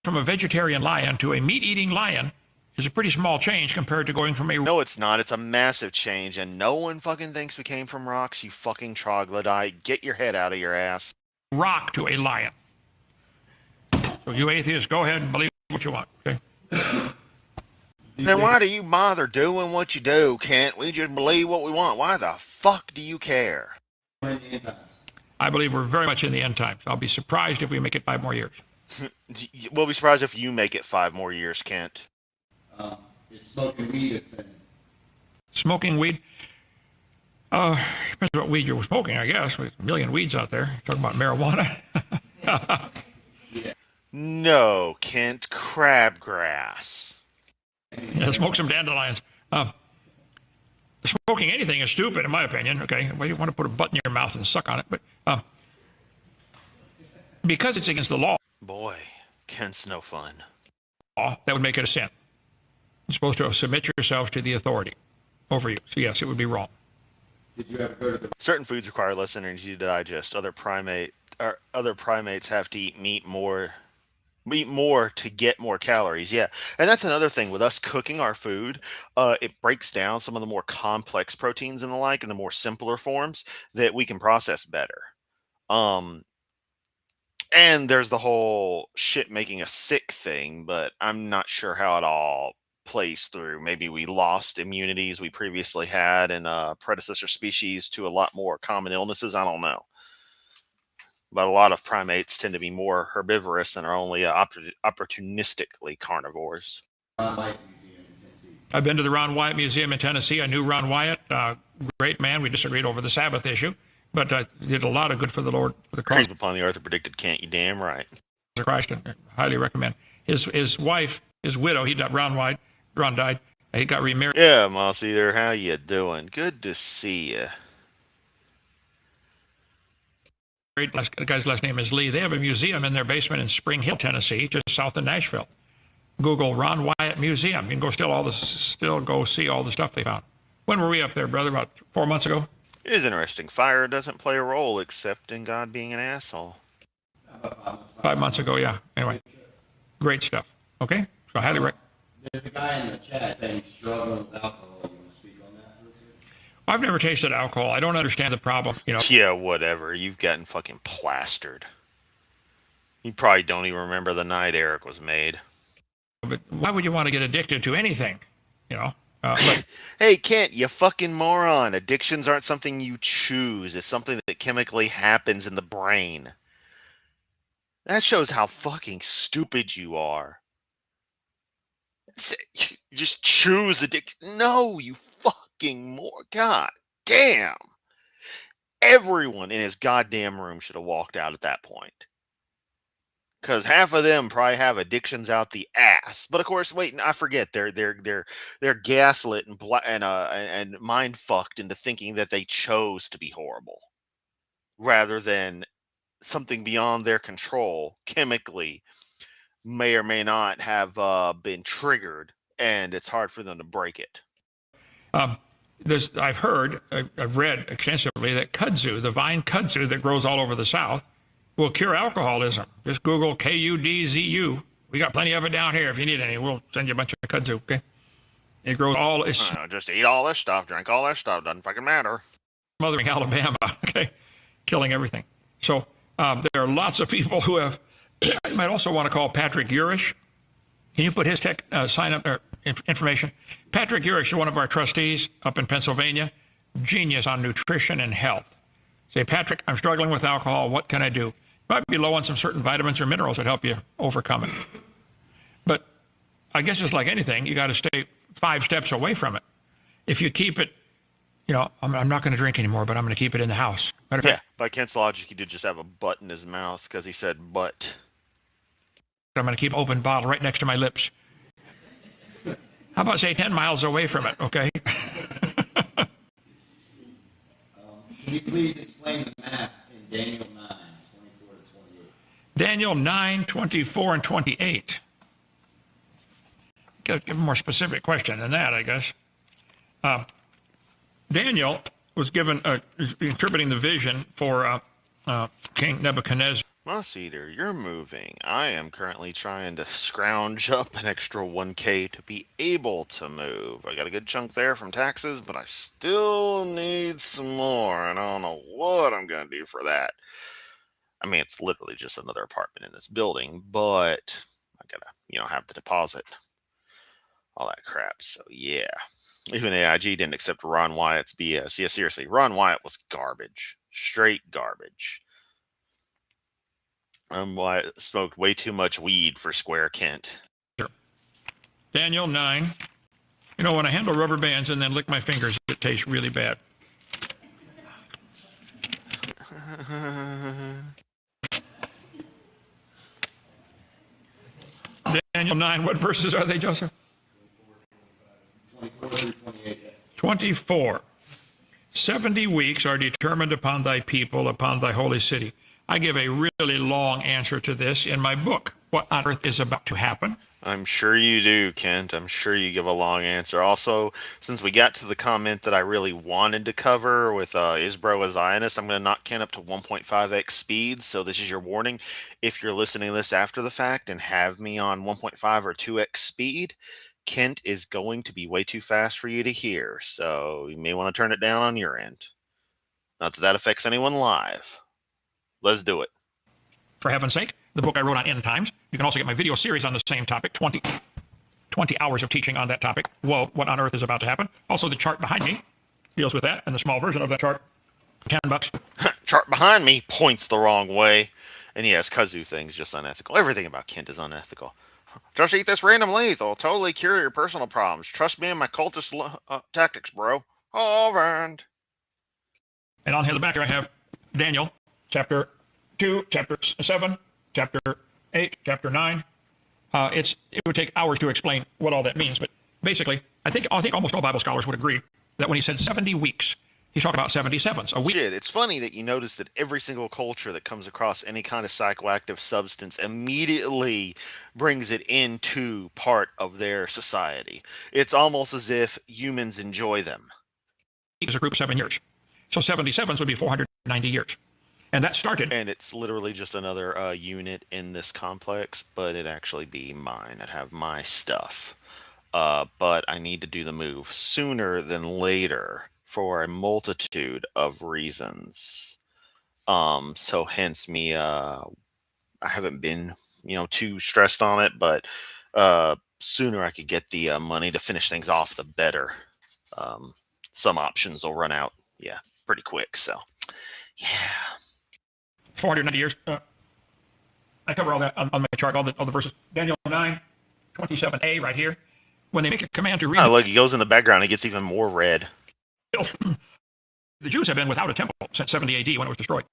From a vegetarian lion to a meat-eating lion is a pretty small change compared to going from a No, it's not. It's a massive change, and no one fucking thinks we came from rocks, you fucking troglodyte. Get your head out of your ass. rock to a lion. So you atheists, go ahead and believe what you want, okay? Then why do you bother doing what you do, Kent? We just believe what we want. Why the fuck do you care? I believe we're very much in the end times. I'll be surprised if we make it 5 more years. We'll be surprised if you make it 5 more years, Kent. Is smoking weed a sin? Smoking weed? Depends what weed you're smoking, I guess. There's a million weeds out there. You're talking about marijuana? No, Kent, crabgrass. Yeah, smoke some dandelions. Smoking anything is stupid, in my opinion, okay? Well, you want to put a butt in your mouth and suck on it, but because it's against the law, Boy, Kent's no fun. that would make it a sin. You're supposed to submit yourselves to the authority over you. So yes, it would be wrong. Did you ever go to the Certain foods require less energy to digest. Other primates have to eat meat more to get more calories. Yeah, and that's another thing with us cooking our food. It breaks down some of the more complex proteins and the like in the more simpler forms that we can process better. And there's the whole shit making us sick thing, but I'm not sure how it all plays through. Maybe we lost immunities we previously had in predecessor species to a lot more common illnesses. I don't know. But a lot of primates tend to be more herbivorous and are only opportunistically carnivores. White Museum in Tennessee? I've been to the Ron Wyatt Museum in Tennessee. I knew Ron Wyatt, great man. We disagreed over the Sabbath issue, but did a lot of good for the Lord, for the cause Creep upon the earth and predicted, can't you? Damn right. of Christ, and highly recommend. His wife, his widow, Ron died. He got remarried. Yeah, Mossy there. How you doing? Good to see you. The guy's last name is Lee. They have a museum in their basement in Spring Hill, Tennessee, just south of Nashville. Google Ron Wyatt Museum. You can go still go see all the stuff they found. When were we up there, brother? About 4 months ago? It is interesting. Fire doesn't play a role except in God being an asshole. 5 months ago, yeah. Anyway, great stuff. Okay? So I highly recommend. There's a guy in the chat saying he's struggling with alcohol. You want to speak on that for a second? I've never tasted alcohol. I don't understand the problem. Yeah, whatever. You've gotten fucking plastered. You probably don't even remember the night Eric was made. But why would you want to get addicted to anything? But Hey, Kent, you fucking moron. Addictions aren't something you choose. It's something that chemically happens in the brain. That shows how fucking stupid you are. You just choose addiction. No, you fucking God damn. Everyone in his goddamn room should have walked out at that point. Because half of them probably have addictions out the ass. But of course, wait, I forget. They're gaslit and mind fucked into thinking that they chose to be horrible, rather than something beyond their control chemically may or may not have been triggered, and it's hard for them to break it. I've read extensively that kudzu, the vine kudzu that grows all over the South, will cure alcoholism. Just Google Kudzu. We got plenty of it down here. If you need any, we'll send you a bunch of kudzu, okay? It grows all, it's Just eat all this stuff, drink all this stuff, doesn't fucking matter. smothering Alabama, okay? Killing everything. So there are lots of people who have, you might also want to call Patrick Urish. Can you put his sign up or information? Patrick Urish is one of our trustees up in Pennsylvania. Genius on nutrition and health. Say, Patrick, I'm struggling with alcohol. What can I do? Might be low on some certain vitamins or minerals that help you overcome it. But I guess it's like anything. You got to stay 5 steps away from it. If you keep it, I'm not going to drink anymore, but I'm going to keep it in the house. Yeah, by Kent's logic, he did just have a butt in his mouth because he said butt. I'm going to keep an open bottle right next to my lips. How about say 10 miles away from it, okay? Can you please explain the math in Daniel 9, 24 to 28. Daniel 9, 24 and 28. Give a more specific question than that, I guess. Daniel was given, interpreting the vision for King Nebuchadnezzar. Moss Eater, you're moving. I am currently trying to scrounge up an extra 1K to be able to move. I got a good chunk there from taxes, but I still need some more, and I don't know what I'm going to do for that. I mean, it's literally just another apartment in this building, but I gotta, have the deposit. All that crap. So, yeah. Even AIG didn't accept Ron Wyatt's BS. Yeah, seriously, Ron Wyatt was garbage. Straight garbage. Wyatt smoked way too much weed for Square Kent. Daniel 9. You know, when I handle rubber bands and then lick my fingers, it tastes really bad. Daniel 9, what verses are they, Joseph? 24 through 28. 24. 70 weeks are determined upon thy people, upon thy holy city. I give a really long answer to this in my book, What on Earth is About to Happen? I'm sure you do, Kent. I'm sure you give a long answer. Also, since we got to the comment that I really wanted to cover with Isbro a Zionist, I'm going to knock Kent up to 1.5x speed. So this is your warning. If you're listening to this after the fact and have me on 1.5 or 2x speed, Kent is going to be way too fast for you to hear. So you may want to turn it down on your end. Not that that affects anyone live. Let's do it. For heaven's sake, the book I wrote on end times. You can also get my video series on the same topic, 20 hours of teaching on that topic. Well, what on earth is about to happen? Also, the chart behind me deals with that, and the small version of that chart, $10. Chart behind me points the wrong way. And yes, kazoo thing's just unethical. Everything about Kent is unethical. Just eat this random leaf. It'll totally cure your personal problems. Trust me and my cultist tactics, bro. Overend. And on here, the back here, I have Daniel, chapter 2, chapter 7, chapter 8, chapter 9. It would take hours to explain what all that means, but basically, I think almost all Bible scholars would agree that when he said 70 weeks, he's talking about 77s a week. Shit, it's funny that you notice that every single culture that comes across any kind of psychoactive substance immediately brings it into part of their society. It's almost as if humans enjoy them. As a group, 7 years. So 77s would be 490 years. And that started. And it's literally just another unit in this complex, but it'd actually be mine. I'd have my stuff. But I need to do the move sooner than later for a multitude of reasons. So hence me, I haven't been, too stressed on it, but sooner I could get the money to finish things off, the better. Some options will run out, pretty quick. So, yeah. 490 years. I cover all that on my chart, all the verses. Daniel 9, 27a right here. When they make a command to read. Oh, look, he goes in the background. It gets even more red. The Jews have been without a temple since 70 AD when it was destroyed.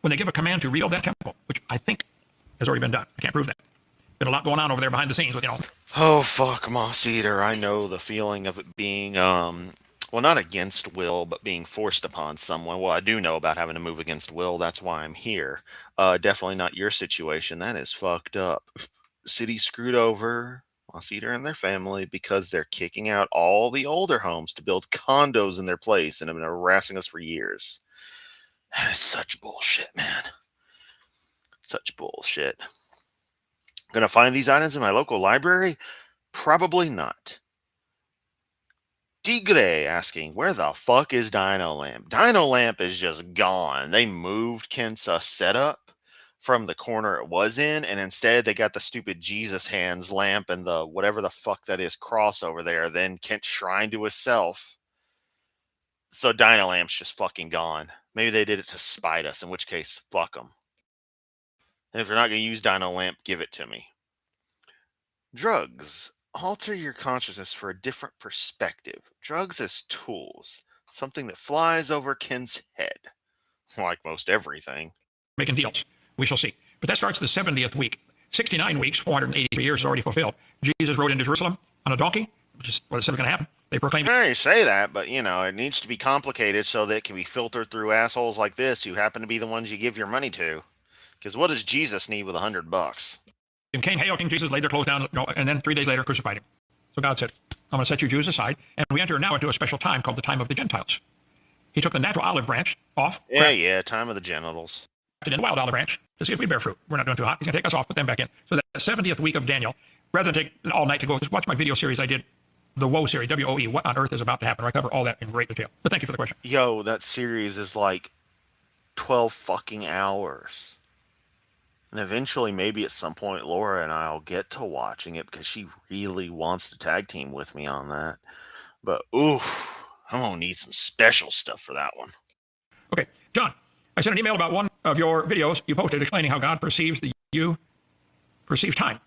When they give a command to rebuild that temple, which I think has already been done. I can't prove that. Been a lot going on over there behind the scenes with, Oh, fuck, Moss Eater. I know the feeling of it being, well, not against will, but being forced upon someone. Well, I do know about having to move against will. That's why I'm here. Definitely not your situation. That is fucked up. The city's screwed over Moss Eater and their family because they're kicking out all the older homes to build condos in their place and have been harassing us for years. That is such bullshit, man. Such bullshit. Gonna find these items in my local library? Probably not. Tigre asking, where the fuck is Dino Lamp? Dino Lamp is just gone. They moved Kent's setup from the corner it was in, and instead they got the stupid Jesus hands lamp and the whatever the fuck that is cross over there. Then Kent shrine to himself. So Dino Lamp's just fucking gone. Maybe they did it to spite us, in which case, fuck them. And if you're not going to use Dino Lamp, give it to me. Drugs. Alter your consciousness for a different perspective. Drugs as tools. Something that flies over Ken's head. Like most everything. Making deals. We shall see. But that starts the 70th week. 69 weeks, 483 years is already fulfilled. Jesus rode into Jerusalem on a donkey, which is what it said was going to happen. They proclaim Yeah, you say that, but it needs to be complicated so that it can be filtered through assholes like this who happen to be the ones you give your money to. Because what does Jesus need with $100? and came, hail King Jesus, laid their clothes down, and then 3 days later crucified him. So God said, I'm going to set you Jews aside, and we enter now into a special time called the time of the Gentiles. He took the natural olive branch off. Yeah, time of the genitals. In the wild olive branch to see if we bear fruit. We're not doing too hot. He's going to take us off, put them back in. So the 70th week of Daniel, rather than take all night to go, just watch my video series I did, the Woe series, W-O-E, What on Earth is About to Happen, where I cover all that in great detail. But thank you for the question. Yo, that series is like 12 fucking hours. And eventually, maybe at some point, Laura and I'll get to watching it because she really wants to tag team with me on that. But, oof, I'm going to need some special stuff for that one. Okay, John, I sent an email about one of your videos you posted explaining how God perceives time.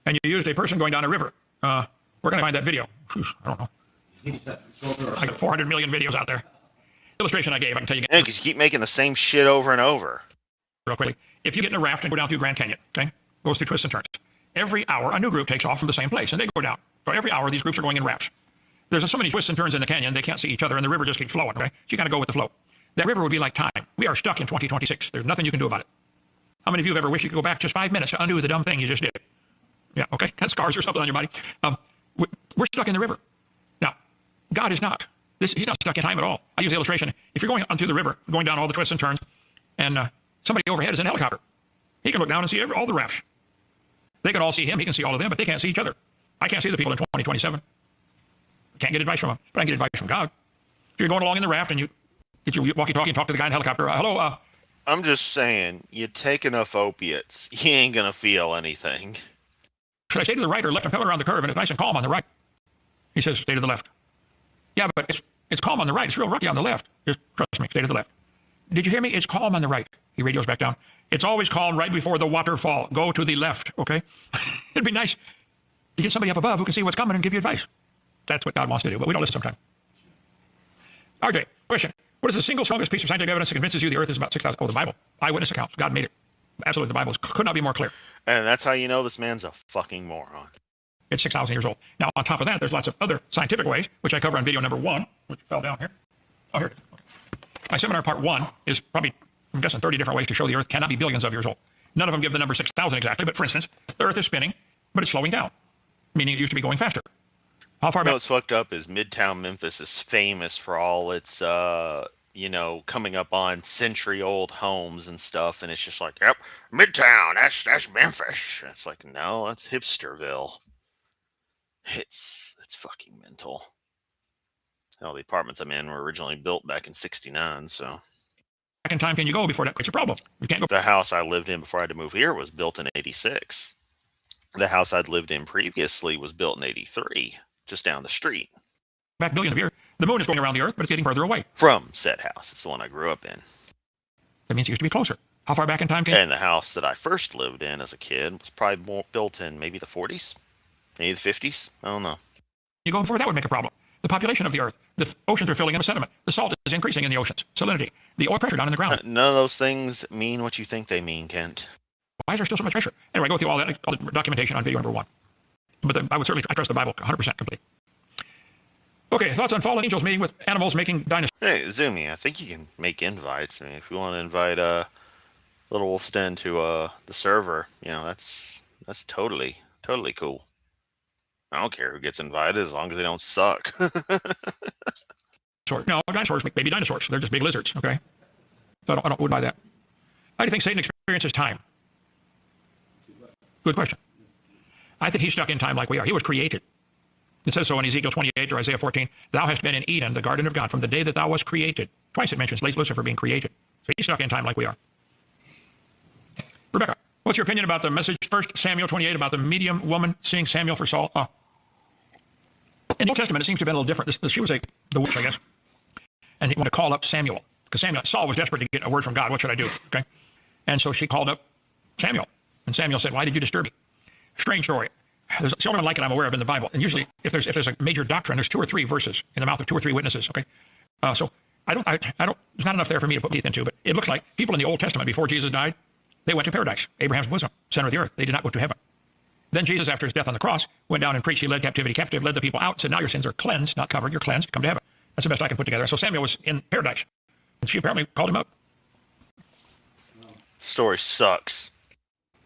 And you used a person going down a river. We're going to find that video. I don't know. I got 400 million videos out there. Illustration I gave, I can tell you again. Yeah, because you keep making the same shit over and over. Real quickly. If you get in a raft and go down through Grand Canyon, okay, goes through twists and turns. Every hour, a new group takes off from the same place, and they go down. So every hour, these groups are going in rafts. There's so many twists and turns in the canyon, they can't see each other, and the river just keeps flowing, okay? So you got to go with the flow. That river would be like time. We are stuck in 2026. There's nothing you can do about it. How many of you have ever wished you could go back just 5 minutes to undo the dumb thing you just did? Yeah, okay? Got scars or something on your body. We're stuck in the river. Now, God is not. He's not stuck in time at all. I use the illustration. If you're going on through the river, going down all the twists and turns, and somebody overhead is in a helicopter, he can look down and see all the rafts. They can all see him. He can see all of them, but they can't see each other. I can't see the people in 2027. I can't get advice from them, but I can get advice from God. If you're going along in the raft and you get your walkie-talkie and talk to the guy in the helicopter, hello, I'm just saying, you take enough opiates, you ain't gonna feel anything. should I stay to the right or left and pedal around the curve, and it's nice and calm on the right? He says, stay to the left. Yeah, but it's calm on the right. It's real rocky on the left. Just trust me, stay to the left. Did you hear me? It's calm on the right. He radios back down. It's always calm right before the waterfall. Go to the left, okay? It'd be nice to get somebody up above who can see what's coming and give you advice. That's what God wants to do, but we don't listen sometimes. RJ, question. What is the single strongest piece of scientific evidence that convinces you the earth is about 6,000? Oh, the Bible. Eyewitness accounts. God made it. Absolutely, the Bible could not be more clear. And that's how you know this man's a fucking moron. It's 6,000 years old. Now, on top of that, there's lots of other scientific ways, which I cover on video number 1, which fell down here. Oh, here it is. Okay. My seminar part 1 is probably, I'm guessing, 30 different ways to show the earth cannot be billions of years old. None of them give the number 6,000 exactly, but for instance, the earth is spinning, but it's slowing down, meaning it used to be going faster. How far back? What's fucked up is Midtown Memphis is famous for all its, coming up on century-old homes and stuff, and it's just like, yep, Midtown, that's Memphis. It's like, no, that's Hipsterville. It's fucking mental. Hell, the apartments I'm in were originally built back in '69, so. Back in time can you go before that creates a problem? You can't go. The house I lived in before I had to move here was built in '86. The house I'd lived in previously was built in '83, just down the street. Back billions of years. The moon is going around the earth, but it's getting further away. From said house. It's the one I grew up in. That means it used to be closer. How far back in time can you? And the house that I first lived in as a kid was probably built in maybe the 40s, maybe the 50s. I don't know. You go before that would make a problem. The population of the earth, the oceans are filling in with sediment. The salt is increasing in the oceans. Salinity, the oil pressure down in the ground. None of those things mean what you think they mean, Kent. Why is there still so much pressure? Anyway, I go through all the documentation on video number 1. But I trust the Bible 100% complete. Okay, thoughts on fallen angels meeting with animals making dinosaurs. Hey, Zumi, I think you can make invites. I mean, if you want to invite Little Wolf's Den to the server, that's totally cool. I don't care who gets invited as long as they don't suck. No, dinosaurs make baby dinosaurs. They're just big lizards, okay? So I wouldn't buy that. How do you think Satan experiences time? Good question. I think he's stuck in time like we are. He was created. It says so in Ezekiel 28 or Isaiah 14. Thou hast been in Eden, the garden of God, from the day that thou wast created. Twice it mentions Lucifer being created. So he's stuck in time like we are. Rebecca, what's your opinion about the message, 1 Samuel 28, about the medium woman seeing Samuel for Saul? In the Old Testament, it seems to have been a little different. She was the witch, I guess. And he wanted to call up Samuel. Because Saul was desperate to get a word from God. What should I do? Okay. And so she called up Samuel. And Samuel said, why did you disturb me? Strange story. There's the only one like it I'm aware of in the Bible. And usually, if there's a major doctrine, there's 2 or 3 verses in the mouth of 2 or 3 witnesses. Okay. So I don't. There's not enough there for me to put teeth into. But it looks like people in the Old Testament before Jesus died, they went to paradise, Abraham's bosom, center of the earth. They did not go to heaven. Then Jesus, after his death on the cross, went down and preached. He led captivity captive, led the people out, said, now your sins are cleansed, not covered, you're cleansed, come to heaven. That's the best I can put together. So Samuel was in paradise, and she apparently called him up. Story sucks.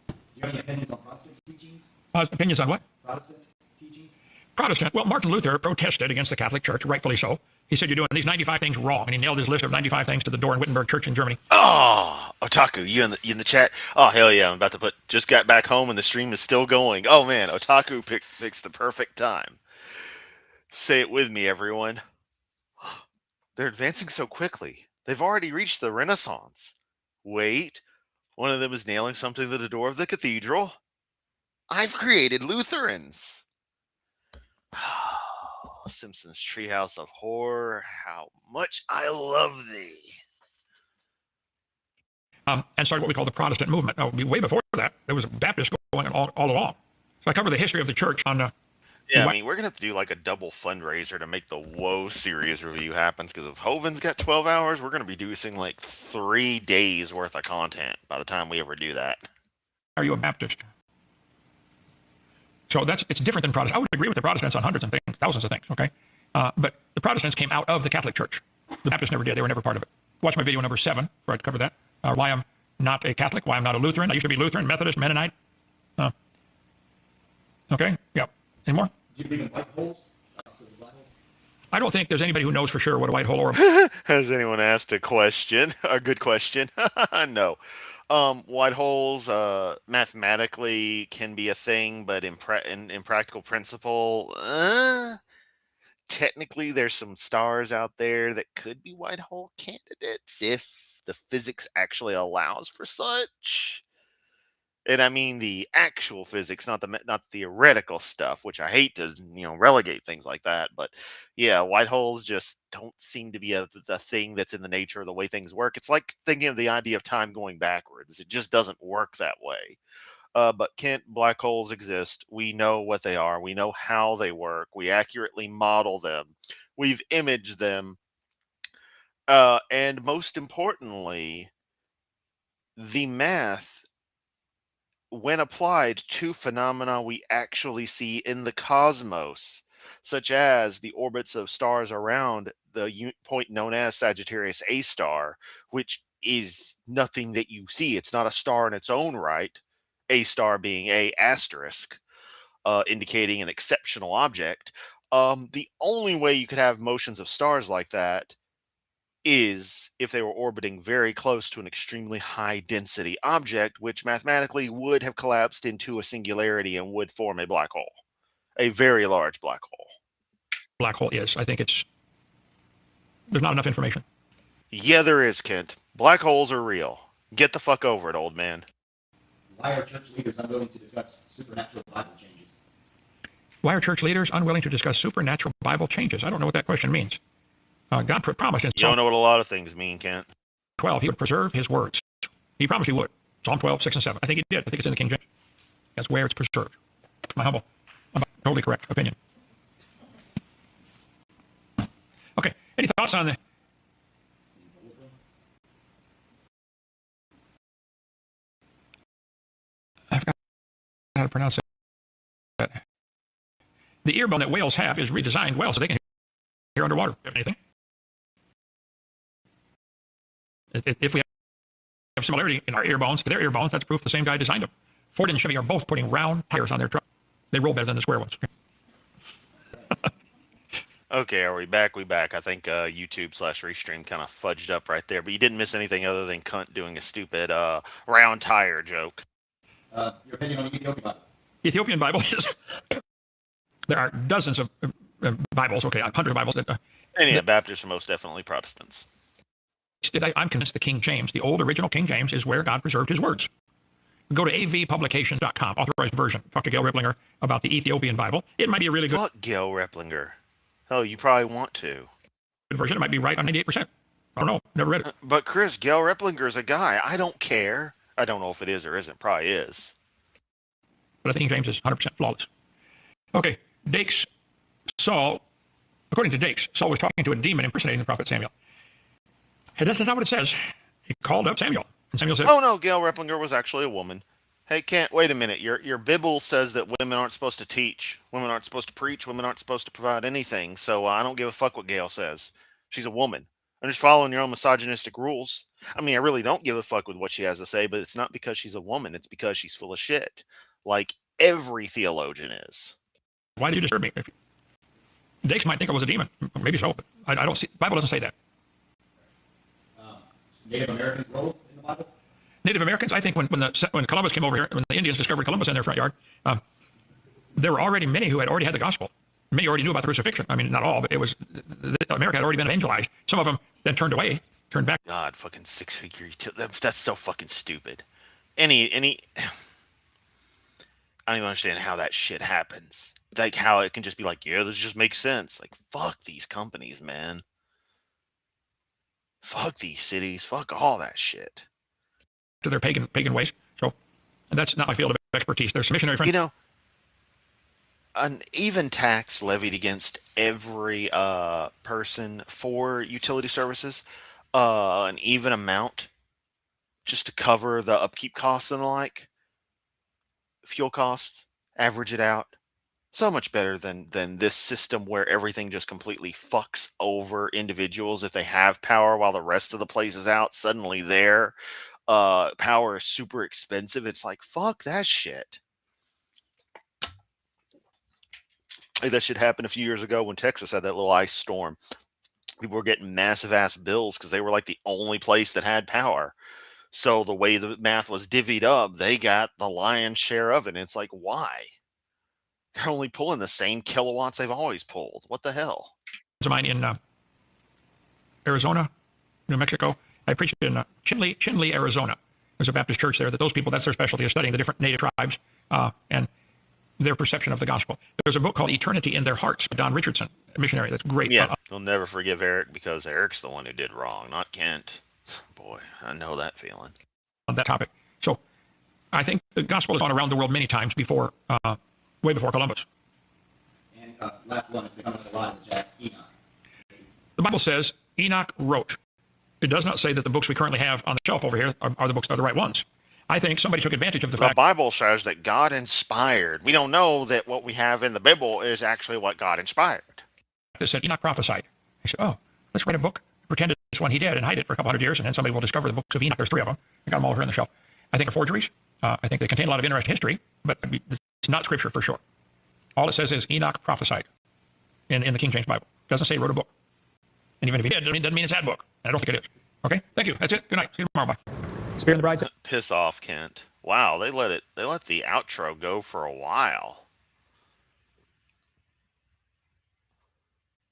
Do you have any opinions on Protestant teachings? Opinions on what? Protestant teachings? Protestant. Well, Martin Luther protested against the Catholic Church, rightfully so. He said, you're doing these 95 things wrong. And he nailed his list of 95 things to the door in Wittenberg Church in Germany. Oh, Otaku, you in the chat? Oh, hell yeah, I'm about to just got back home and the stream is still going. Oh man, Otaku picks the perfect time. Say it with me, everyone. They're advancing so quickly. They've already reached the Renaissance. Wait, one of them is nailing something to the door of the cathedral. I've created Lutherans. Simpsons Treehouse of Horror, how much I love thee. And started what we call the Protestant movement. Now, way before that, there was a Baptist going on all along. So I cover the history of the church on... yeah, I mean, we're going to have to do like a double fundraiser to make the Woe series review happen, because if Hoven's got 12 hours, we're going to be doing like 3 days worth of content by the time we ever do that. Are you a Baptist? So it's different than Protestants. I would agree with the Protestants on hundreds and things, thousands of things, okay? But the Protestants came out of the Catholic Church. The Baptists never did. They were never part of it. Watch my video number 7, where I cover that. Why I'm not a Catholic, why I'm not a Lutheran. I used to be Lutheran, Methodist, Mennonite. Okay, yeah. Any more? Do you believe in white holes? I don't think there's anybody who knows for sure what a white hole or Has anyone asked a question? A good question? No. White holes mathematically can be a thing, but in practical principle, technically there's some stars out there that could be white hole candidates if the physics actually allows for such. And I mean the actual physics, not the theoretical stuff, which I hate to relegate things like that. But yeah, white holes just don't seem to be the thing that's in the nature of the way things work. It's like thinking of the idea of time going backwards. It just doesn't work that way. But Kent, black holes exist. We know what they are. We know how they work. We accurately model them. We've imaged them. And most importantly, the math, when applied to phenomena we actually see in the cosmos, such as the orbits of stars around the point known as Sagittarius A star, which is nothing that you see. It's not a star in its own right, A star being A asterisk, indicating an exceptional object. The only way you could have motions of stars like that is if they were orbiting very close to an extremely high density object, which mathematically would have collapsed into a singularity and would form a black hole, a very large black hole. Black hole is. I think there's not enough information. Yeah, there is, Kent. Black holes are real. Get the fuck over it, old man. Why are church leaders unwilling to discuss supernatural Bible changes? Why are church leaders unwilling to discuss supernatural Bible changes? I don't know what that question means. God promised in You don't know what a lot of things mean, Kent. 12, he would preserve his words. He promised he would. Psalm 12, 6 and 7. I think he did. I think it's in the King James. That's where it's preserved. My humble, totally correct opinion. Okay, any thoughts on the... I forgot how to pronounce it. The ear bone that whales have is redesigned well so they can hear underwater. Anything? If we have similarity in our ear bones to their ear bones, that's proof the same guy designed them. Ford and Chevy are both putting round tires on their truck. They roll better than the square ones. Okay, are we back? We back. I think YouTube/Restream kind of fudged up right there, but you didn't miss anything other than Cunt doing a stupid round tire joke. Your opinion on the Ethiopian Bible? Ethiopian Bible is... There are dozens of Bibles, okay, hundreds of Bibles. Baptists are most definitely Protestants. I'm convinced the King James, the old original King James, is where God preserved his words. Go to avpublications.com, authorized version. Talk to Gail Ripplinger about the Ethiopian Bible. It might be a really good... Fuck Gail Ripplinger. Oh, you probably want to. Version. It might be right on 98%. I don't know. Never read it. But Chris, Gail Ripplinger's a guy. I don't care. I don't know if it is or isn't. Probably is. But I think King James is 100% flawless. Okay, according to Dakes, Saul was talking to a demon impersonating the prophet Samuel. And that's not what it says. He called up Samuel. And Samuel said... Oh, no, Gail Ripplinger was actually a woman. Hey, Kent, wait a minute. Your Bible says that women aren't supposed to teach, women aren't supposed to preach, women aren't supposed to provide anything. So I don't give a fuck what Gail says. She's a woman. I'm just following your own misogynistic rules. I mean, I really don't give a fuck with what she has to say, but it's not because she's a woman. It's because she's full of shit, like every theologian is. Why do you disturb me? If Dakes might think I was a demon. Maybe so, but I don't see. The Bible doesn't say that. Native Americans' role in the Bible? Native Americans, I think when Columbus came over here, when the Indians discovered Columbus in their front yard, there were already many who had already had the gospel. Many already knew about the crucifixion. I mean, not all, but it was America had already been evangelized. Some of them then turned away, turned back. God, fucking six-figure. That's so fucking stupid. Any, I don't even understand how that shit happens. Like how it can just be like, yeah, this just makes sense. Like, fuck these companies, man. Fuck these cities. Fuck all that shit. To their pagan ways. So that's not my field of expertise. There's some missionary friends. You know, an even tax levied against every person for utility services, an even amount just to cover the upkeep costs and the like, fuel costs, average it out. So much better than this system where everything just completely fucks over individuals if they have power while the rest of the place is out. Suddenly their power is super expensive. It's like, fuck that shit. Hey, that shit happened a few years ago when Texas had that little ice storm. People were getting massive ass bills because they were like the only place that had power. So the way the math was divvied up, they got the lion's share of it. And it's like, why? They're only pulling the same kilowatts they've always pulled. What the hell? Of mine in Arizona, New Mexico. I preached in Chinle, Arizona. There's a Baptist church there that those people, that's their specialty, is studying the different native tribes and their perception of the gospel. There's a book called Eternity in Their Hearts by Don Richardson, a missionary. That's great. Yeah, they'll never forgive Eric because Eric's the one who did wrong, not Kent. Boy, I know that feeling. On that topic. So I think the gospel has gone around the world many times before, way before Columbus. And last one is becoming a lot of Jack Enoch. The Bible says Enoch wrote. It does not say that the books we currently have on the shelf over here are the right ones. I think somebody took advantage of the fact. The Bible says that God inspired. We don't know that what we have in the Bible is actually what God inspired. That said Enoch prophesied. I said, oh, let's write a book, pretend it's one he did, and hide it for a couple hundred years, and then somebody will discover the books of Enoch. There's 3 of them. I got them all over on the shelf. I think they're forgeries. I think they contain a lot of interesting history, but it's not scripture for sure. All it says is Enoch prophesied in the King James Bible. It doesn't say he wrote a book. And even if he did, it doesn't mean it's that book. And I don't think it is. Okay? Thank you. That's it. Good night. See you tomorrow. Bye. Sparing the bride. Piss off, Kent. Wow, they let the outro go for a while.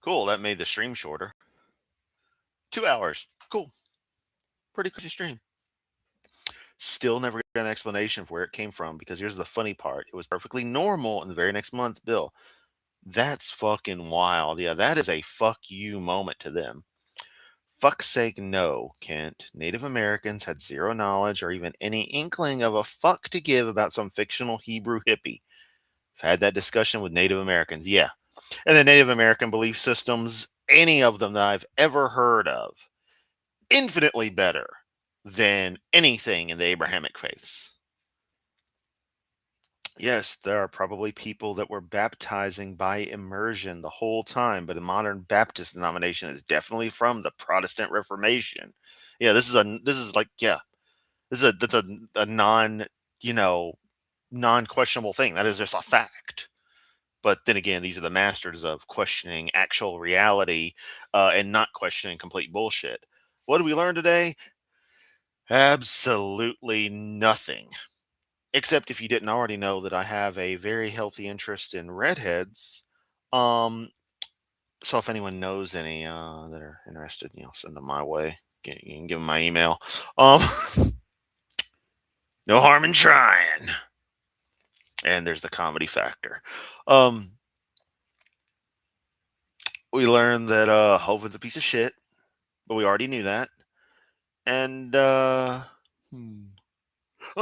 Cool, that made the stream shorter. 2 hours. Cool. Pretty crazy stream. Still never got an explanation for where it came from, because here's the funny part. It was perfectly normal in the very next month, Bill. That's fucking wild. Yeah, that is a fuck you moment to them. Fuck's sake, no, Kent. Native Americans had zero knowledge or even any inkling of a fuck to give about some fictional Hebrew hippie. I've had that discussion with Native Americans, yeah. And the Native American belief systems, any of them that I've ever heard of, infinitely better than anything in the Abrahamic faiths. Yes, there are probably people that were baptizing by immersion the whole time, but a modern Baptist denomination is definitely from the Protestant Reformation. Yeah, this is that's a non, non-questionable thing. That is just a fact. But then again, these are the masters of questioning actual reality and not questioning complete bullshit. What did we learn today? Absolutely nothing. Except if you didn't already know that I have a very healthy interest in redheads. So if anyone knows any that are interested, send them my way. You can give them my email. No harm in trying. And there's the comedy factor. We learned that Hoven's a piece of shit, but we already knew that. And oh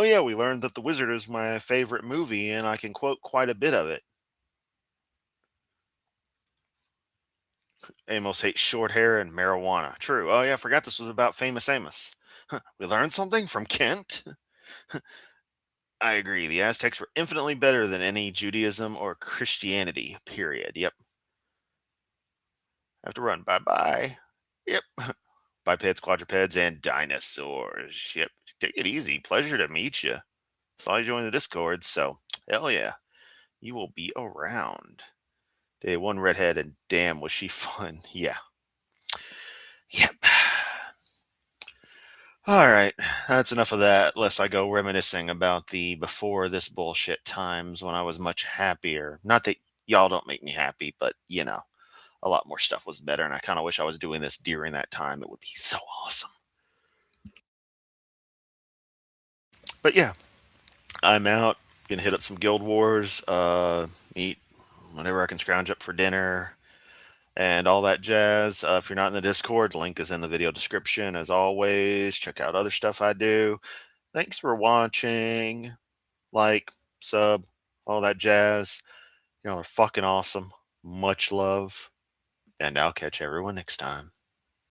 yeah, we learned that The Wizard is my favorite movie, and I can quote quite a bit of it. Amos hates short hair and marijuana. True. Oh yeah, I forgot this was about famous Amos. We learned something from Kent. I agree. The Aztecs were infinitely better than any Judaism or Christianity, period. Yep. Have to run. Bye bye. Yep. Bipeds, quadrupeds, and dinosaurs. Yep. Take it easy. Pleasure to meet you. Saw you join the Discord, so hell yeah. You will be around. Day one redhead, and damn, was she fun. Yeah. Yep. All right. That's enough of that, lest I go reminiscing about the before this bullshit times when I was much happier. Not that y'all don't make me happy, but a lot more stuff was better, and I kind of wish I was doing this during that time. It would be so awesome. But yeah, I'm out. Gonna hit up some Guild Wars, eat whatever I can scrounge up for dinner, and all that jazz. If you're not in the Discord, link is in the video description. As always, check out other stuff I do. Thanks for watching. Like, sub, all that jazz. Y'all are fucking awesome. Much love. And I'll catch everyone next time.